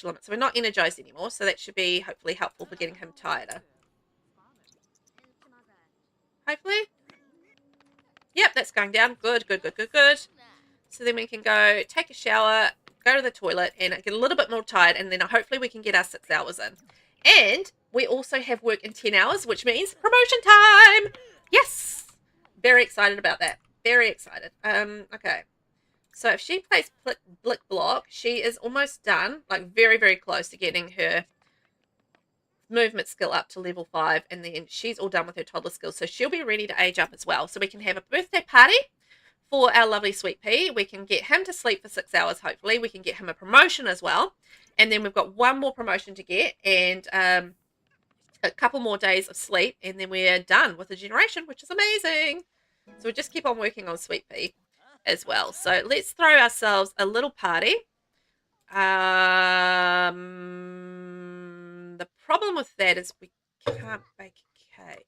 limit. So we're not energized anymore. So that should be hopefully helpful for getting him tireder. Hopefully. Yep, that's going down. Good. So then we can go take a shower, go to the toilet, and get a little bit more tired, and then hopefully we can get our 6 hours in. And we also have work in 10 hours, which means promotion time! Yes! Very excited about that. Very excited. Okay. So if she plays Blick Block, she is almost done, like very, very close to getting her movement skill up to level 5, and then she's all done with her toddler skills, so she'll be ready to age up as well. So we can have a birthday party for our lovely Sweet Pea. We can get him to sleep for 6 hours, hopefully. We can get him a promotion as well. And then we've got one more promotion to get, and a couple more days of sleep, and then we're done with the generation, which is amazing. So we just keep on working on Sweet Pea as well. So let's throw ourselves a little party. The problem with that is we can't bake a cake.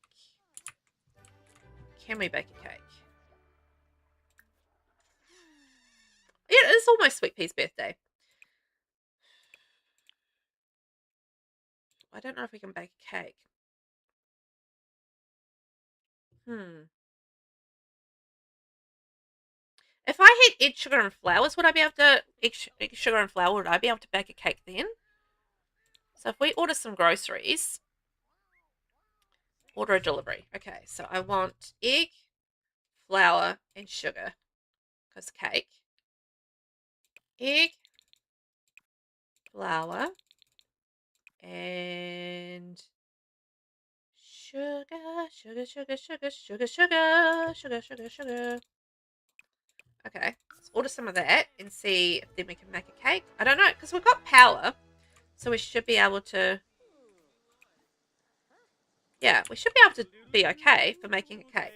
Can we bake a cake? Yeah, it's almost Sweet Pea's birthday. I don't know if we can bake a cake. If I had egg, sugar, and flowers, would I be able to egg, sugar, and flour? Would I be able to bake a cake then? So if we order some groceries, order a delivery. Okay, so I want egg, flour, and sugar, because cake. Egg, flour, and sugar. Okay, let's order some of that and see if then we can make a cake. I don't know, because we've got power, so we should be able to... Yeah, we should be able to be okay for making a cake.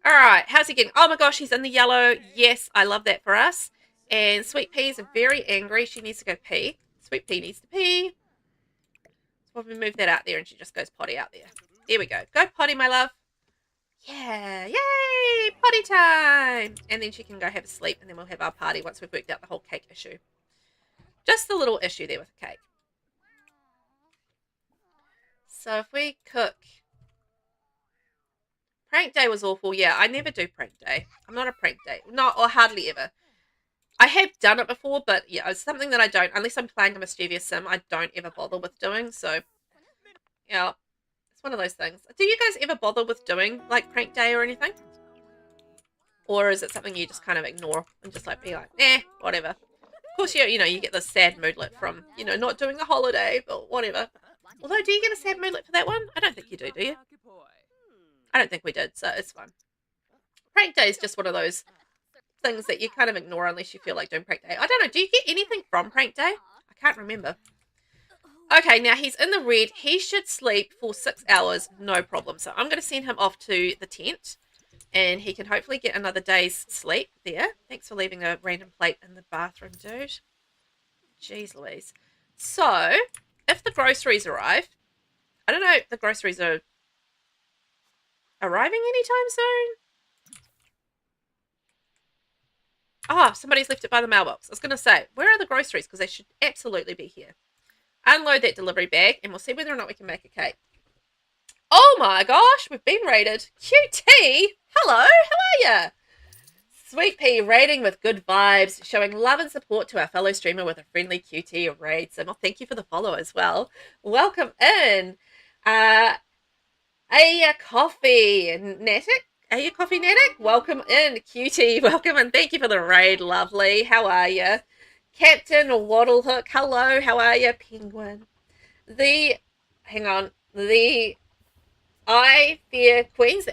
Alright, how's he getting? Oh my gosh, he's in the yellow. Yes, I love that for us. And Sweet Pea is very angry. She needs to go pee. Sweet Pea needs to pee. So we move that out there and she just goes potty out there. There we go. Go potty, my love. Yeah, yay, potty time. And then she can go have a sleep, and then we'll have our party once we've worked out the whole cake issue. Just a little issue there with the cake. So if we cook... Prank day was awful. Yeah, I never do prank day. I'm not a prank day. Not, or hardly ever. I have done it before, but yeah, it's something that I don't, unless I'm playing a mischievous sim, I don't ever bother with doing. So, yeah, it's one of those things. Do you guys ever bother with doing, like, prank day or anything? Or is it something you just kind of ignore and just, like, be like, eh, whatever. Of course, you know, you get the sad moodlet from, you know, not doing a holiday, but whatever. Although, do you get a sad moodlet for that one? I don't think you do you? I don't think we did, so it's fine. Prank day is just one of those things that you kind of ignore unless you feel like doing prank day. I don't know. Do you get anything from prank day? I can't remember. Okay, now he's in the red. He should sleep for 6 hours, no problem. So I'm going to send him off to the tent, and he can hopefully get another day's sleep there. Thanks for leaving a random plate in the bathroom, dude. Jeez Louise. So, if the groceries arrive, I don't know if the groceries are arriving anytime soon. Oh, somebody's left it by the mailbox. I was going to say, where are the groceries? Because they should absolutely be here. Unload that delivery bag, and we'll see whether or not we can make a cake. Oh my gosh, we've been raided. QT, hello, how are ya? Sweet Pea raiding with good vibes, showing love and support to our fellow streamer with a friendly QT raid. So, well, thank you for the follow as well. Welcome in. Aya Coffee, Natic. Aya Coffee Natic, welcome in. QT, welcome in. Thank you for the raid, lovely. How are you? Captain Waddlehook, hello, how are you? Penguin. Hang on, the I Fear Queens,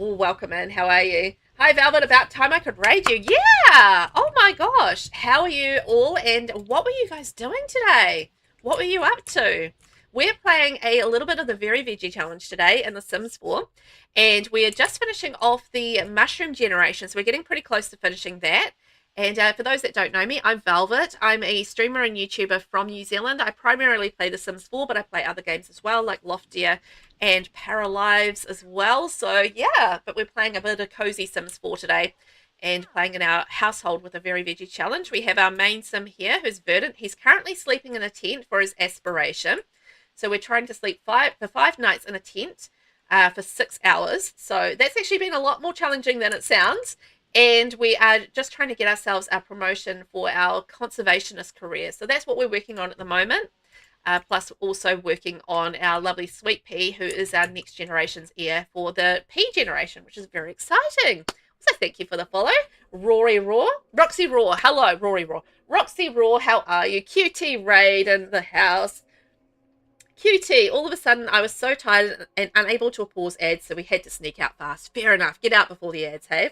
Ooh, welcome in, how are you? Hi, Velvet, about time I could raid you. Yeah, oh my gosh, how are you all, and what were you guys doing today? What were you up to? We're playing a little bit of the Very Veggie Challenge today in The Sims 4, and we are just finishing off the mushroom generation, so we're getting pretty close to finishing that. And for those that don't know me, I'm Velvet. I'm a streamer and YouTuber from New Zealand. I primarily play The Sims 4, but I play other games as well, like Loftier and Paralives as well. So, yeah, but we're playing a bit of cozy Sims 4 today and playing in our household with a Very Veggie Challenge. We have our main sim here, who's Verdant. He's currently sleeping in a tent for his aspiration. So we're trying to sleep for 5 nights in a tent for 6 hours. So that's actually been a lot more challenging than it sounds. And we are just trying to get ourselves a promotion for our conservationist career. So that's what we're working on at the moment. Plus also working on our lovely Sweet Pea, who is our next generation's heir for the pea generation, which is very exciting. So thank you for the follow. Rory Raw. Roxy Raw. Hello, Rory Raw. Roxy Raw, how are you? QT Raid in the house. QT, all of a sudden I was so tired and unable to pause ads, so we had to sneak out fast. Fair enough. Get out before the ads, hey?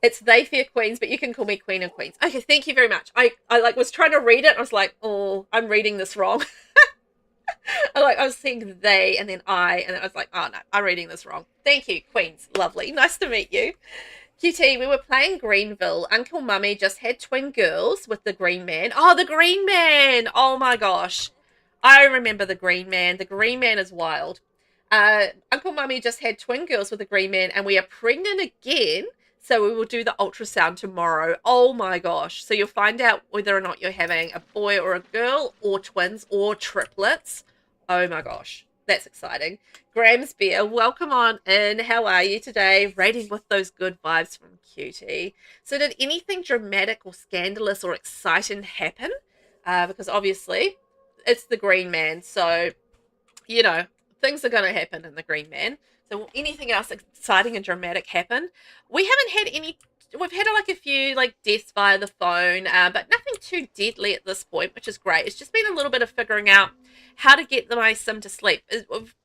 It's They Fear Queens, but you can call me Queen and Queens. Okay, thank you very much. I like was trying to read it. I was like, oh, I'm reading this wrong. I was seeing they and then I, and I was like, oh no, I'm reading this wrong. Thank you, Queens. Lovely. Nice to meet you. QT, we were playing Greenville. Uncle Mummy just had twin girls with the Green Man. Oh, the Green Man. Oh my gosh. I remember the Green Man. The Green Man is wild. Uncle Mummy just had twin girls with the Green Man, and we are pregnant again. So we will do the ultrasound tomorrow. Oh my gosh. So you'll find out whether or not you're having a boy or a girl or twins or triplets. Oh my gosh. That's exciting. Graham's Beer, welcome on in. How are you today? Rating with those good vibes from QT. So did anything dramatic or scandalous or exciting happen? Because obviously it's the Green Man. So, you know, things are going to happen in the Green Man. So anything else exciting and dramatic happen? We haven't had any, we've had like a few like deaths via the phone, but nothing too deadly at this point, which is great. It's just been a little bit of figuring out how to get my sim to sleep.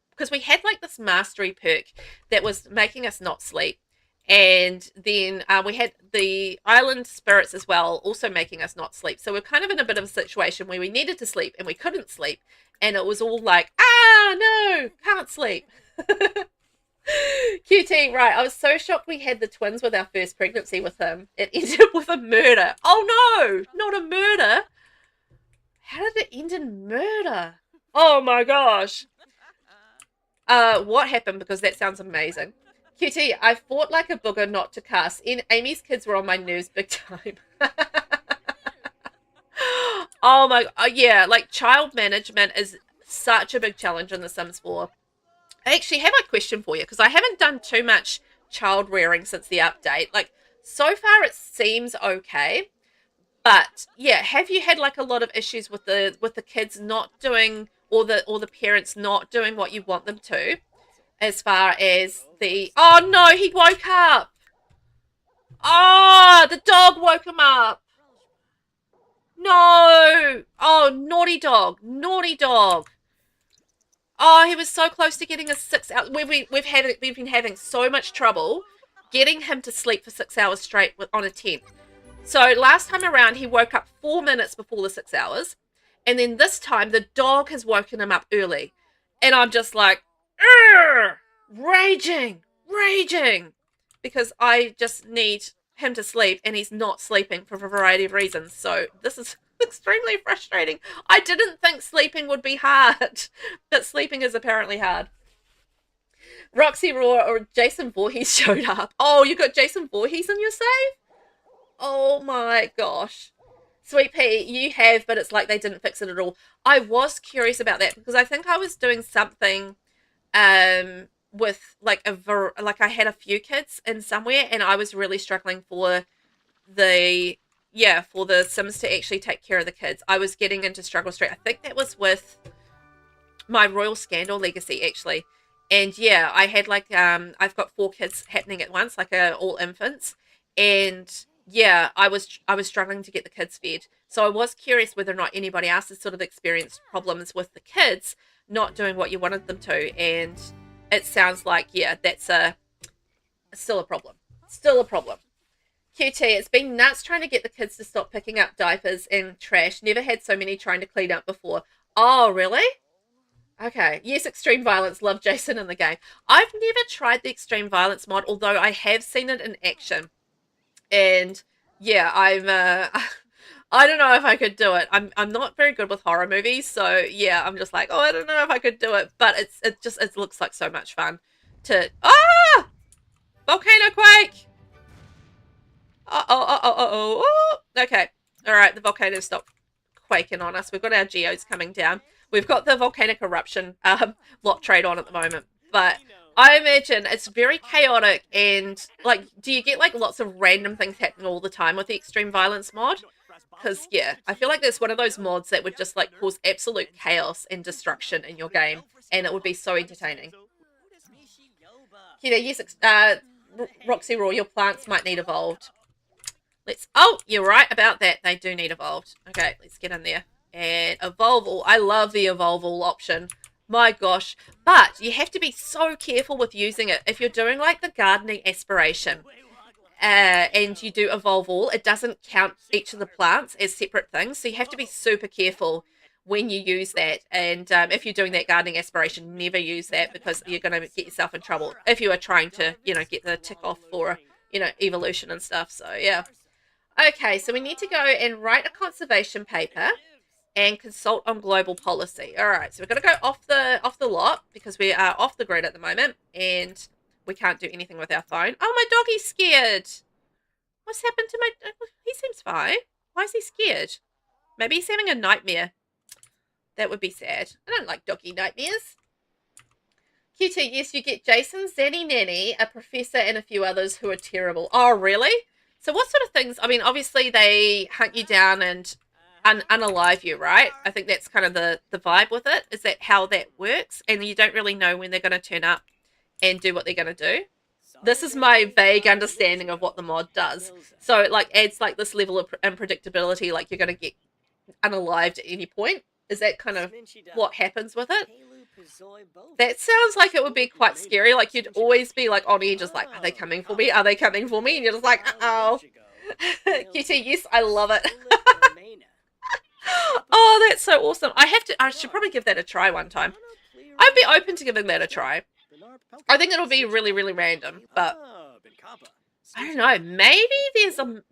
Because we had like this mastery perk that was making us not sleep. And then we had the island spirits as well, also making us not sleep. So we're kind of in a bit of a situation where we needed to sleep and we couldn't sleep. And it was all like, no, can't sleep. QT, right. I was so shocked we had the twins with our first pregnancy with him. It ended with a murder. Oh no, not a murder. How did it end in murder? Oh my gosh. What happened? Because that sounds amazing. QT, I fought like a booger not to cuss. Amy's kids were on my nerves big time. Oh my, yeah, like child management is such a big challenge in The Sims 4. I actually have a question for you because I haven't done too much child rearing since the update. Like, so far it seems okay. But yeah, have you had like a lot of issues with the kids not doing or the parents not doing what you want them to as far as the oh no, he woke up. Oh, the dog woke him up. No. Oh, naughty dog. Naughty dog. Oh, he was so close to getting a 6 hour. We've been having so much trouble getting him to sleep for 6 hours straight on a tent. So last time around, he woke up 4 minutes before the 6 hours. And then this time, the dog has woken him up early. And I'm just like, raging, raging. Because I just need him to sleep, and he's not sleeping for a variety of reasons. So this is extremely frustrating. I didn't think sleeping would be hard, but sleeping is apparently hard. Roxy Raw or Jason Voorhees showed up. Oh, you got Jason Voorhees in your save? Oh my gosh. Sweet Pea, you have, but it's like they didn't fix it at all. I was curious about that because I think I was doing something with like I had a few kids in somewhere and I was really struggling for the Sims to actually take care of the kids. I was getting into struggle street. I think that was with my Royal Scandal Legacy actually. And yeah, I had like I've got 4 kids happening at once, like all infants. And yeah, I was struggling to get the kids fed. So I was curious whether or not anybody else has sort of experienced problems with the kids not doing what you wanted them to. And it sounds like, yeah, that's still a problem. Still a problem. QT, it's been nuts trying to get the kids to stop picking up diapers and trash. Never had so many trying to clean up before. Oh, really? Okay. Yes, extreme violence. Love Jason in the game. I've never tried the extreme violence mod, although I have seen it in action. And yeah, I don't know if I could do it. I'm not very good with horror movies, so yeah, I'm just like, oh, I don't know if I could do it. But it looks like so much fun to volcano quake. Oh. Okay. All right, the volcano stopped quaking on us. We've got our geodes coming down. We've got the volcanic eruption lot trade on at the moment, but I imagine it's very chaotic and like, do you get like lots of random things happening all the time with the extreme violence mod? Because yeah, I feel like there's one of those mods that would just like cause absolute chaos and destruction in your game, and it would be so entertaining. Yes, Roxy Raw, your plants might need evolved. Oh, you're right about that. They do need evolved. Okay, let's get in there. And evolve all. I love the evolve all option. My gosh. But you have to be so careful with using it. If you're doing like the gardening aspiration and you do evolve all, it doesn't count each of the plants as separate things. So you have to be super careful when you use that. And if you're doing that gardening aspiration, never use that because you're going to get yourself in trouble if you are trying to, get the tick off for, evolution and stuff. So yeah. Okay, so we need to go and write a conservation paper and consult on global policy. All right, so we're going to go off the lot because we are off the grid at the moment and we can't do anything with our phone. Oh, my doggy's scared. What's happened to my... He seems fine. Why is he scared? Maybe he's having a nightmare. That would be sad. I don't like doggy nightmares. QT, yes, you get Jason, Zanny Nanny, a professor, and a few others who are terrible. Oh, really? So what sort of things? I mean, obviously they hunt you down and unalive you, right? I think that's kind of the vibe with it. Is that how that works? And you don't really know when they're going to turn up and do what they're going to do. This is my vague understanding of what the mod does. So it like adds like this level of unpredictability, like you're going to get unalived at any point. Is that kind of what happens with it? That sounds like it would be quite scary. Like you'd always be like on edge, just like, are they coming for me? Are they coming for me? And you're just like, uh-oh. QT, yes, I love it. Oh, that's so awesome. I should probably give that a try one time. I'd be open to giving that a try. I think it'll be really, really random, but I don't know. Maybe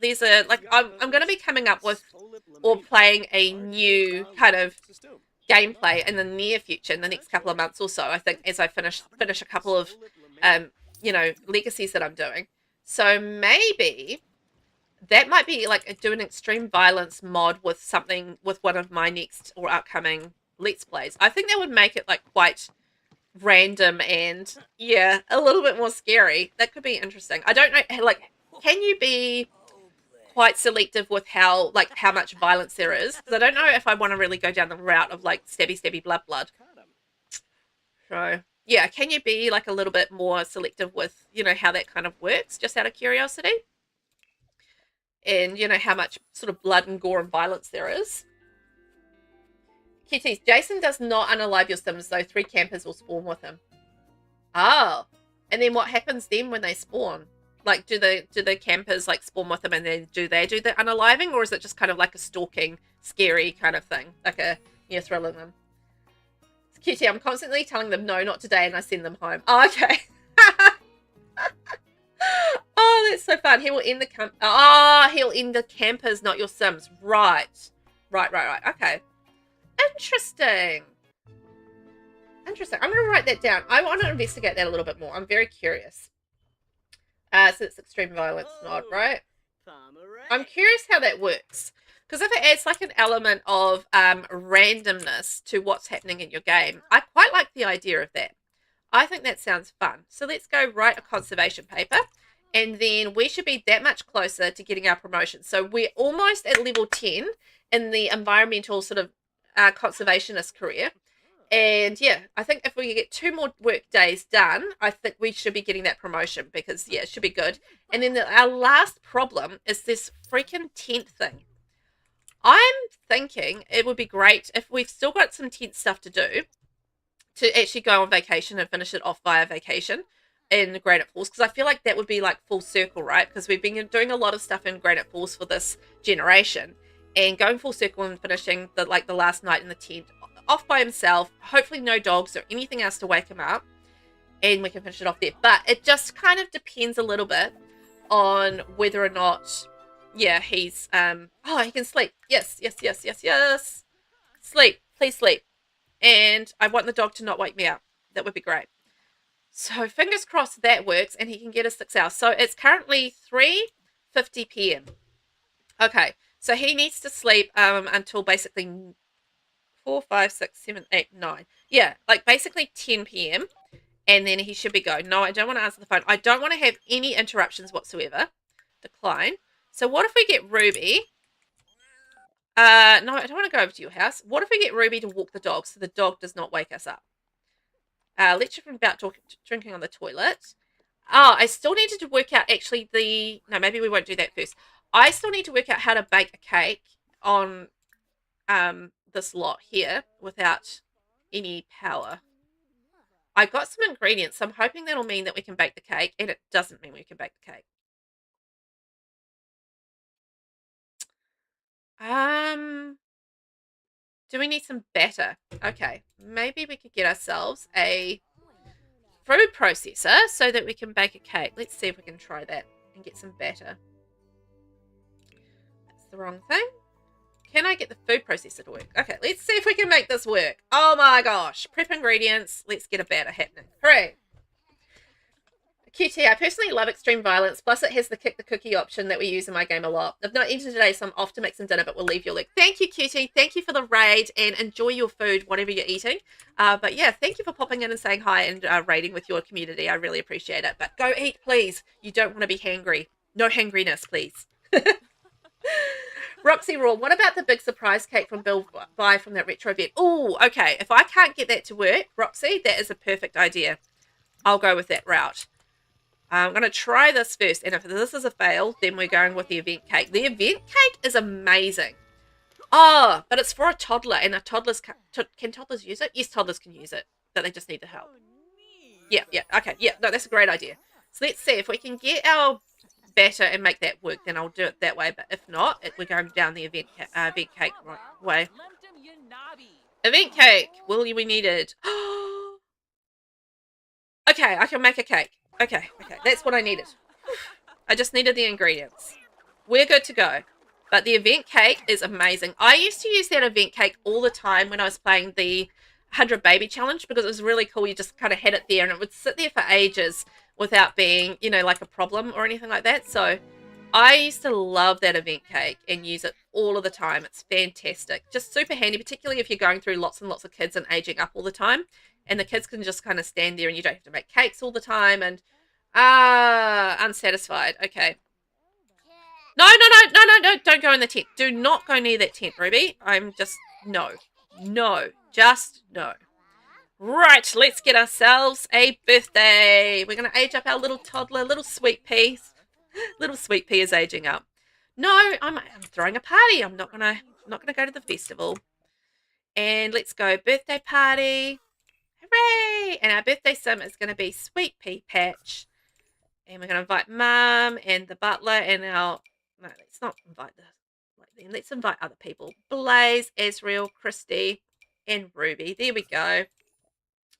there's a like I'm going to be coming up with or playing a new kind of gameplay in the near future, in the next couple of months or so. I think as I finish a couple of legacies that I'm doing. So maybe That might be like do an extreme violence mod with something with one of my next or upcoming Let's Plays. I think that would make it like quite random and yeah, a little bit more scary. That could be interesting. I don't know, like, can you be quite selective with how much violence there is? Because I don't know if I want to really go down the route of like stabby, blood. So yeah, can you be like a little bit more selective with, you know, how that kind of works, just out of curiosity? And, you know, how much sort of blood and gore and violence there is. Kitties, Jason does not unalive your Sims, though. 3 campers will spawn with him. Oh. And then what happens then when they spawn? Like, do the campers, like, spawn with them and then do they do the unaliving? Or is it just kind of like a stalking, scary kind of thing? Like a, you're thrilling them. Kitty, I'm constantly telling them, no, not today, and I send them home. Oh, okay. Oh, that's so fun. He will end the he'll end the campers, not your Sims. Right. Right. Okay. Interesting. I'm going to write that down. I want to investigate that a little bit more. I'm very curious. So it's extreme violence mod, right? I'm curious how that works. Because if it adds like an element of randomness to what's happening in your game, I quite like the idea of that. I think that sounds fun. So let's go write a conservation paper. And then we should be that much closer to getting our promotion. So we're almost at level 10 in the environmental sort of conservationist career. And yeah, I think if we get 2 more work days done, I think we should be getting that promotion because, yeah, it should be good. And then our last problem is this freaking tent thing. I'm thinking it would be great if we've still got some tent stuff to do to actually go on vacation and finish it off via vacation in Granite Falls, because I feel like that would be like full circle, right? Because we've been doing a lot of stuff in Granite Falls for this generation, and going full circle and finishing the last night in the tent off by himself, hopefully no dogs or anything else to wake him up, and we can finish it off there. But it just kind of depends a little bit on whether or not, yeah, he's he can sleep. Yes. Sleep, please sleep. And I want the dog to not wake me up. That would be great. So fingers crossed that works and he can get a 6 hours. So it's currently 3:50 p.m. Okay, so he needs to sleep until basically 4, 5, 6, 7, 8, 9. Yeah, like basically 10 p.m. and then he should be go. No, I don't want to answer the phone. I don't want to have any interruptions whatsoever. Decline. So what if we get Ruby? No, I don't want to go over to your house. What if we get Ruby to walk the dog so the dog does not wake us up? Lecture from about drinking on the toilet. Oh, I still needed to work out actually no, maybe we won't do that first. I still need to work out how to bake a cake on this lot here without any power. I got some ingredients, so I'm hoping that'll mean that we can bake the cake, and it doesn't mean we can bake the cake. Do we need some batter? Okay, maybe we could get ourselves a food processor so that we can bake a cake. Let's see if we can try that and get some batter. That's the wrong thing. Can I get the food processor to work? Okay, let's see if we can make this work. Oh my gosh. Prep ingredients. Let's get a batter happening. Hooray. QT, I personally love extreme violence, plus it has the kick the cookie option that we use in my game a lot. I've not eaten today, so I'm off to make some dinner, but we'll leave your link. Thank you, QT. Thank you for the raid, and enjoy your food, whatever you're eating. But yeah, thank you for popping in and saying hi and raiding with your community. I really appreciate it. But go eat, please. You don't want to be hangry. No hangriness, please. Roxy Raw, what about the big surprise cake from VelvettB from that retro event? Oh, okay. If I can't get that to work, Roxy, that is a perfect idea. I'll go with that route. I'm going to try this first, and if this is a fail, then we're going with the event cake. The event cake is amazing. Oh, but it's for a toddler, and a toddler's can toddlers use it? Yes, toddlers can use it, but they just need the help. Yeah, okay, yeah, no, that's a great idea. So let's see if we can get our batter and make that work, then I'll do it that way, but if not, we're going down the event cake way. Event cake, we need it. Okay, I can make a cake. Okay, that's what I needed. I just needed the ingredients. We're good to go. But the event cake is amazing. I used to use that event cake all the time when I was playing the 100 Baby Challenge because it was really cool. You just kind of had it there and it would sit there for ages without being, you know, like a problem or anything like that. So, I used to love that event cake and use it all of the time. It's fantastic. Just super handy, particularly if you're going through lots and lots of kids and aging up all the time. And the kids can just kind of stand there and you don't have to make cakes all the time. And, unsatisfied. Okay. No, no, no, no, no, no. Don't go in the tent. Do not go near that tent, Ruby. I'm just, no. No. Just no. Right, let's get ourselves a birthday. We're going to age up our little toddler, little sweet pea. Little sweet pea is aging up. No, I'm throwing a party. I'm not gonna go to the festival. And let's go birthday party. Hooray! And our birthday sim is going to be Sweet Pea Patch. And we're going to invite Mum and the butler and our... No, let's not invite them. Let's invite other people. Blaze, Azriel, Christy, and Ruby. There we go.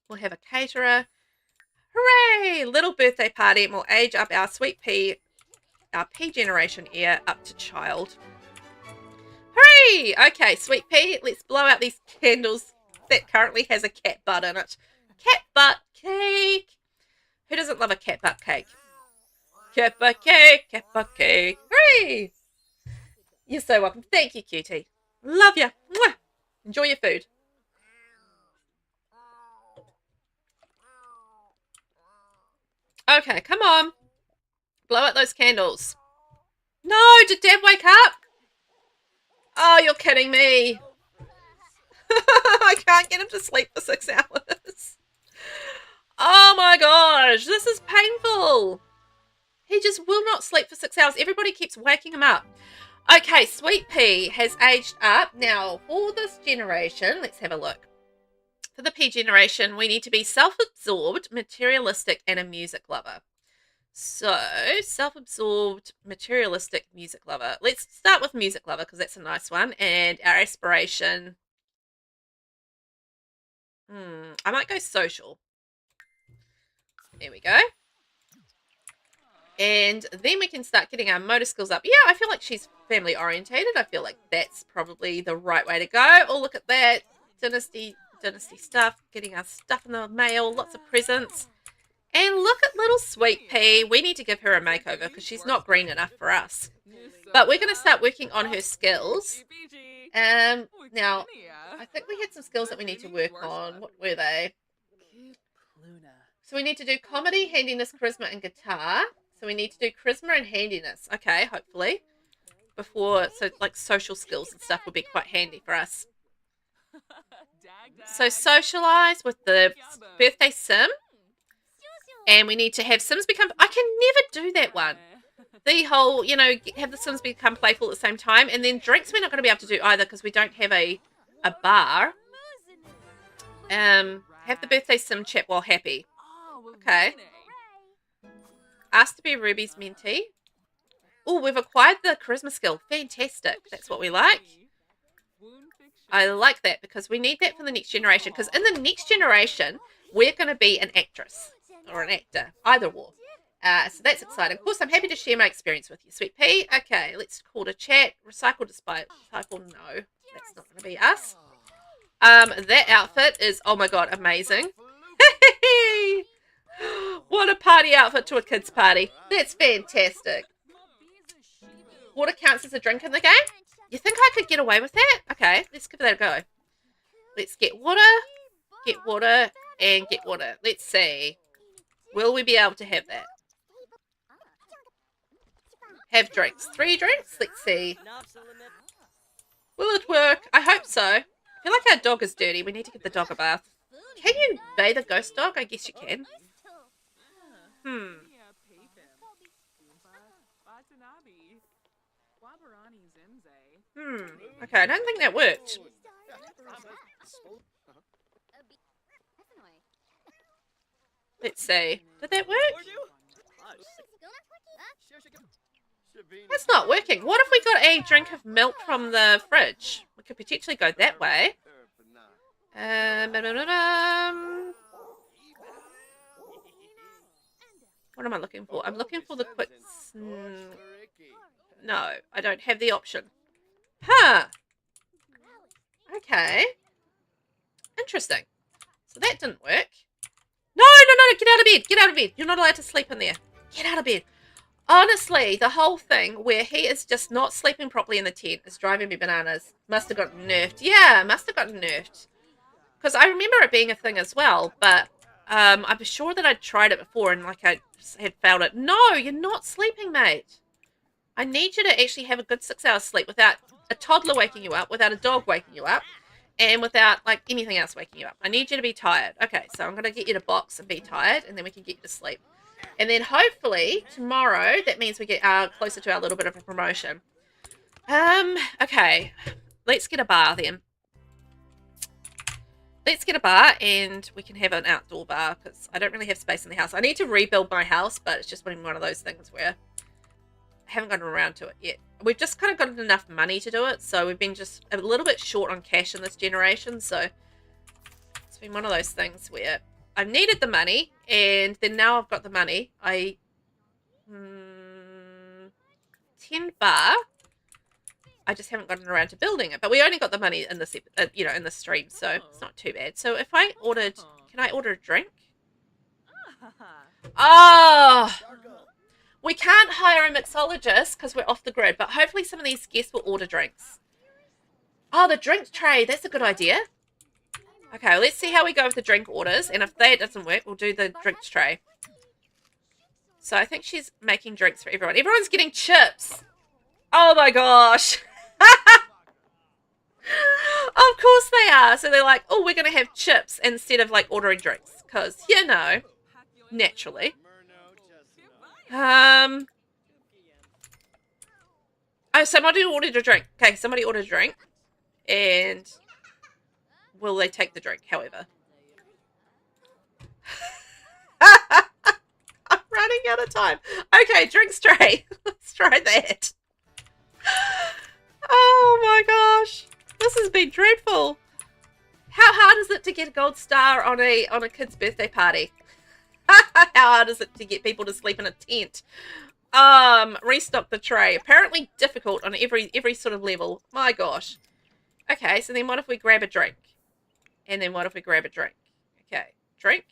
We'll have a caterer. Hooray! Little birthday party, and we'll age up our Sweet Pea, our Pea generation heir up to child. Hooray! Okay, Sweet Pea, let's blow out these candles that currently has a cat butt in it. Cat butt cake. Who doesn't love a cat butt cake? Cat butt cake, cat butt cake. Hooray! You're so welcome. Thank you, cutie. Love ya. Mwah. Enjoy your food. Okay, come on. Blow out those candles. No, did Dad wake up? Oh, you're kidding me. I can't get him to sleep for 6 hours. Oh my gosh, this is painful. He just will not sleep for 6 hours. Everybody keeps waking him up. Okay, Sweet Pea has aged up. Now, for this generation, let's have a look. For the Pea generation, we need to be self-absorbed, materialistic, and a music lover. So, self-absorbed, materialistic, music lover. Let's start with music lover because that's a nice one. And our aspiration... I might go social. There we go. And then we can start getting our motor skills up. Yeah, I feel like she's family orientated. I feel like that's probably the right way to go. Oh, look at that. Dynasty stuff. Getting our stuff in the mail. Lots of presents. And look at little Sweet Pea. We need to give her a makeover because she's not green enough for us. But we're going to start working on her skills. Now, I think we had some skills that we need to work on. What were they? So we need to do comedy, handiness, charisma, and guitar. So we need to do charisma and handiness. Okay, hopefully. So like social skills and stuff will be quite handy for us. So socialize with the birthday sim. And we need to have Sims become... I can never do that one. The whole, have the Sims become playful at the same time. And then drinks we're not going to be able to do either because we don't have a bar. Have the birthday sim chat while happy. Okay. Ask to be Ruby's mentee. Oh, we've acquired the charisma skill. Fantastic. That's what we like. I like that because we need that for the next generation. Because in the next generation, we're going to be an actress or an actor. Either or. So that's exciting. Of course, I'm happy to share my experience with you, Sweet Pea. Okay, let's call to chat. Recycle despite recycle. No, that's not going to be us. That outfit is, oh my god, amazing. What a party outfit to a kid's party. That's fantastic. Water counts as a drink in the game? You think I could get away with that? Okay, let's give that a go. Let's get water, and get water. Let's see. Will we be able to have that? Have drinks. 3 drinks? Let's see. Will it work? I hope so. I feel like our dog is dirty. We need to give the dog a bath. Can you bathe a ghost dog? I guess you can. Okay, I don't think that worked. Let's see. Did that work? That's not working. What if we got a drink of milk from the fridge? We could potentially go that way. What am I looking for? I'm looking for the quick... No, I don't have the option. Huh. Okay. Interesting. So that didn't work. No, no, no, get out of bed. Get out of bed. You're not allowed to sleep in there. Get out of bed. Honestly, the whole thing where he is just not sleeping properly in the tent is driving me bananas. Must have gotten nerfed. Yeah, must have gotten nerfed. Because I remember it being a thing as well, but I'm sure that I'd tried it before and like I had failed it. No, you're not sleeping, mate. I need you to actually have a good 6 hours sleep without a toddler waking you up, without a dog waking you up, and without like anything else waking you up. I need you to be tired. Okay, so I'm going to get you to box and be tired, and then we can get you to sleep. And then hopefully tomorrow, that means we get closer to our little bit of a promotion. Okay, let's get a bar then. Let's get a bar and we can have an outdoor bar because I don't really have space in the house. I need to rebuild my house, but it's just been one of those things where I haven't gotten around to it yet. We've just kind of got enough money to do it, so we've been just a little bit short on cash in this generation, so it's been one of those things where I've needed the money, and then now I've got the money. 10 bar. I just haven't gotten around to building it, but we only got the money in this, in this stream, so it's not too bad. So if I ordered, can I order a drink? Oh, we can't hire a mixologist because we're off the grid, but hopefully some of these guests will order drinks. Oh, the drink tray, that's a good idea. Okay, well, let's see how we go with the drink orders, and if that doesn't work, we'll do the drinks tray. So I think she's making drinks for everyone. Everyone's getting chips. Oh my gosh. Of course they are. So they're like, oh, we're going to have chips instead of like ordering drinks. Because, naturally. Oh, somebody ordered a drink. Okay, somebody ordered a drink. And will they take the drink, however? I'm running out of time. Okay, drinks tray. Let's try that. Oh my gosh. This has been dreadful. How hard is it to get a gold star on a kid's birthday party? How hard is it to get people to sleep in a tent? Restock the tray. Apparently difficult on every sort of level. My gosh. Okay, so then what if we grab a drink? And then what if we grab a drink? Okay, drink.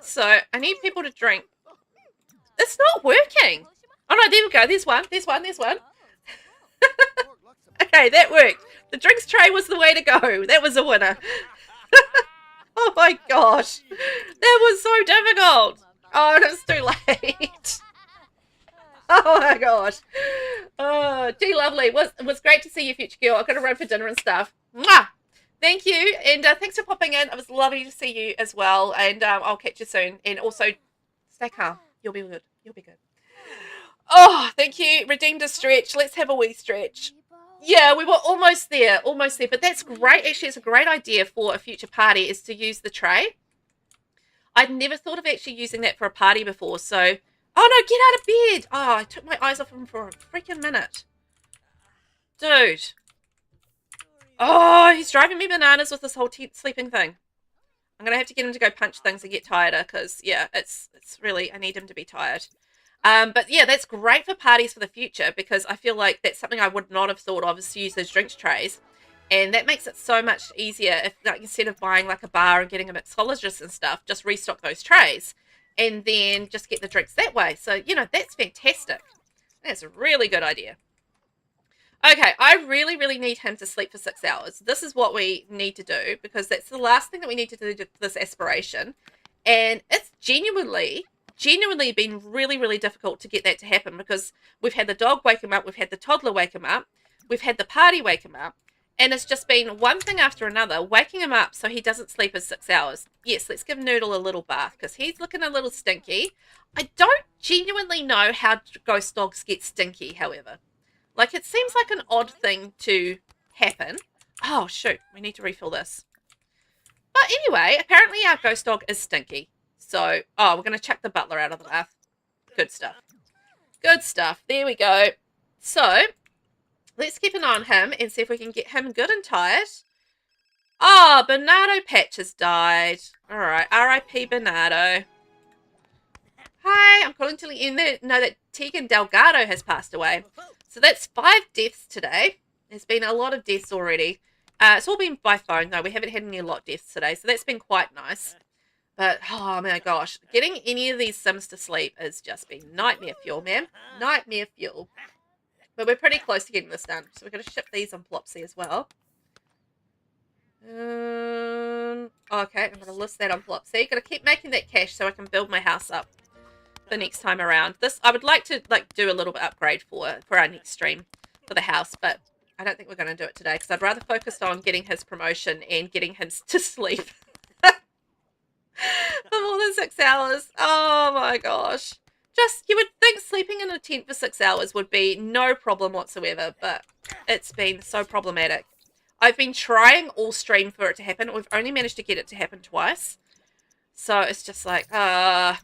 So I need people to drink. It's not working. Oh no, there we go. There's one. Okay, that worked. The drinks tray was the way to go. That was a winner. Oh my gosh. That was so difficult. Oh, and it's too late. Oh my gosh. Oh, gee, lovely. It was great to see you, future girl. I've got to run for dinner and stuff. Mwah! Thank you, and thanks for popping in. It was lovely to see you as well, and I'll catch you soon. And also, stay calm. You'll be good. You'll be good. Oh, thank you. Redeemed a stretch. Let's have a wee stretch. Yeah, we were almost there. But that's great. Actually, it's a great idea for a future party is to use the tray. I'd never thought of actually using that for a party before, so... Oh, no, get out of bed. Oh, I took my eyes off him for a freaking minute. Dude. Oh, he's driving me bananas with this whole tent sleeping thing. I'm going to have to get him to go punch things and get tireder because, yeah, it's really, I need him to be tired. But, yeah, that's great for parties for the future because I feel like that's something I would not have thought of is to use those drinks trays. And that makes it so much easier if, like, instead of buying, like, a bar and getting a mixologist and stuff, just restock those trays and then just get the drinks that way. So, that's fantastic. That's a really good idea. Okay, I really, really need him to sleep for 6 hours. This is what we need to do because that's the last thing that we need to do to this aspiration. And it's genuinely been really, really difficult to get that to happen because we've had the dog wake him up, we've had the toddler wake him up, we've had the party wake him up, and it's just been one thing after another, waking him up so he doesn't sleep his 6 hours. Yes, let's give Noodle a little bath because he's looking a little stinky. I don't genuinely know how ghost dogs get stinky, however. Like, it seems like an odd thing to happen. Oh, shoot. We need to refill this. But anyway, apparently our ghost dog is stinky. So, we're going to chuck the butler out of the bath. Good stuff. Good stuff. There we go. So, let's keep an eye on him and see if we can get him good and tired. Oh, Bernardo Patch has died. All right. R.I.P. Bernardo. Hi. I'm calling to let you know that Tegan Delgado has passed away. So that's 5 deaths today. There's been a lot of deaths already. It's all been by phone, though. We haven't had any lot deaths today, so that's been quite nice. But, oh my gosh, getting any of these Sims to sleep has just been nightmare fuel, man. Nightmare fuel. But we're pretty close to getting this done. So we're going to ship these on Plopsy as well. Okay, I'm going to list that on Plopsy. Going to keep making that cash so I can build my house up the next time around. This, I would like to do a little bit upgrade for our next stream for the house, but I don't think we're going to do it today because I'd rather focus on getting his promotion and getting him to sleep for more than 6 hours. Oh my gosh. Just, you would think sleeping in a tent for 6 hours would be no problem whatsoever, but it's been so problematic. I've been trying all stream for it to happen. We've only managed to get it to happen twice. So it's just like, okay,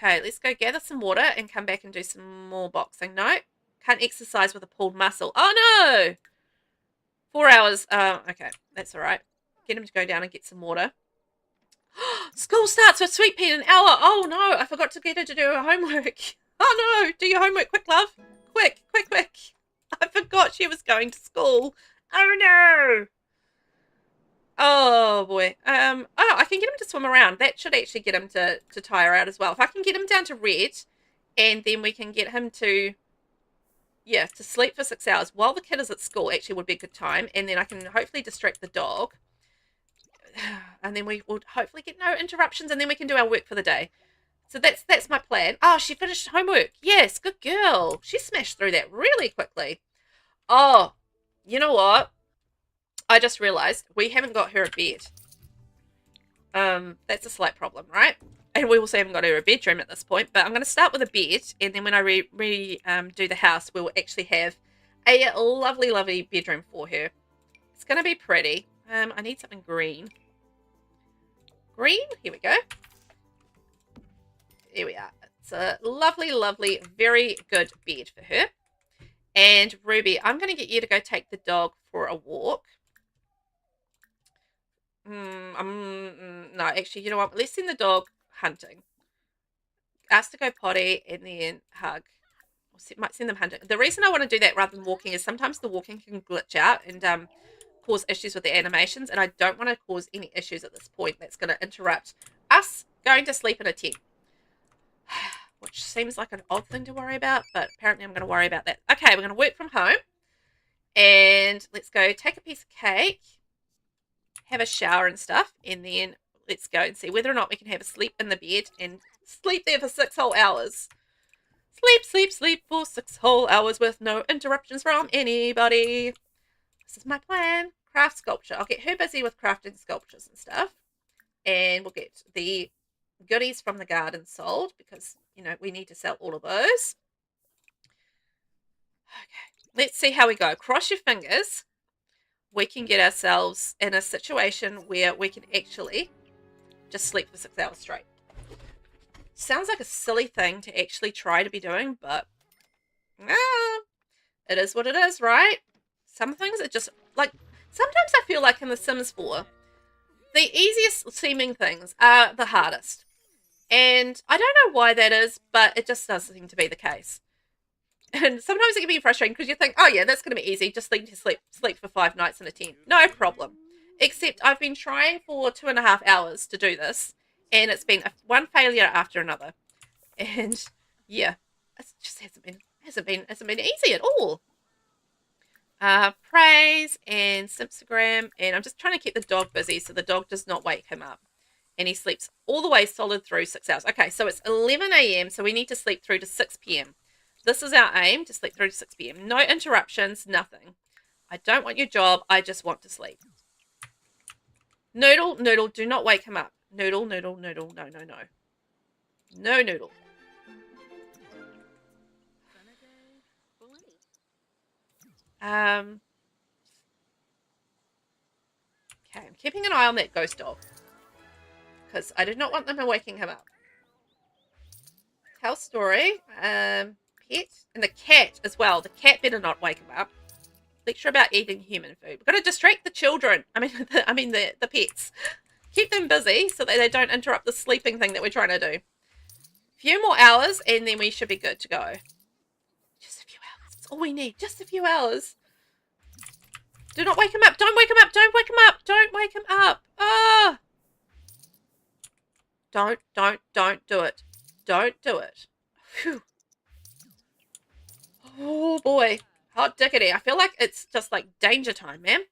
let's go gather some water and come back and do some more boxing. No, can't exercise with a pulled muscle. Oh no! 4 hours. Okay, that's all right. Get him to go down and get some water. School starts with Sweet Pea in an hour. Oh no, I forgot to get her to do her homework. Oh no, do your homework quick, love. Quick, quick, quick. I forgot she was going to school. Oh no. Oh boy. Oh, I can get him to swim around. That should actually get him to tire out as well. If I can get him down to red, and then we can get him to, yeah, to sleep for 6 hours while the kid is at school actually would be a good time. And then I can hopefully distract the dog. And then we will hopefully get no interruptions, and then we can do our work for the day. So that's my plan. Oh, she finished homework. Yes, good girl. She smashed through that really quickly. Oh, you know what? I just realized we haven't got her a bed. That's a slight problem, right? And we also haven't got her a bedroom at this point, but I'm going to start with a bed, and then when I do the house, we'll actually have a lovely, lovely bedroom for her. It's going to be pretty. I need something green. Green? Here we go. Here we are. It's a lovely, lovely, very good bed for her. And Ruby, I'm going to get you to go take the dog for a walk. No, actually, you know what? Let's send the dog hunting. Ask to go potty and then hug. Might send them hunting. The reason I want to do that rather than walking is sometimes the walking can glitch out and cause issues with the animations, and I don't want to cause any issues at this point that's going to interrupt us going to sleep in a tent. Which seems like an odd thing to worry about, but apparently I'm going to worry about that. Okay, we're going to work from home. And let's go take a piece of cake, have a shower and stuff, and then let's go and see whether or not we can have a sleep in the bed and sleep there for 6 whole hours. Sleep, sleep, sleep for 6 whole hours with no interruptions from anybody. This is my plan. Craft sculpture. I'll get her busy with crafting sculptures and stuff. And we'll get the goodies from the garden sold because, you know, we need to sell all of those. Okay. Let's see how we go. Cross your fingers. We can get ourselves in a situation where we can actually just sleep for 6 hours straight. Sounds like a silly thing to actually try to be doing, but it is what it is, right? Some things are just, like, sometimes I feel like in The Sims 4, the easiest seeming things are the hardest. And I don't know why that is, but it just does seem to be the case. And sometimes it can be frustrating because you think, oh yeah, that's going to be easy. Just need to sleep for 5 nights in a tent. No problem. Except I've been trying for 2.5 hours to do this, and it's been one failure after another. And yeah, it just hasn't been easy at all. Praise and Simpstagram, and I'm just trying to keep the dog busy so the dog does not wake him up. And he sleeps all the way solid through 6 hours. Okay, so it's 11 a.m., so we need to sleep through to 6 p.m. This is our aim, to sleep through to 6 p.m. No interruptions, nothing. I don't want your job, I just want to sleep. Noodle, Noodle, do not wake him up. Noodle, Noodle, Noodle, no, no, no. No, Noodle. Okay, I'm keeping an eye on that ghost dog. Because I did not want them waking him up. Tell story. Pet. And the cat as well. The cat better not wake him up. Lecture about eating human food. We've got to distract the children. I mean the pets. Keep them busy so that they don't interrupt the sleeping thing that we're trying to do. A few more hours and then we should be good to go. Just a few hours. That's all we need. Just a few hours. Do not wake him up. Don't wake him up. Don't wake him up. Don't wake him up. Ah. Don't do it. Don't do it. Whew. Oh boy. Hot diggity. I feel like it's just like danger time, man.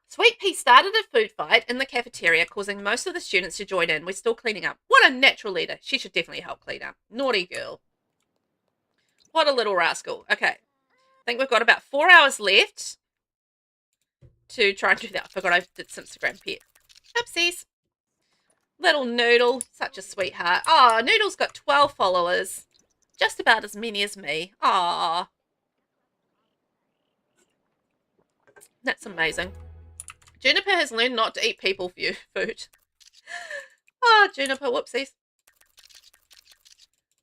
Sweet Pea started a food fight in the cafeteria, causing most of the students to join in. We're still cleaning up. What a natural leader. She should definitely help clean up. Naughty girl. What a little rascal. Okay. I think we've got about 4 hours left to try and do that. I forgot I did Simstagram pet. Oopsies. Little Noodle. Such a sweetheart. Oh, Noodle's got 12 followers. Just about as many as me. Aw. That's amazing. Juniper has learned not to eat people food. Ah, Juniper, whoopsies.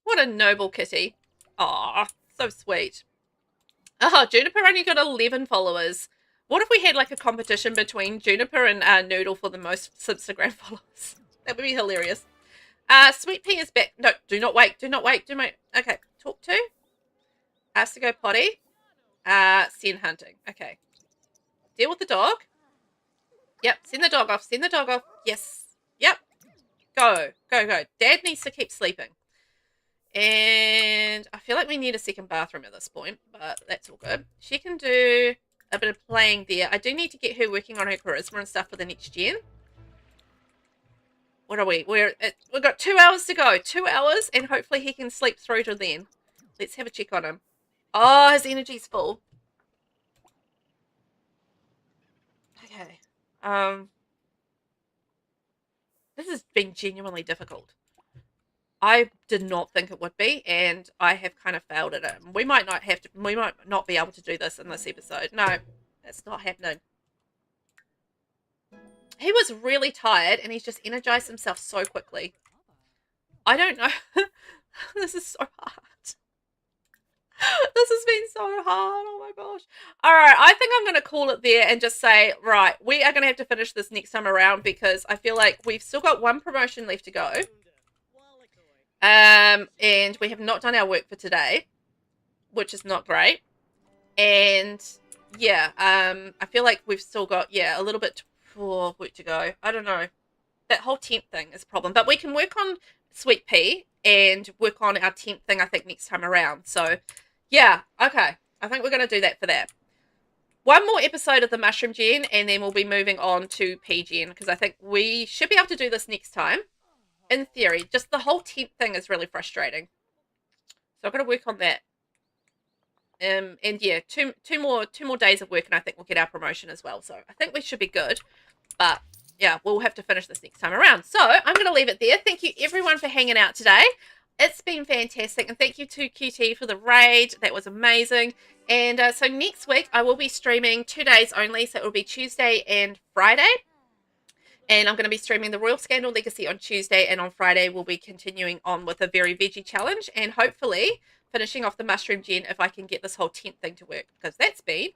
What a noble kitty. Aw, so sweet. Oh, Juniper only got 11 followers. What if we had like a competition between Juniper and Noodle for the most Instagram followers? That would be hilarious. Sweet Pea is back. No, do not wait. Do not wait. Okay, talk to. Ask to go potty. Send hunting. Okay. Deal with the dog. Yep, send the dog off. Send the dog off. Yes. Yep. Go. Go, go. Dad needs to keep sleeping. And I feel like we need a second bathroom at this point, but that's all good. She can do a bit of playing there. I do need to get her working on her charisma and stuff for the next gen. What are we? We've got 2 hours to go. 2 hours, and hopefully he can sleep through to then. Let's have a check on him. Oh, his energy's full. Okay. This has been genuinely difficult. I did not think it would be, and I have kind of failed at it. We might not be able to do this in this episode. No, it's not happening. He was really tired, and he's just energized himself so quickly. I don't know. This is so hard. This has been so hard. Oh my gosh. All right. I think I'm going to call it there and just say, right, we are going to have to finish this next time around because I feel like we've still got one promotion left to go. And we have not done our work for today, which is not great. And yeah, I feel like we've still got, a little bit of work to go. I don't know. That whole tent thing is a problem, but we can work on Sweet Pea and work on our tent thing, I think, next time around. So yeah, okay. I think we're going to do that for that. One more episode of the Mushroom Gen, and then we'll be moving on to Pea Gen, because I think we should be able to do this next time. In theory, just the whole tent thing is really frustrating. So I've got to work on that. And yeah, two more days of work, and I think we'll get our promotion as well. So I think we should be good. But yeah, we'll have to finish this next time around. So I'm going to leave it there. Thank you everyone for hanging out today. It's been fantastic, and thank you to QT for the raid. That was amazing. And so next week I will be streaming 2 days only, so it will be Tuesday and Friday. And I'm going to be streaming the Royal Scandal Legacy on Tuesday, and on Friday we'll be continuing on with a Very Veggie Challenge, and hopefully finishing off the Mushroom Gen if I can get this whole tent thing to work, because that's been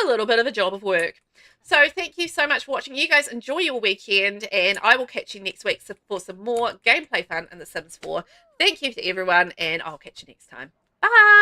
a little bit of a job of work. So thank you so much for watching. You guys enjoy your weekend, and I will catch you next week for some more gameplay fun in The Sims 4. Thank you to everyone, and I'll catch you next time. Bye!